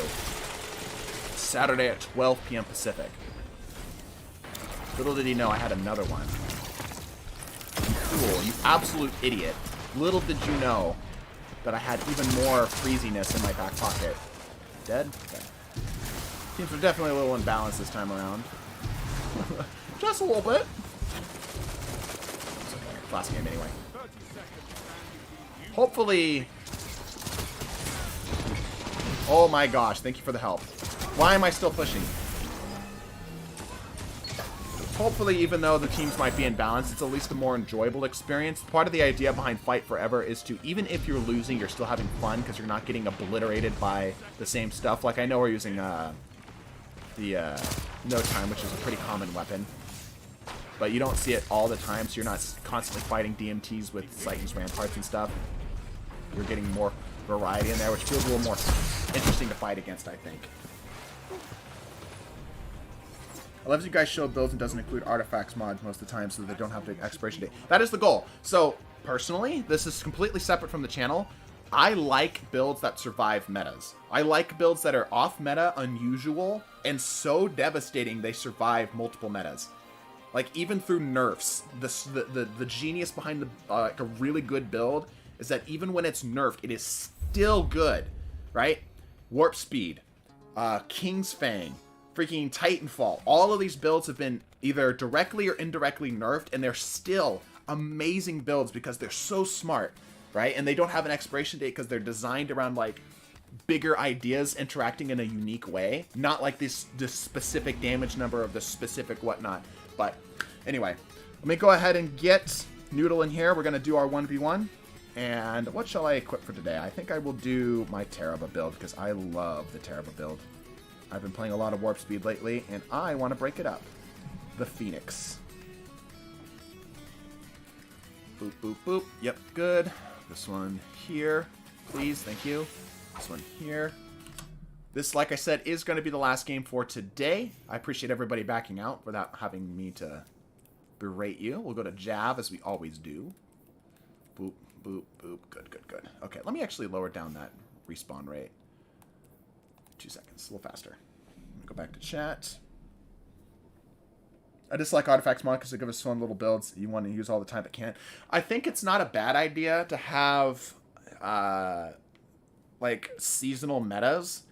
Saturday at 12 p.m. Pacific. Little did he know I had another one. Cool, you absolute idiot. Little did you know that I had even more freeziness in my back pocket. Dead? Okay. Teams are definitely a little imbalanced this time around. Just a little bit. Last game anyway. Hopefully... Oh my gosh, thank you for the help. Why am I still pushing? Hopefully, even though the teams might be in balance, it's at least a more enjoyable experience. Part of the idea behind Fight Forever is to, even if you're losing, you're still having fun because you're not getting obliterated by the same stuff. Like, I know we're using the No Time, which is a pretty common weapon. But you don't see it all the time, so you're not constantly fighting DMTs with Titan's Ramparts and stuff. You're getting more variety in there, which feels a little more interesting to fight against, I think. I love that you guys show builds and doesn't include artifacts mods most of the time so that they don't have the expiration date. That is the goal. So, personally, this is completely separate from the channel. I like builds that survive metas. I like builds that are off-meta, unusual, and so devastating they survive multiple metas. Like, even through nerfs, the genius behind the like a really good build is that even when it's nerfed, it is still good, right? Warp Speed, King's Fang, freaking Titanfall. All of these builds have been either directly or indirectly nerfed, and they're still amazing builds because they're so smart, right? And they don't have an expiration date because they're designed around, like, bigger ideas interacting in a unique way. Not like this specific damage number of the specific whatnot. But anyway, let me go ahead and get Noodle in here. We're going to do our 1v1. And what shall I equip for today? I think I will do my Teraba build because I love the Teraba build. I've been playing a lot of Warp Speed lately, and I want to break it up. The Phoenix. Boop, boop, boop. Yep, good. This one here, please. Thank you. This one here. This, like I said, is going to be the last game for today. I appreciate everybody backing out without having me to berate you. We'll go to Jav, as we always do. Boop, boop, boop. Good, good, good. Okay, let me actually lower down that respawn rate. 2 seconds. A little faster. Go back to chat. I just like Artifacts mod because they give us fun little builds you want to use all the time but can't. I think it's not a bad idea to have, like, seasonal metas.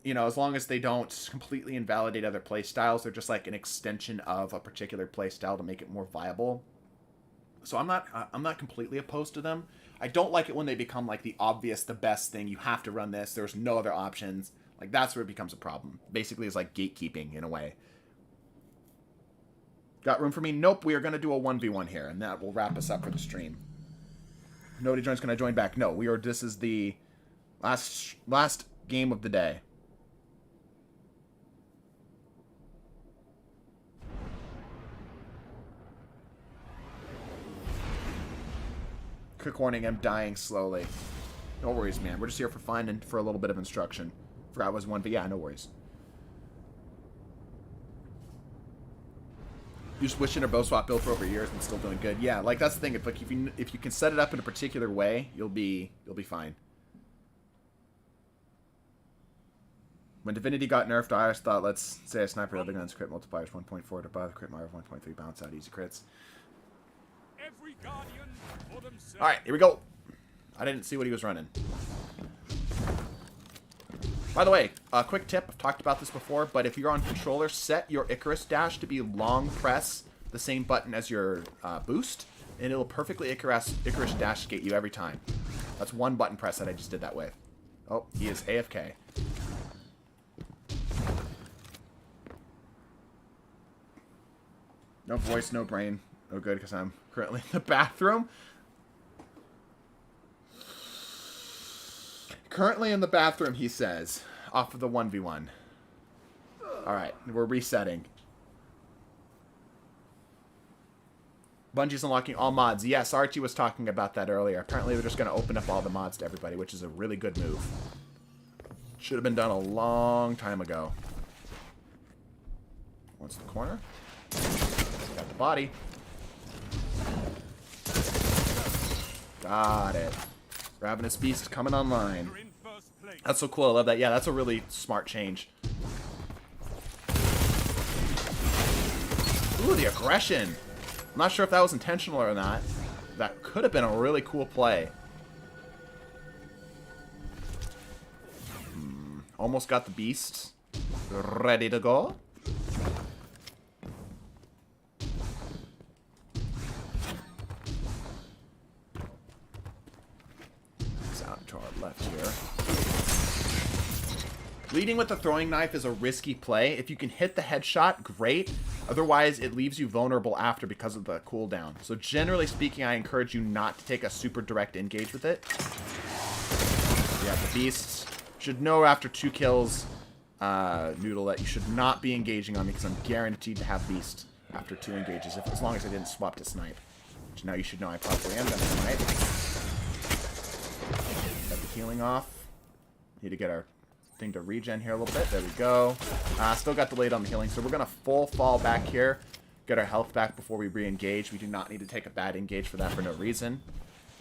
You know, as long as they don't completely invalidate other playstyles, they're just like an extension of a particular playstyle to make it more viable. So I'm not completely opposed to them. I don't like it when they become like the obvious, the best thing. You have to run this. There's no other options. Like, that's where it becomes a problem. Basically, it's like gatekeeping in a way. Got room for me? Nope. We are going to do a 1v1 here, and that will wrap us up for the stream. Nobody joins. Can I join back? No. This is the last game of the day. Quick warning, I'm dying slowly. No worries, man. We're just here for fun and for a little bit of instruction. Forgot it was one, but yeah, no worries. You just wishing a bow swap build for over years and still doing good. Yeah, like that's the thing. If you can set it up in a particular way, you'll be fine. When Divinity got nerfed, I just thought, let's say a sniper other guns crit multipliers 1.4 to above, crit mark 1.3 bounce out easy crits. Alright, here we go. I didn't see what he was running. By the way, a quick tip. I've talked about this before, but if you're on controller, set your Icarus dash to be long press the same button as your boost, and it'll perfectly Icarus dash skate you every time. That's one button press that I just did that with. Oh, he is AFK. No voice, no brain. No good, because I'm currently in the bathroom. Currently in the bathroom, he says, off of the 1v1. Alright, we're resetting. Bungie's unlocking all mods. Yes, Archie was talking about that earlier. Apparently they're just going to open up all the mods to everybody, which is a really good move. Should have been done a long time ago. What's the corner? Got the body. Got it. Ravenous Beast coming online. That's so cool. I love that. Yeah, that's a really smart change. Ooh, the aggression. I'm not sure if that was intentional or not. That could have been a really cool play. Almost got the beast. Ready to go. To our left here. Leading with the throwing knife is a risky play. If you can hit the headshot, great. Otherwise, it leaves you vulnerable after because of the cooldown. So generally speaking, I encourage you not to take a super direct engage with it. Yeah, the beasts should know after 2 kills, Noodle, that you should not be engaging on me because I'm guaranteed to have beast after 2 engages, as long as I didn't swap to snipe. Which now you should know I probably am going to snipe. Got the healing off. Need to get our thing to regen here a little bit. There we go. Still got delayed on the healing, so we're going to full fall back here. Get our health back before we re-engage. We do not need to take a bad engage for that for no reason.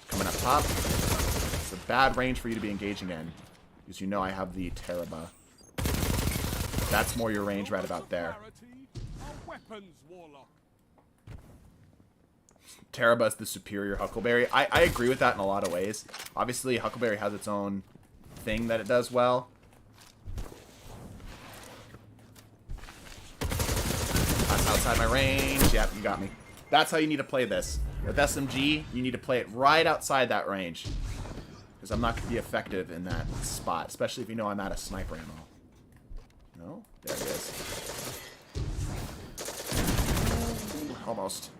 Coming up top. It's a bad range for you to be engaging in. Because you know I have the Teraba. That's more your range right about there. Teraba is the superior Huckleberry. I agree with that in a lot of ways. Obviously, Huckleberry has its own thing that it does well. That's outside my range. Yep, you got me. That's how you need to play this. With SMG, you need to play it right outside that range. Because I'm not going to be effective in that spot. Especially if you know I'm out of sniper ammo. No? There it is. Almost.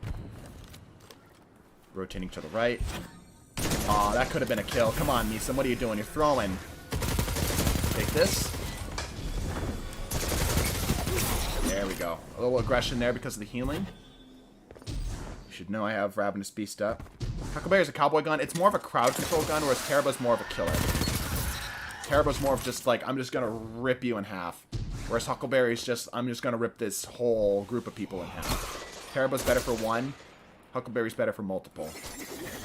Rotating to the right. Aw, that could have been a kill. Come on, Misa. What are you doing? You're throwing. Take this. There we go. A little aggression there because of the healing. You should know I have Ravenous Beast up. Huckleberry is a cowboy gun. It's more of a crowd control gun, whereas Terriba's more of a killer. Terriba's more of just like, I'm just going to rip you in half. Whereas Huckleberry's just, I'm just going to rip this whole group of people in half. Terriba's better for one. Huckleberry's better for multiple.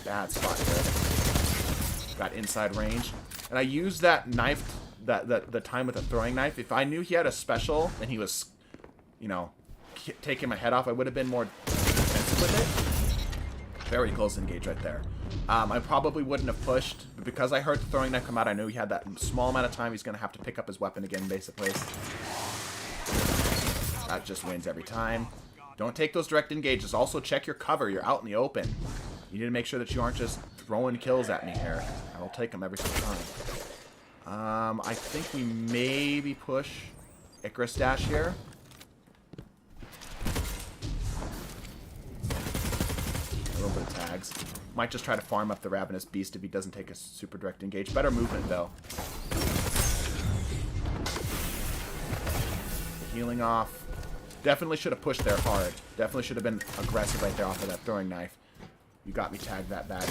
Bad spot here. Got inside range. And I used that knife, the time with a throwing knife. If I knew he had a special and he was, you know, taking my head off, I would have been more defensive with it. Very close engage right there. I probably wouldn't have pushed, but because I heard the throwing knife come out, I knew he had that small amount of time. He's going to have to pick up his weapon again, basically. That just wins every time. Don't take those direct engages. Also, check your cover. You're out in the open. You need to make sure that you aren't just throwing kills at me here. I will take them every single time. I think we maybe push Icarus Dash here. A little bit of tags. Might just try to farm up the Ravenous Beast if he doesn't take a super direct engage. Better movement, though. Healing off. Definitely should have pushed there hard. Definitely should have been aggressive right there off of that throwing knife. You got me tagged that bad.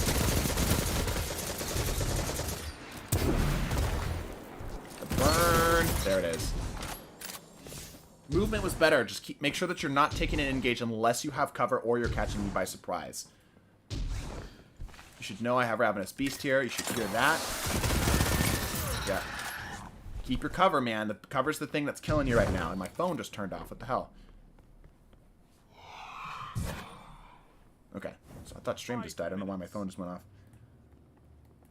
The burn. There it is. Movement was better. Just make sure that you're not taking an engage unless you have cover or you're catching me by surprise. You should know I have Ravenous Beast here. You should hear that. Yeah. Keep your cover, man. The cover's the thing that's killing you right now. And my phone just turned off. What the hell? Okay. So I thought stream just died. I don't know why my phone just went off.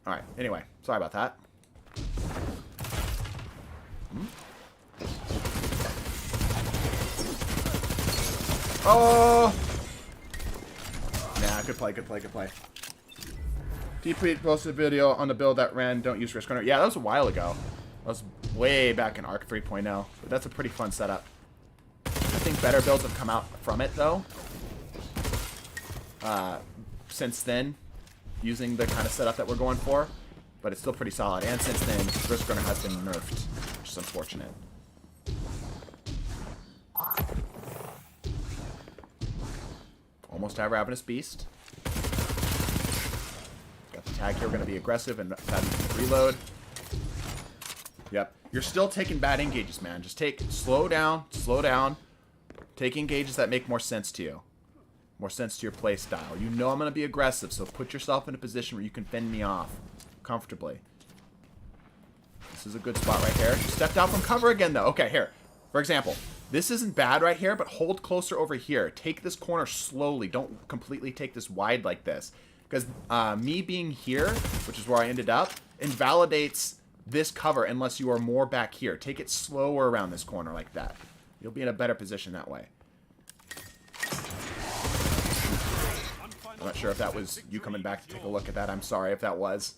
Alright. Anyway. Sorry about that. Oh! Nah, good play, good play, good play. TP posted a video on the build that ran Don't Use Risk Runner. Yeah, that was a while ago. That was way back in Arc 3.0. But that's a pretty fun setup. I think better builds have come out from it, though. Since then, using the kind of setup that we're going for. But it's still pretty solid. And since then, Risk Runner has been nerfed, which is unfortunate. Almost have Ravenous Beast. Got the tag here. We're going to be aggressive and reload. Yep. You're still taking bad engages, man. Just slow down, slow down. Take engages that make more sense to you. More sense to your play style. You know I'm going to be aggressive, so put yourself in a position where you can fend me off comfortably. This is a good spot right here. Stepped out from cover again, though. Okay, here. For example, this isn't bad right here, but hold closer over here. Take this corner slowly. Don't completely take this wide like this. Because me being here, which is where I ended up, invalidates this cover unless you are more back here. Take it slower around this corner like that. You'll be in a better position that way. I'm not sure if that was you coming back to take a look at that. I'm sorry if that was.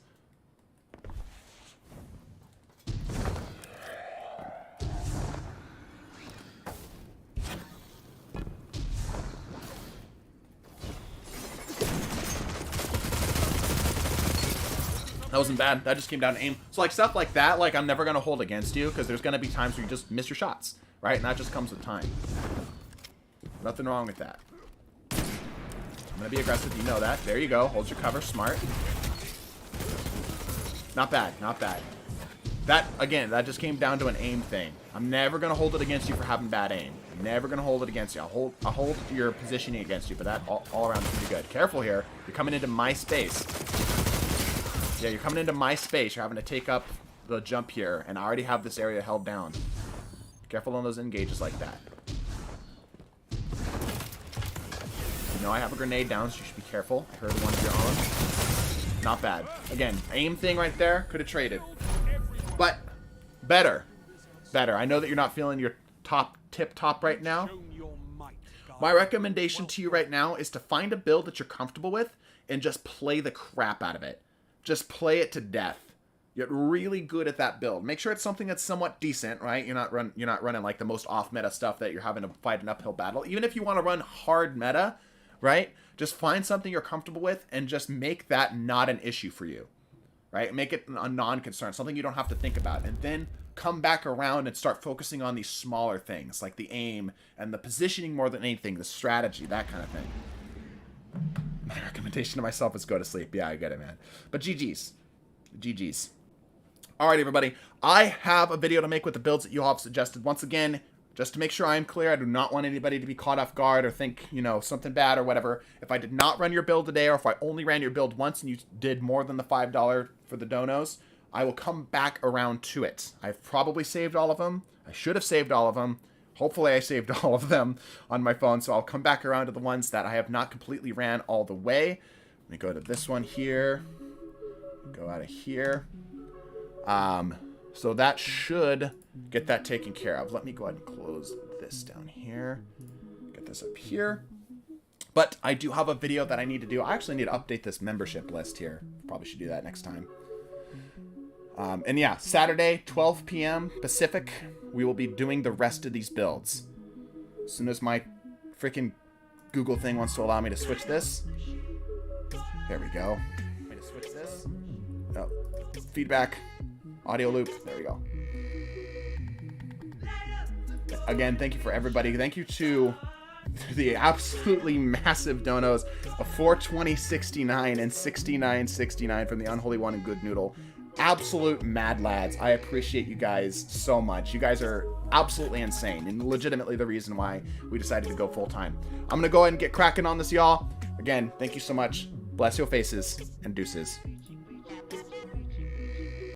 That wasn't bad. That just came down to aim. So, like, stuff like that, like, I'm never going to hold against you because there's going to be times where you just miss your shots, right? And that just comes with time. Nothing wrong with that. I'm going to be aggressive. You know that. There you go. Hold your cover. Smart. Not bad. Not bad. That, again, that just came down to an aim thing. I'm never going to hold it against you for having bad aim. I'm never going to hold it against you. I'll hold your positioning against you, but that all around is pretty good. Careful here. You're coming into my space. Yeah, you're coming into my space. You're having to take up the jump here, and I already have this area held down. Careful on those engages like that. You know I have a grenade down, so you should be careful. I heard one of your own. Not bad. Again, aim thing right there. Could have traded. But better. Better. I know that you're not feeling your tip-top right now. My recommendation to you right now is to find a build that you're comfortable with and just play the crap out of it. Just play it to death. Get really good at that build. Make sure it's something that's somewhat decent, right? You're not running like the most off-meta stuff that you're having to fight an uphill battle. Even if you want to run hard meta, right? Just find something you're comfortable with and just make that not an issue for you, right? Make it a non-concern, something you don't have to think about. And then come back around and start focusing on these smaller things like the aim and the positioning more than anything, the strategy, that kind of thing. My recommendation to myself is go to sleep. Yeah, I get it, man. But GG's. GG's. All right, everybody. I have a video to make with the builds that you all have suggested. Once again, just to make sure I'm clear, I do not want anybody to be caught off guard or think, you know, something bad or whatever. If I did not run your build today, or if I only ran your build once and you did more than the $5 for the donos, I will come back around to it. I've probably saved all of them. I should have saved all of them. Hopefully I saved all of them on my phone, so I'll come back around to the ones that I have not completely ran all the way. Let me go to this one here. Go out of here. So that should get that taken care of. Let me go ahead and close this down here. Get this up here. But I do have a video that I need to do. I actually need to update this membership list here. Probably should do that next time. And yeah, Saturday, 12 p.m. Pacific, we will be doing the rest of these builds. As soon as my freaking Google thing wants to allow me to switch this. There we go. Let me switch this. Oh, feedback. Audio loop. There we go. Again, thank you for everybody. Thank you to the absolutely massive donos of 420.69 and 69.69 from the Unholy One and Good Noodle. Absolute mad lads. I appreciate you guys so much. You guys are absolutely insane and legitimately the reason why we decided to go full time. I'm going to go ahead and get cracking on this, y'all. Again, thank you so much. Bless your faces and deuces.